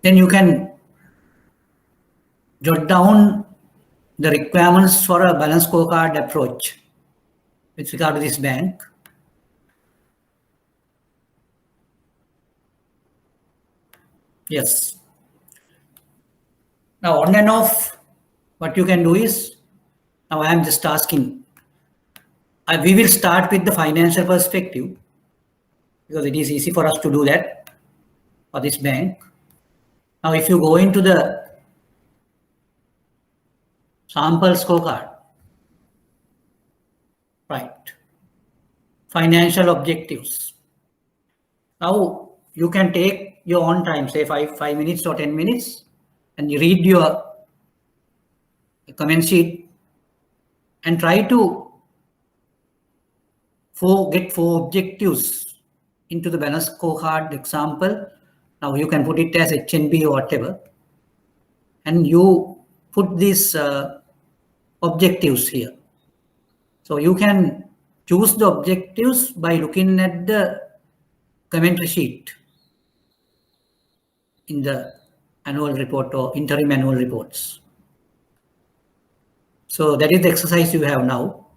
Then you can jot down the requirements for a balanced scorecard approach with regard to this bank. Yes. Now on and off, what you can do is, now I am just asking, we will start with the financial perspective because it is easy for us to do that for this bank. Now if you go into the sample scorecard, right, financial objectives. Now you can take your own time, say 5 minutes or 10 minutes, and you read your comment sheet and try to get four objectives into the balance scorecard example. Now you can put it as HNB or whatever, and you put these objectives here. So you can choose the objectives by looking at the commentary sheet in the annual report or interim annual reports. So that is the exercise you have now.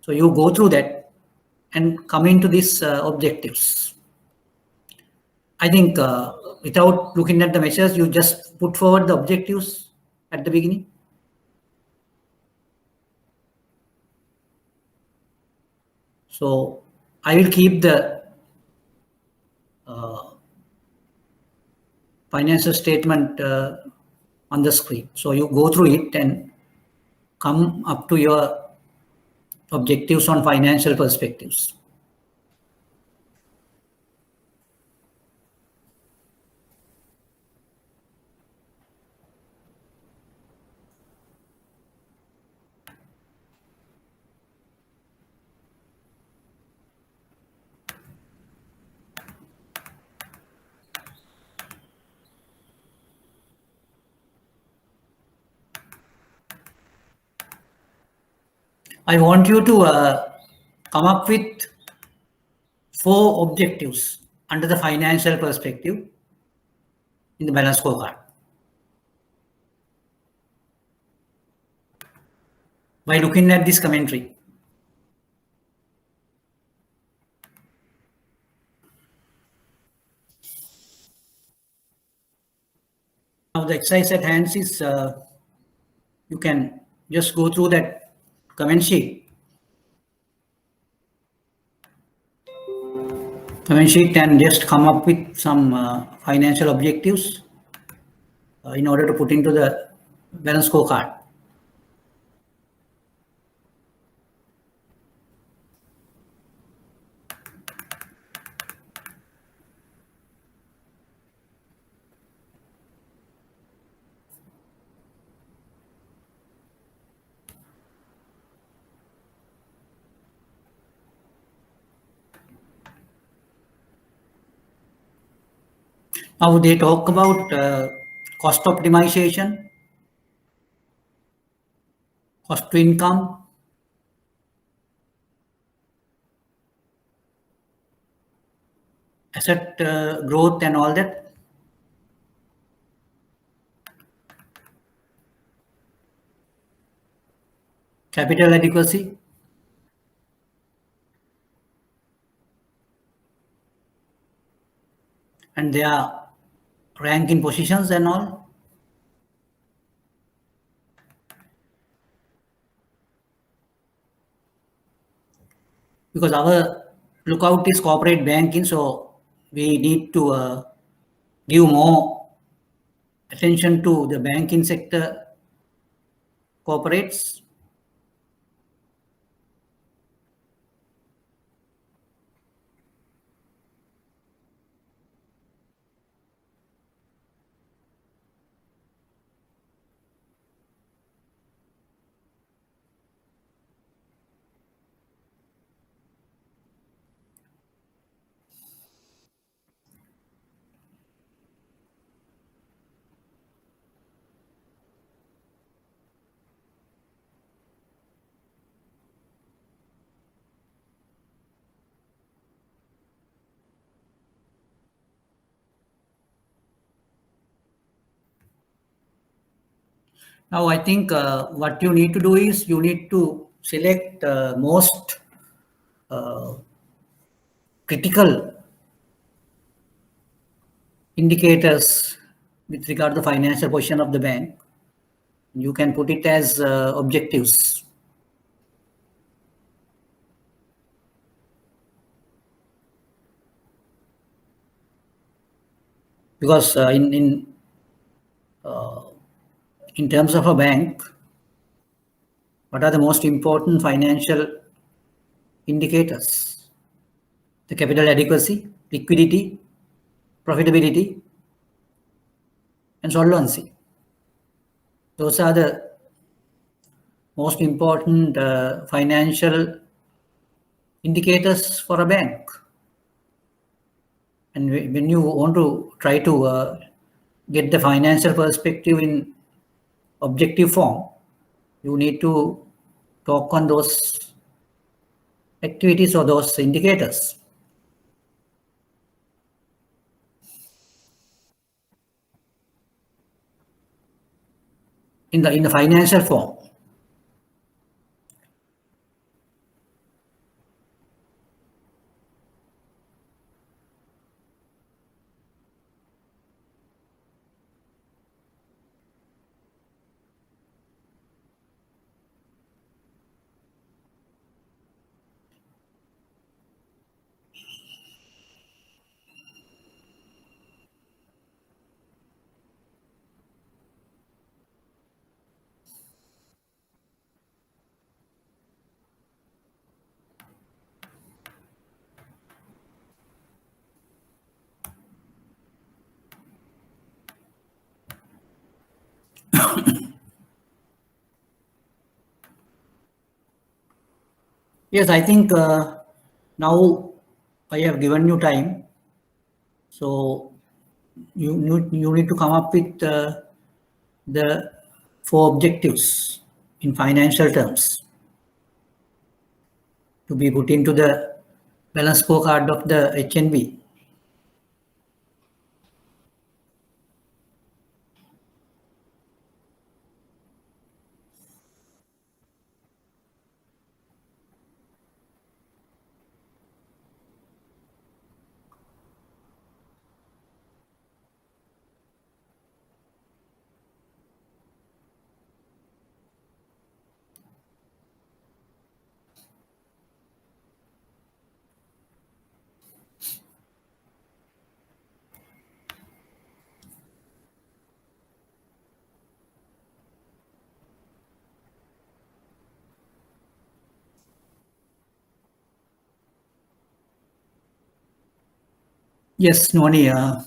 So you go through that and come into these objectives. I think without looking at the measures, you just put forward the objectives at the beginning. So I will keep the financial statement on the screen. So you go through it and come up to your objectives on financial perspectives. I want you to come up with 4 objectives under the financial perspective in the balance scorecard by looking at this commentary. Now the exercise at hand is you can just go through that comment sheet and just come up with some financial objectives in order to put into the balance scorecard. Now they talk about cost optimization, cost to income, asset growth and all that. Capital adequacy. And their rank in positions and all. Because our lookout is corporate banking, so we need to give more attention to the banking sector corporates. Now, I think what you need to do is you need to select most critical indicators with regard to the financial position of the bank. You can put it as objectives. Because in terms of a bank, what are the most important financial indicators? The capital adequacy, liquidity, profitability, and solvency. Those are the most important financial indicators for a bank. And when you want to try to get the financial perspective in objective form, you need to talk on those activities or those indicators. In the financial form. Yes, I think now I have given you time. So you need to come up with the 4 objectives in financial terms to be put into the balance scorecard of the HNB. Yes, Noni. Now,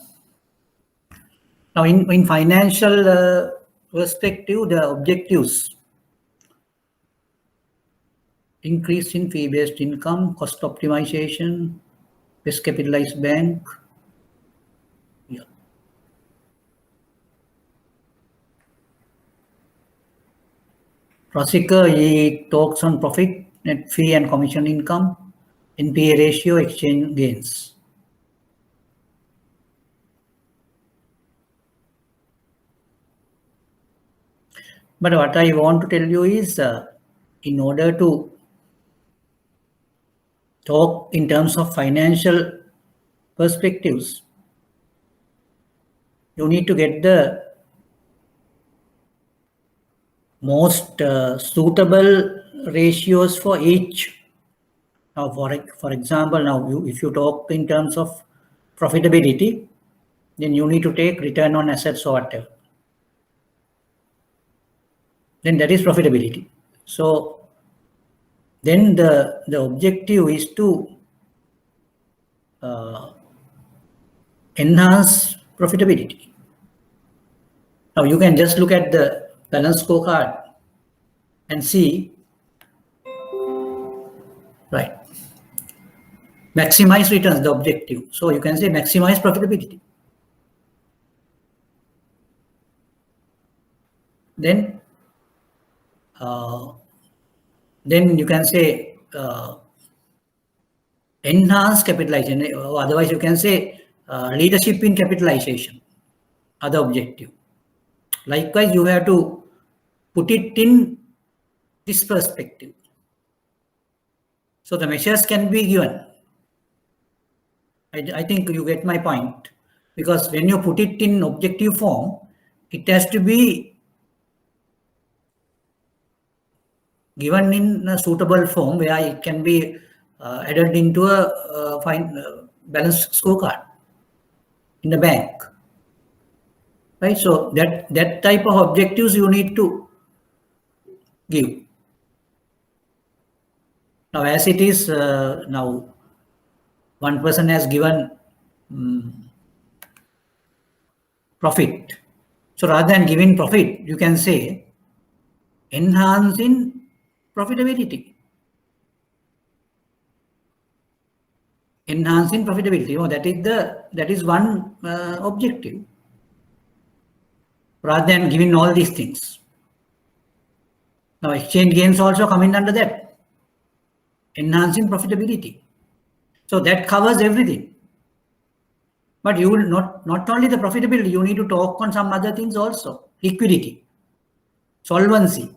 in financial perspective, the objectives: increase in fee-based income, cost optimization, best capitalized bank. Yeah. Rasika, he talks on profit, net fee and commission income, NPA ratio, exchange gains. But what I want to tell you is, in order to talk in terms of financial perspectives, you need to get the most suitable ratios for each. Now, for example, now if you talk in terms of profitability, then you need to take return on assets or whatever. Then that is profitability. So then the objective is to enhance profitability. Now you can just look at the balance scorecard and see, right? Maximize returns, the objective. So you can say maximize profitability. Then you can say enhance capitalization. Otherwise, you can say leadership in capitalization. Other objective. Likewise, you have to put it in this perspective. So the measures can be given. I think you get my point. Because when you put it in objective form, it has to be given in a suitable form where it can be added into a balanced scorecard in the bank. Right? So that type of objectives you need to give. Now, as it is now, one person has given profit. So rather than giving profit, you can say enhancing profitability. Enhancing profitability. Oh, that is one objective. Rather than giving all these things. Now, exchange gains also come in under that. Enhancing profitability. So that covers everything. But you will not only the profitability, you need to talk on some other things also. Liquidity, solvency,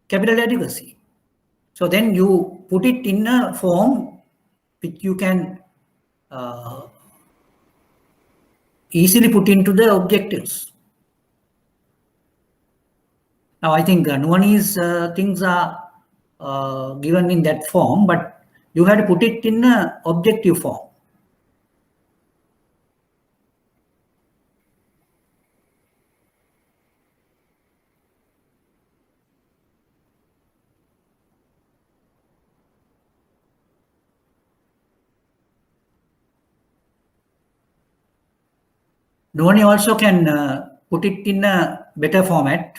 capital adequacy. So then you put it in a form which you can easily put into the objectives. Now I think Nuani's things are given in that form, but you have to put it in an objective form. Nuani also can put it in a better format.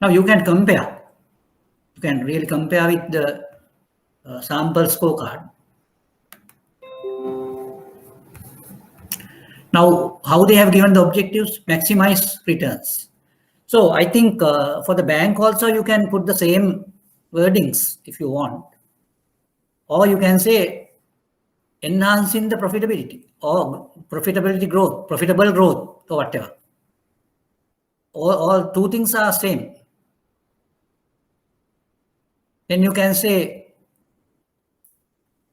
Now you can compare. You can really compare with the sample scorecard. Now, how they have given the objectives? Maximize returns. So I think for the bank also you can put the same wordings if you want. Or you can say enhancing the profitability or profitability growth, profitable growth or whatever. All two things are same. Then you can say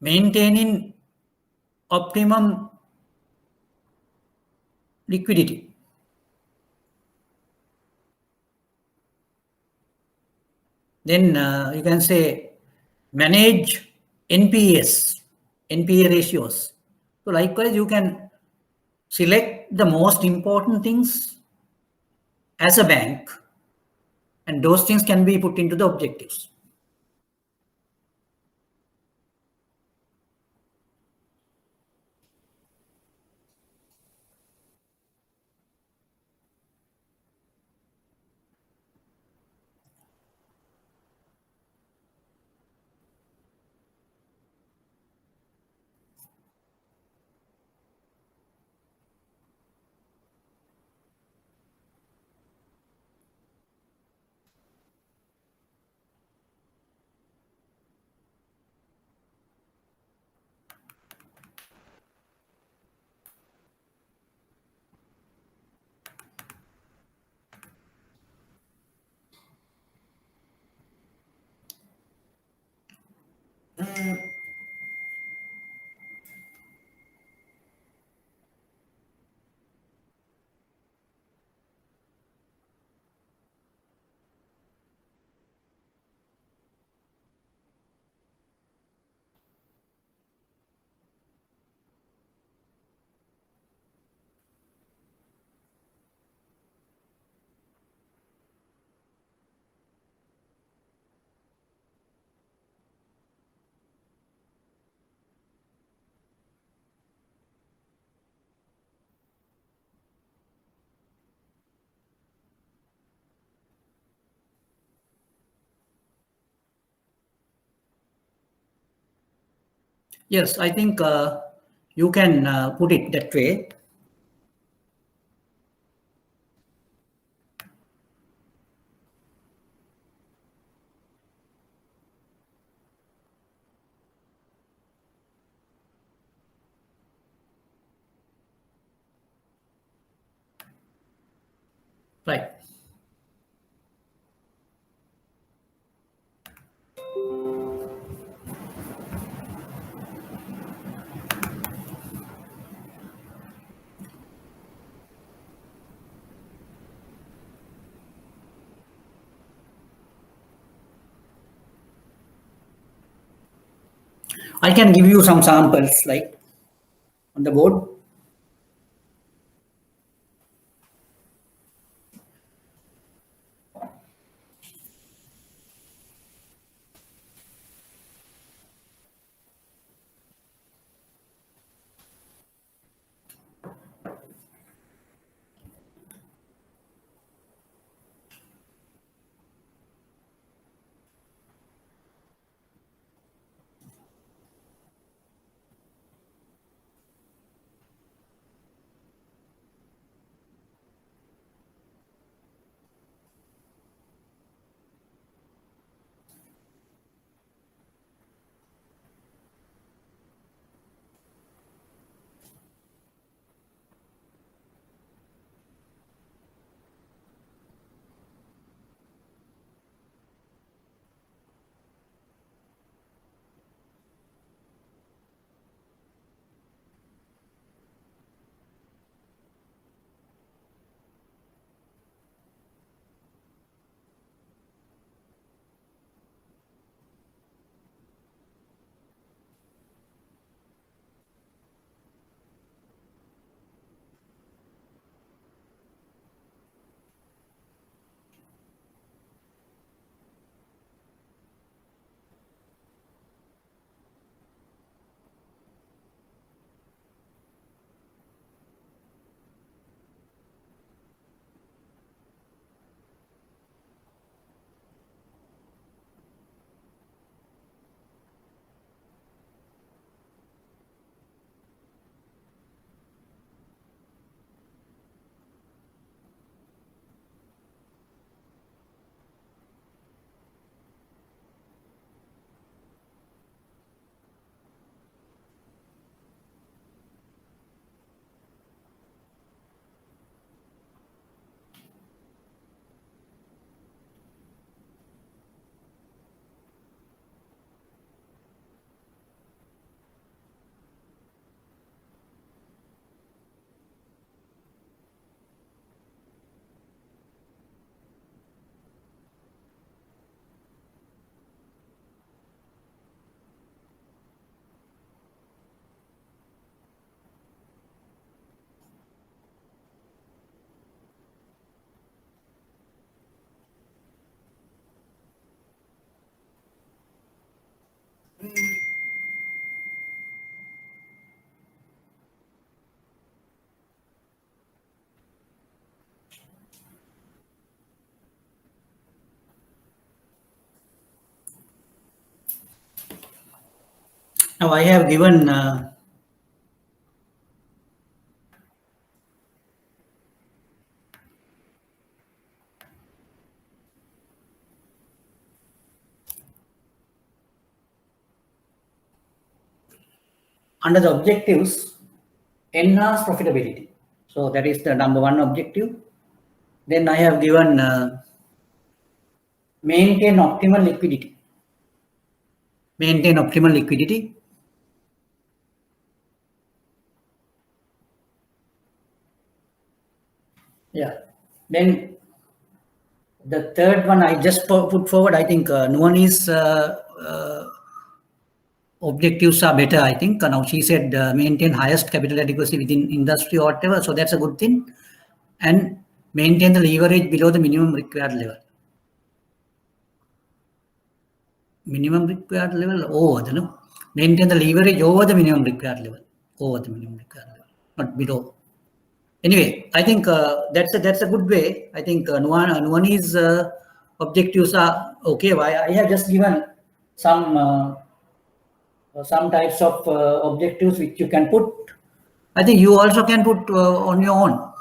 maintaining optimum liquidity. Then you can say manage NPA ratios. So likewise, you can select the most important things as a bank, and those things can be put into the objectives. Yes, I think you can put it that way. Right. I can give you some samples like on the board. Now I have given under the objectives, enhance profitability. So that is the number one objective. Then I have given maintain optimal liquidity. Maintain optimal liquidity. Yeah. Then the third one I just put forward, I think Nuani's objectives are better, I think. Now she said maintain highest capital adequacy within industry or whatever. So that's a good thing. And maintain the leverage below the minimum required level. Minimum required level over the no. Maintain the leverage over the minimum required level. Over the minimum required level, not below. Anyway, I think that's a good way. I think Nuani's objectives are okay. I have just given some types of objectives which you can put. I think you also can put on your own.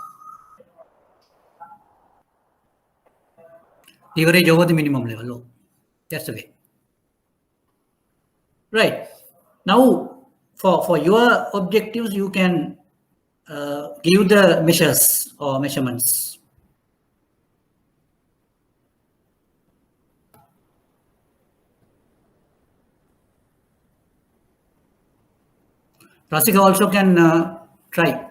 Leverage over the minimum level. Oh, that's the way. Right. Now, for your objectives, you can give the measures or measurements. Rasika also can try.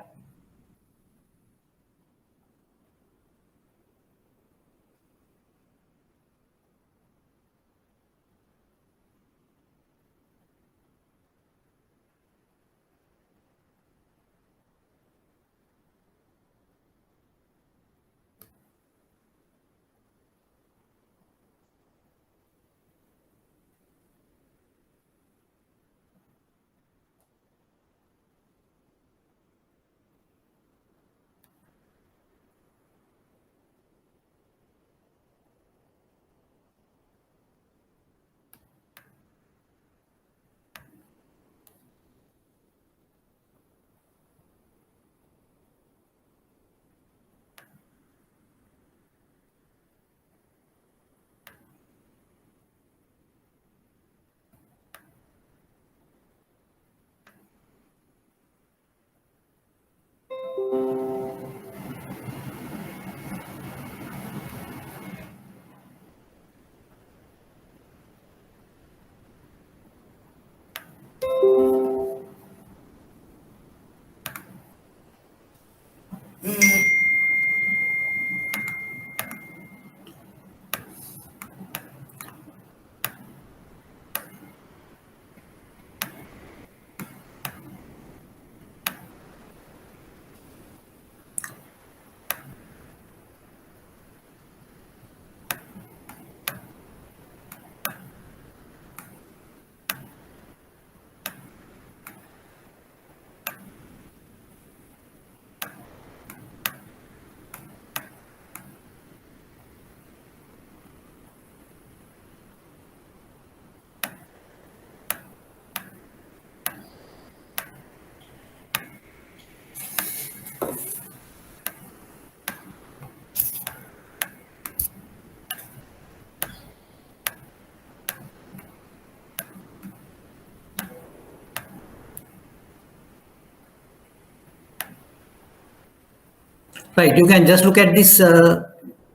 Right, you can just look at this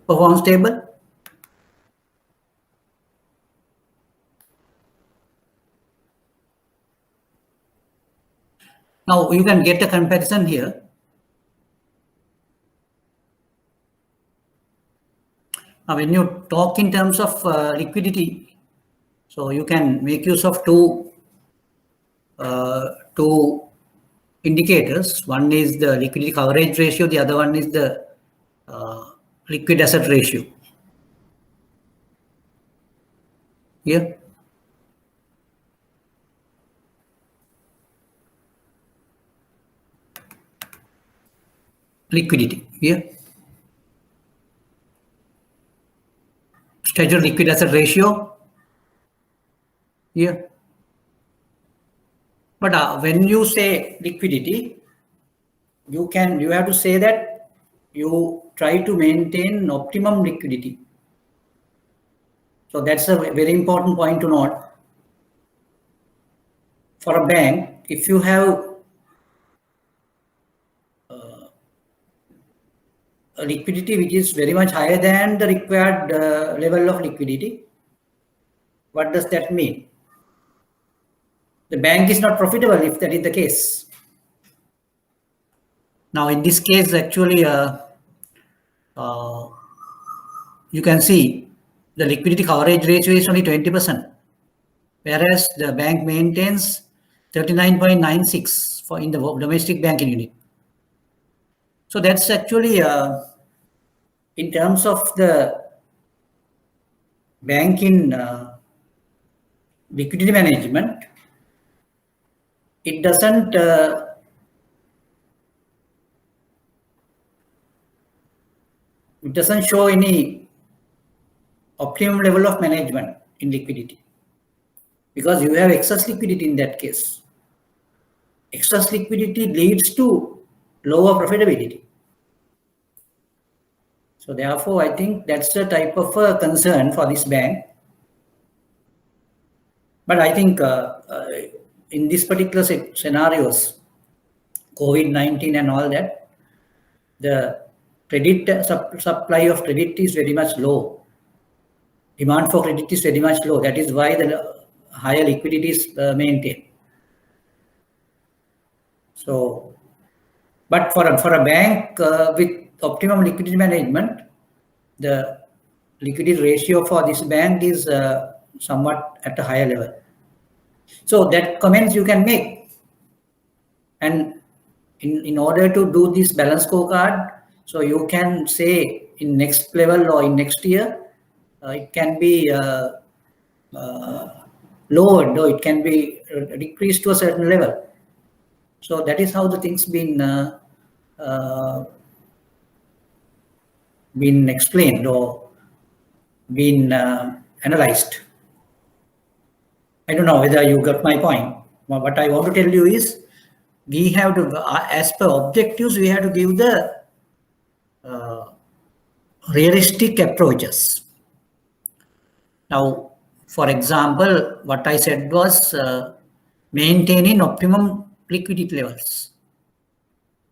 performance table. Now you can get a comparison here. Now when you talk in terms of liquidity, so you can make use of two indicators. One is the liquidity coverage ratio, the other one is the liquid asset ratio. Here. Liquidity here. Statutory liquid asset ratio here. But when you say liquidity, you have to say that you try to maintain optimum liquidity. So that's a very important point to note. For a bank, if you have a liquidity which is very much higher than the required level of liquidity, what does that mean? The bank is not profitable if that is the case. Now, in this case, actually, you can see the liquidity coverage ratio is only 20%, whereas the bank maintains 39.96 for in the domestic banking unit. So that's actually in terms of the bank in liquidity management, it doesn't show any optimum level of management in liquidity, because you have excess liquidity in that case. Excess liquidity leads to lower profitability. So therefore, I think that's the type of concern for this bank. But I think in this particular scenarios, COVID-19 and all that, the credit supply of credit is very much low. Demand for credit is very much low. That is why the higher liquidity is maintained. So, but for a bank with optimum liquidity management, the liquidity ratio for this bank is somewhat at a higher level. So that comments you can make. And in order to do this balance scorecard, so you can say in next level or in next year, it can be lowered or it can be decreased to a certain level. So that is how the things been explained or been analyzed. I don't know whether you got my point. What I want to tell you is we have to, as per objectives, we have to give the realistic approaches. Now, for example, what I said was maintaining optimum liquidity levels.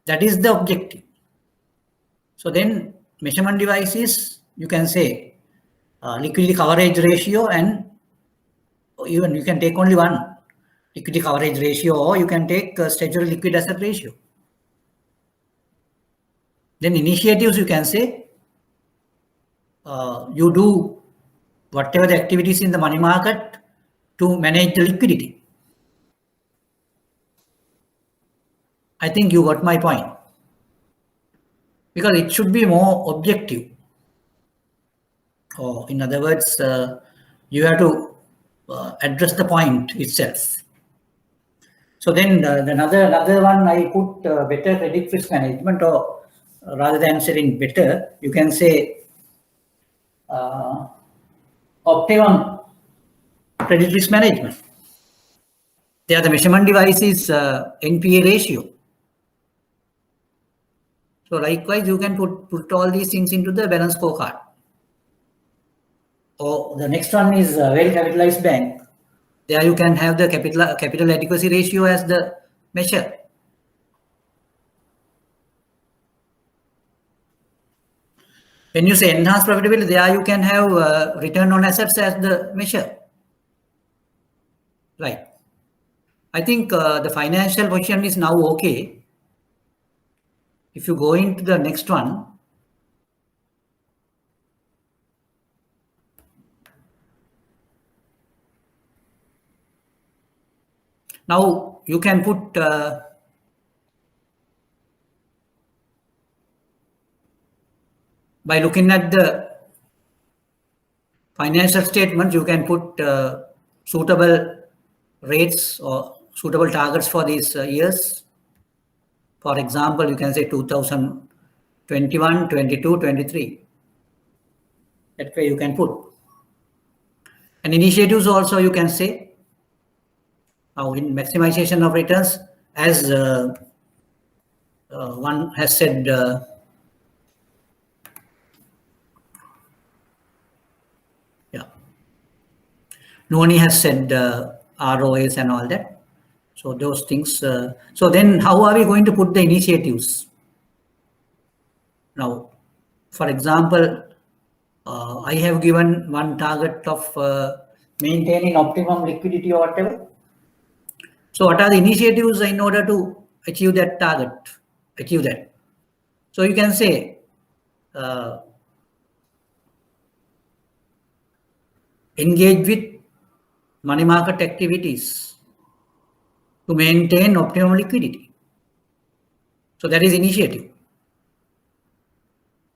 That is the objective. So then measurement devices, you can say liquidity coverage ratio, and even you can take only one liquidity coverage ratio, or you can take statutory liquid asset ratio. Then initiatives, you can say you do whatever the activities in the money market to manage the liquidity. I think you got my point. Because it should be more objective. Or in other words, you have to address the point itself. So then another one I put better credit risk management, or rather than saying better, you can say optimum credit risk management. There the measurement device is NPA ratio. So likewise, you can put all these things into the balance scorecard. Or the next one is well-capitalized bank. There you can have the capital adequacy ratio as the measure. When you say enhanced profitability, there you can have return on assets as the measure. Right. I think the financial position is now okay. If you go into the next one, now you can put by looking at the financial statements, you can put suitable rates or suitable targets for these years. For example, you can say 2021, 22, 23. That way you can put. And initiatives also you can say. Now in maximization of returns, as one has said, Noni has said ROAs and all that. So those things. So then how are we going to put the initiatives? Now, for example, I have given one target of maintaining optimum liquidity or whatever. So what are the initiatives in order to achieve that target, achieve that? So you can say engage with money market activities to maintain optimum liquidity. So that is initiative.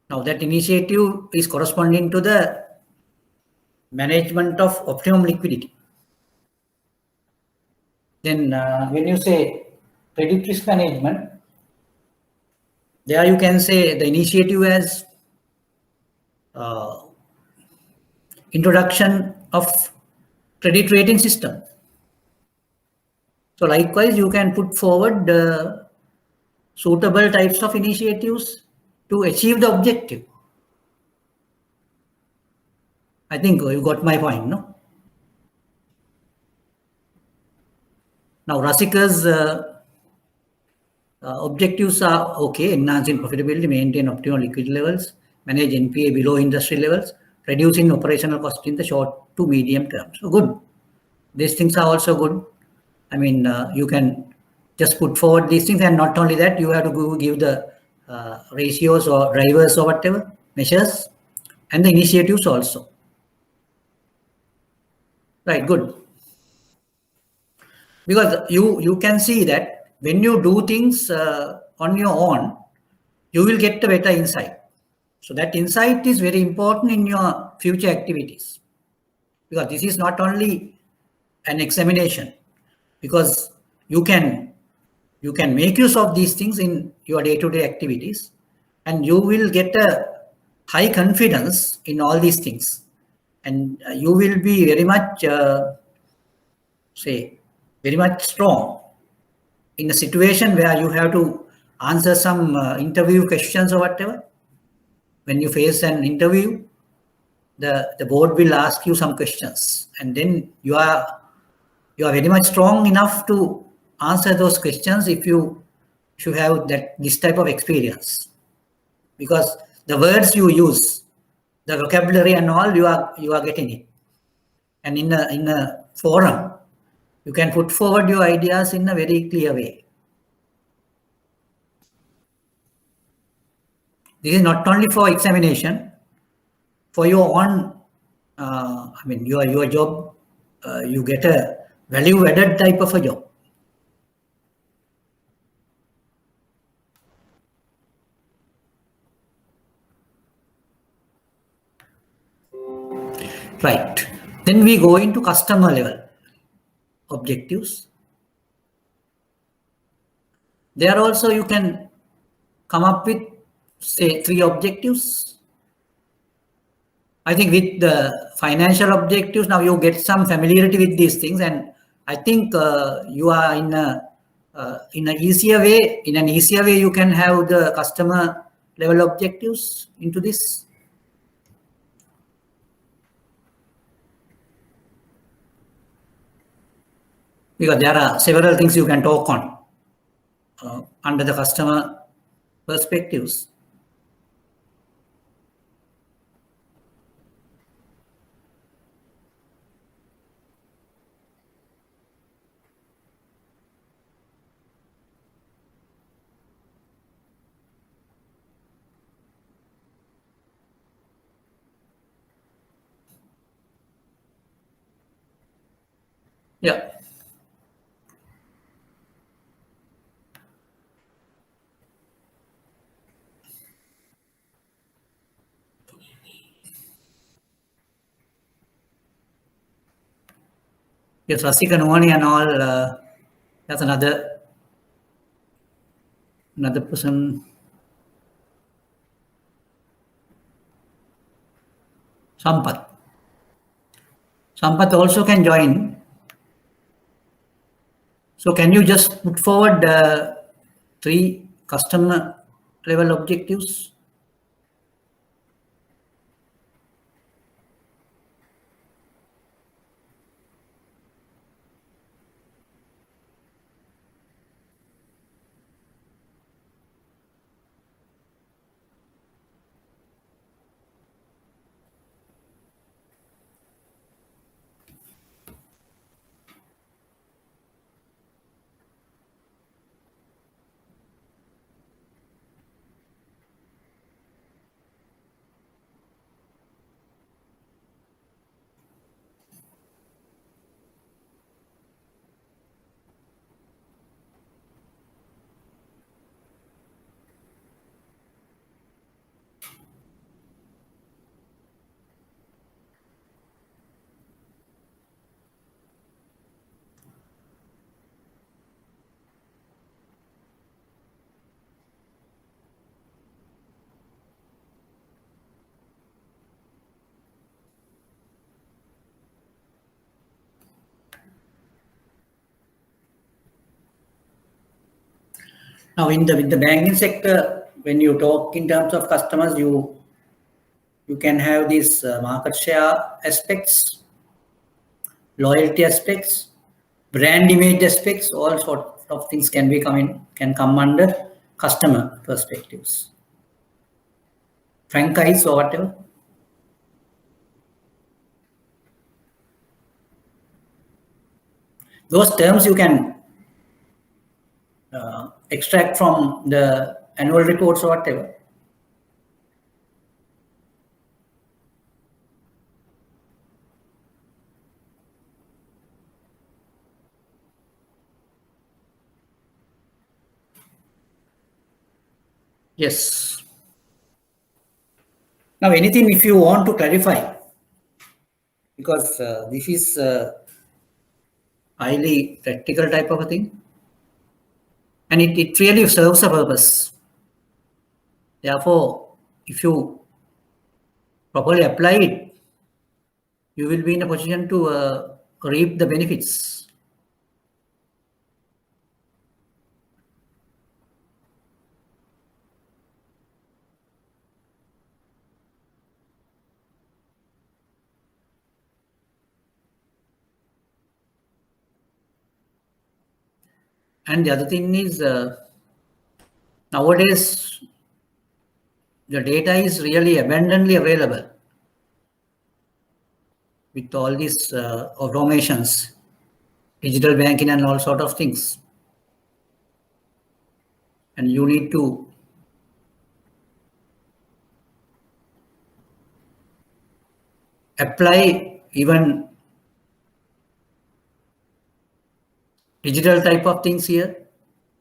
Now that initiative is corresponding to the management of optimum liquidity. Then when you say credit risk management, there you can say the initiative as introduction of credit rating system. So likewise, you can put forward suitable types of initiatives to achieve the objective. I think you got my point, no? Now, Rasika's objectives are okay: enhancing profitability, maintain optimal liquidity levels, manage NPA below industry levels, reducing operational cost in the short to medium term. So good. These things are also good. I mean, you can just put forward these things, and not only that, you have to give the ratios or drivers or whatever measures, and the initiatives also. Right, good. Because you can see that when you do things on your own, you will get a better insight. So that insight is very important in your future activities, because this is not only an examination, because you can make use of these things in your day-to-day activities, and you will get a high confidence in all these things, and you will be very much say very much strong in a situation where you have to answer some interview questions or whatever. When you face an interview, the board will ask you some questions, and then you are very much strong enough to answer those questions if you should have this type of experience, because the words you use, the vocabulary and all, you are getting it, and in a forum you can put forward your ideas in a very clear way. This is not only for examination, for your own your job, you get a value added type of a job. Right. Then we go into customer level objectives. There also you can come up with, say, 3 objectives. I think with the financial objectives, now you get some familiarity with these things, and I think you are in an easier way. In an easier way, you can have the customer level objectives into this. Because there are several things you can talk on under the customer perspectives. Yeah. Yes, Rasika Novani and all. That's another person. Sampath. Sampath also can join. So can you just put forward 3 customer level objectives? Now, in the banking sector, when you talk in terms of customers, you can have these market share aspects, loyalty aspects, brand image aspects. All sort of things can come under customer perspectives. Franchise or whatever. Those terms you can extract from the annual reports or whatever. Yes. Now, anything if you want to clarify, because this is highly practical type of a thing, and it really serves a purpose. Therefore, if you properly apply it, you will be in a position to reap the benefits. And the other thing is, nowadays, the data is really abundantly available with all these automations, digital banking and all sort of things. And you need to apply even digital type of things here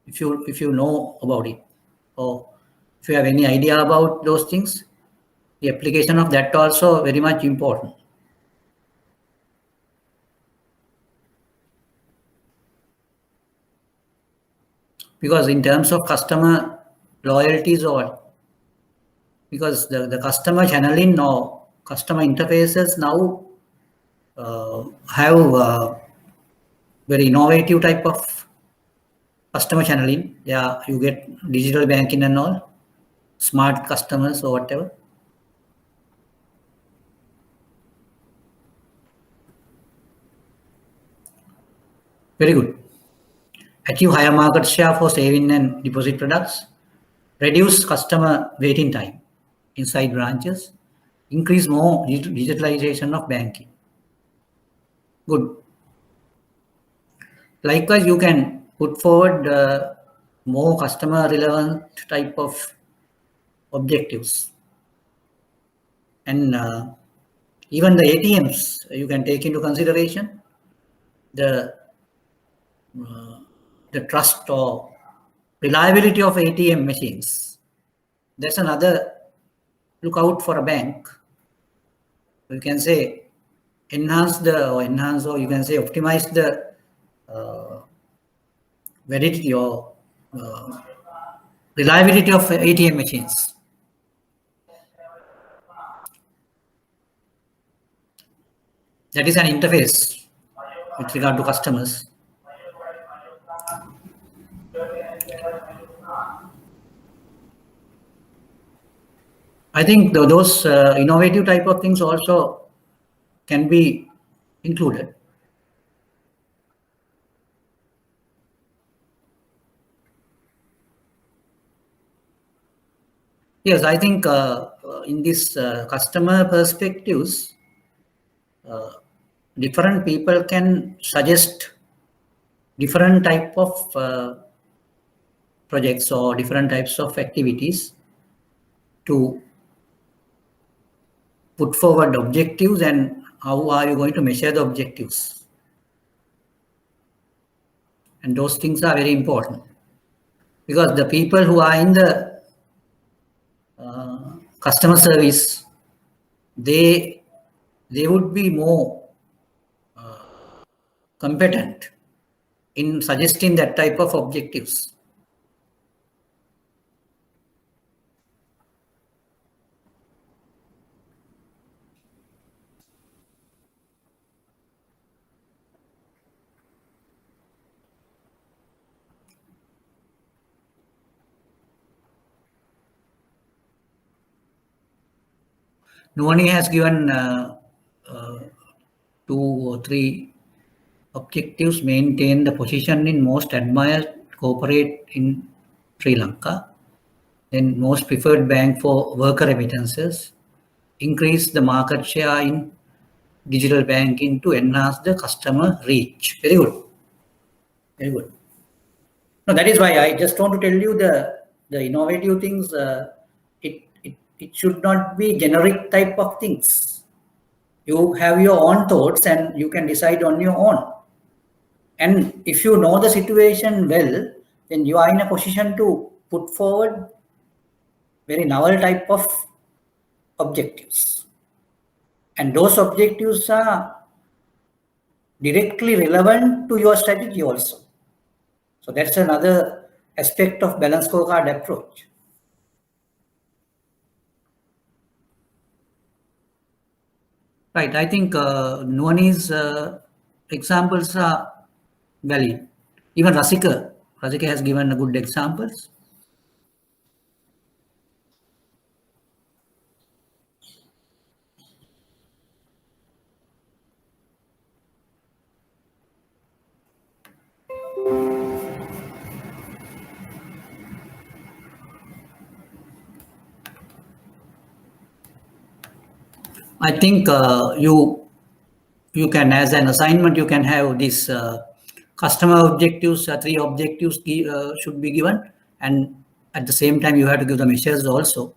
if you know about it, or if you have any idea about those things, the application of that also very much important. Because in terms of customer loyalties, or because the customer channeling or customer interfaces now have very innovative type of customer channeling. Yeah, you get digital banking and all, smart customers or whatever. Very good. Achieve higher market share for saving and deposit products. Reduce customer waiting time inside branches. Increase more digitalization of banking. Good. Likewise, you can put forward more customer relevant type of objectives. And even the ATMs, you can take into consideration the trust or reliability of ATM machines. That's another lookout for a bank. You can say enhance, or you can say optimize the validity or reliability of ATM machines. That is an interface with regard to customers. I think those innovative type of things also can be included. Yes, I think in this customer perspectives, different people can suggest different type of projects or different types of activities to put forward objectives, and how are you going to measure the objectives. And those things are very important, because the people who are in the customer service, they would be more competent in suggesting that type of objectives. Nuvani has given 2 or 3 objectives: maintain the position in most admired corporate in Sri Lanka, then most preferred bank for worker remittances, increase the market share in digital banking to enhance the customer reach. Very good. Very good. No, that is why I just want to tell you the innovative things. It should not be generic type of things. You have your own thoughts and you can decide on your own. And if you know the situation well, then you are in a position to put forward very novel type of objectives. And those objectives are directly relevant to your strategy also. So that's another aspect of balanced scorecard approach. Right. I think Nuani's examples are valid. Even Rasika has given a good examples. I think you can, as an assignment, you can have this customer objectives. Three objectives should be given, and at the same time, you have to give the measures also,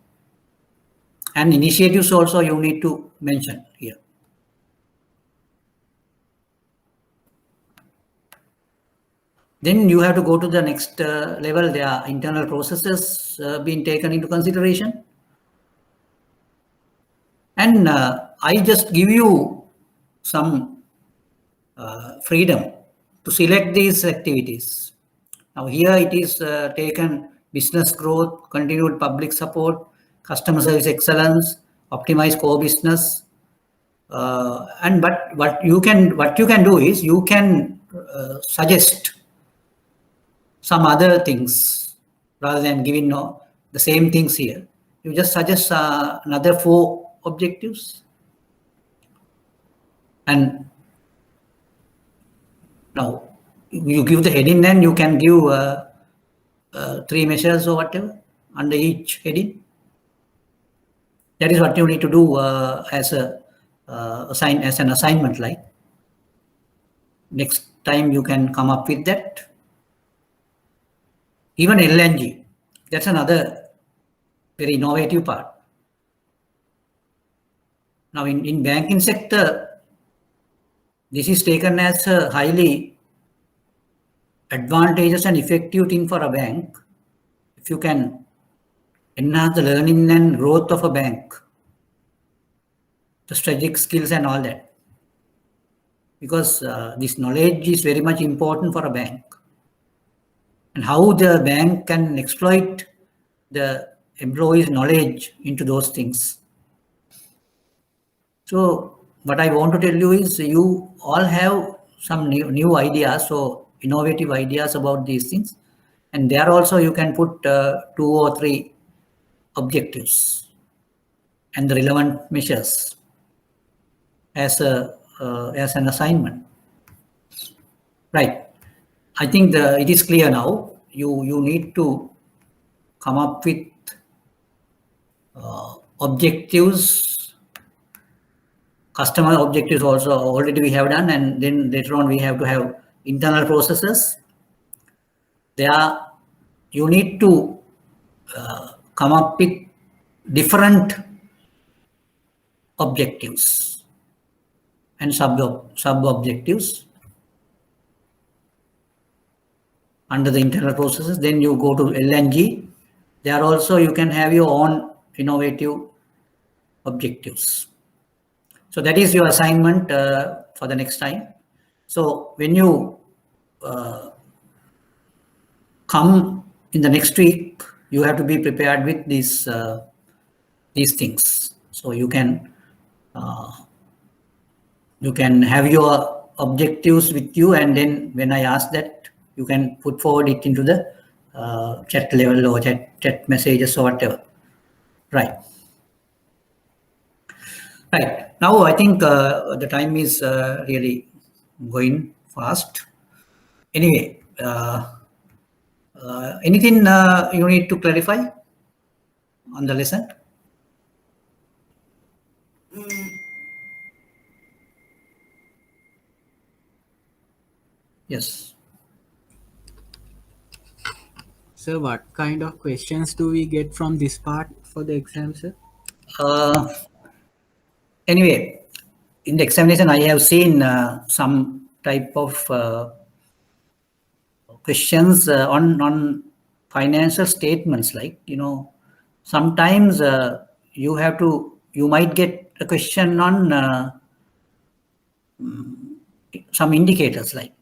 and initiatives also you need to mention here. Then you have to go to the next level. There are internal processes being taken into consideration. And I just give you some freedom to select these activities. Now here it is taken business growth, continued public support, customer service excellence, optimize core business. And but what you can do is you can suggest some other things rather than giving the same things here. You just suggest another 4 objectives, and now you give the heading, and you can give 3 measures or whatever under each heading. That is what you need to do as an assignment. Like next time you can come up with that. Even LNG, that's another very innovative part. Now in banking sector, this is taken as a highly advantageous and effective thing for a bank. If you can enhance the learning and growth of a bank, the strategic skills and all that, because this knowledge is very much important for a bank, and how the bank can exploit the employees' knowledge into those things. So what I want to tell you is you all have some new ideas, so innovative ideas about these things, and there also you can put 2 or 3 objectives and the relevant measures as an assignment. Right. I think it is clear now. You need to come up with objectives. Customer objectives also already we have done, and then later on we have to have internal processes. There you need to come up with different objectives and sub objectives under the internal processes. Then you go to LNG. There also you can have your own innovative objectives. So that is your assignment for the next time. So when you come in the next week, you have to be prepared with these things. So you can have your objectives with you, and then when I ask that, you can put forward it into the chat level or chat messages or whatever. Right. Right. Now I think the time is really going fast. Anyway, anything you need to clarify on the lesson? Yes. Sir, what kind of questions do we get from this part for the exam, sir? Anyway, in the examination, I have seen some type of questions on financial statements. Like, sometimes you might get a question on some indicators. Like,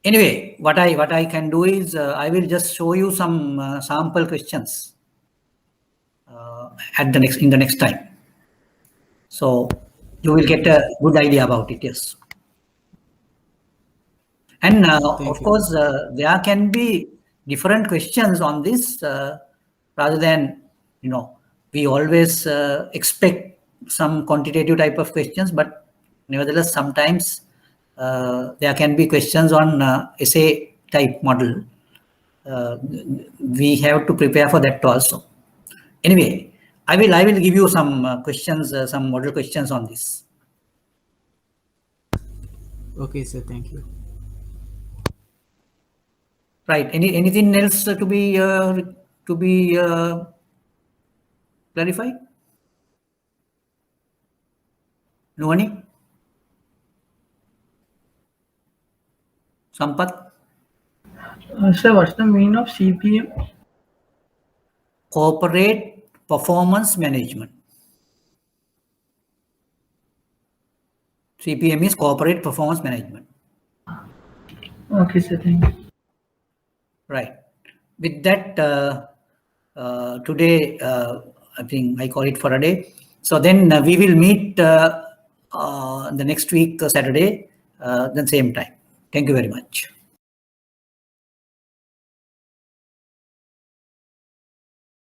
anyway, what I can do is I will just show you some sample questions in the next time. So you will get a good idea about it. Yes. And Thank of you. course, there can be different questions on this rather than, we always expect some quantitative type of questions, but nevertheless, sometimes there can be questions on essay type model. We have to prepare for that also. Anyway, I will give you some questions, some model questions on this. Okay, sir. Thank you. Right. Anything else to be clarified? Nuani? Sampath? Sir, what's the meaning of CPM? Corporate Performance Management. CPM is Corporate Performance Management. Okay, sir. Thank you. Right. With that, today, I think I call it for a day. So then we will meet the next week, Saturday, the same time. Thank you very much.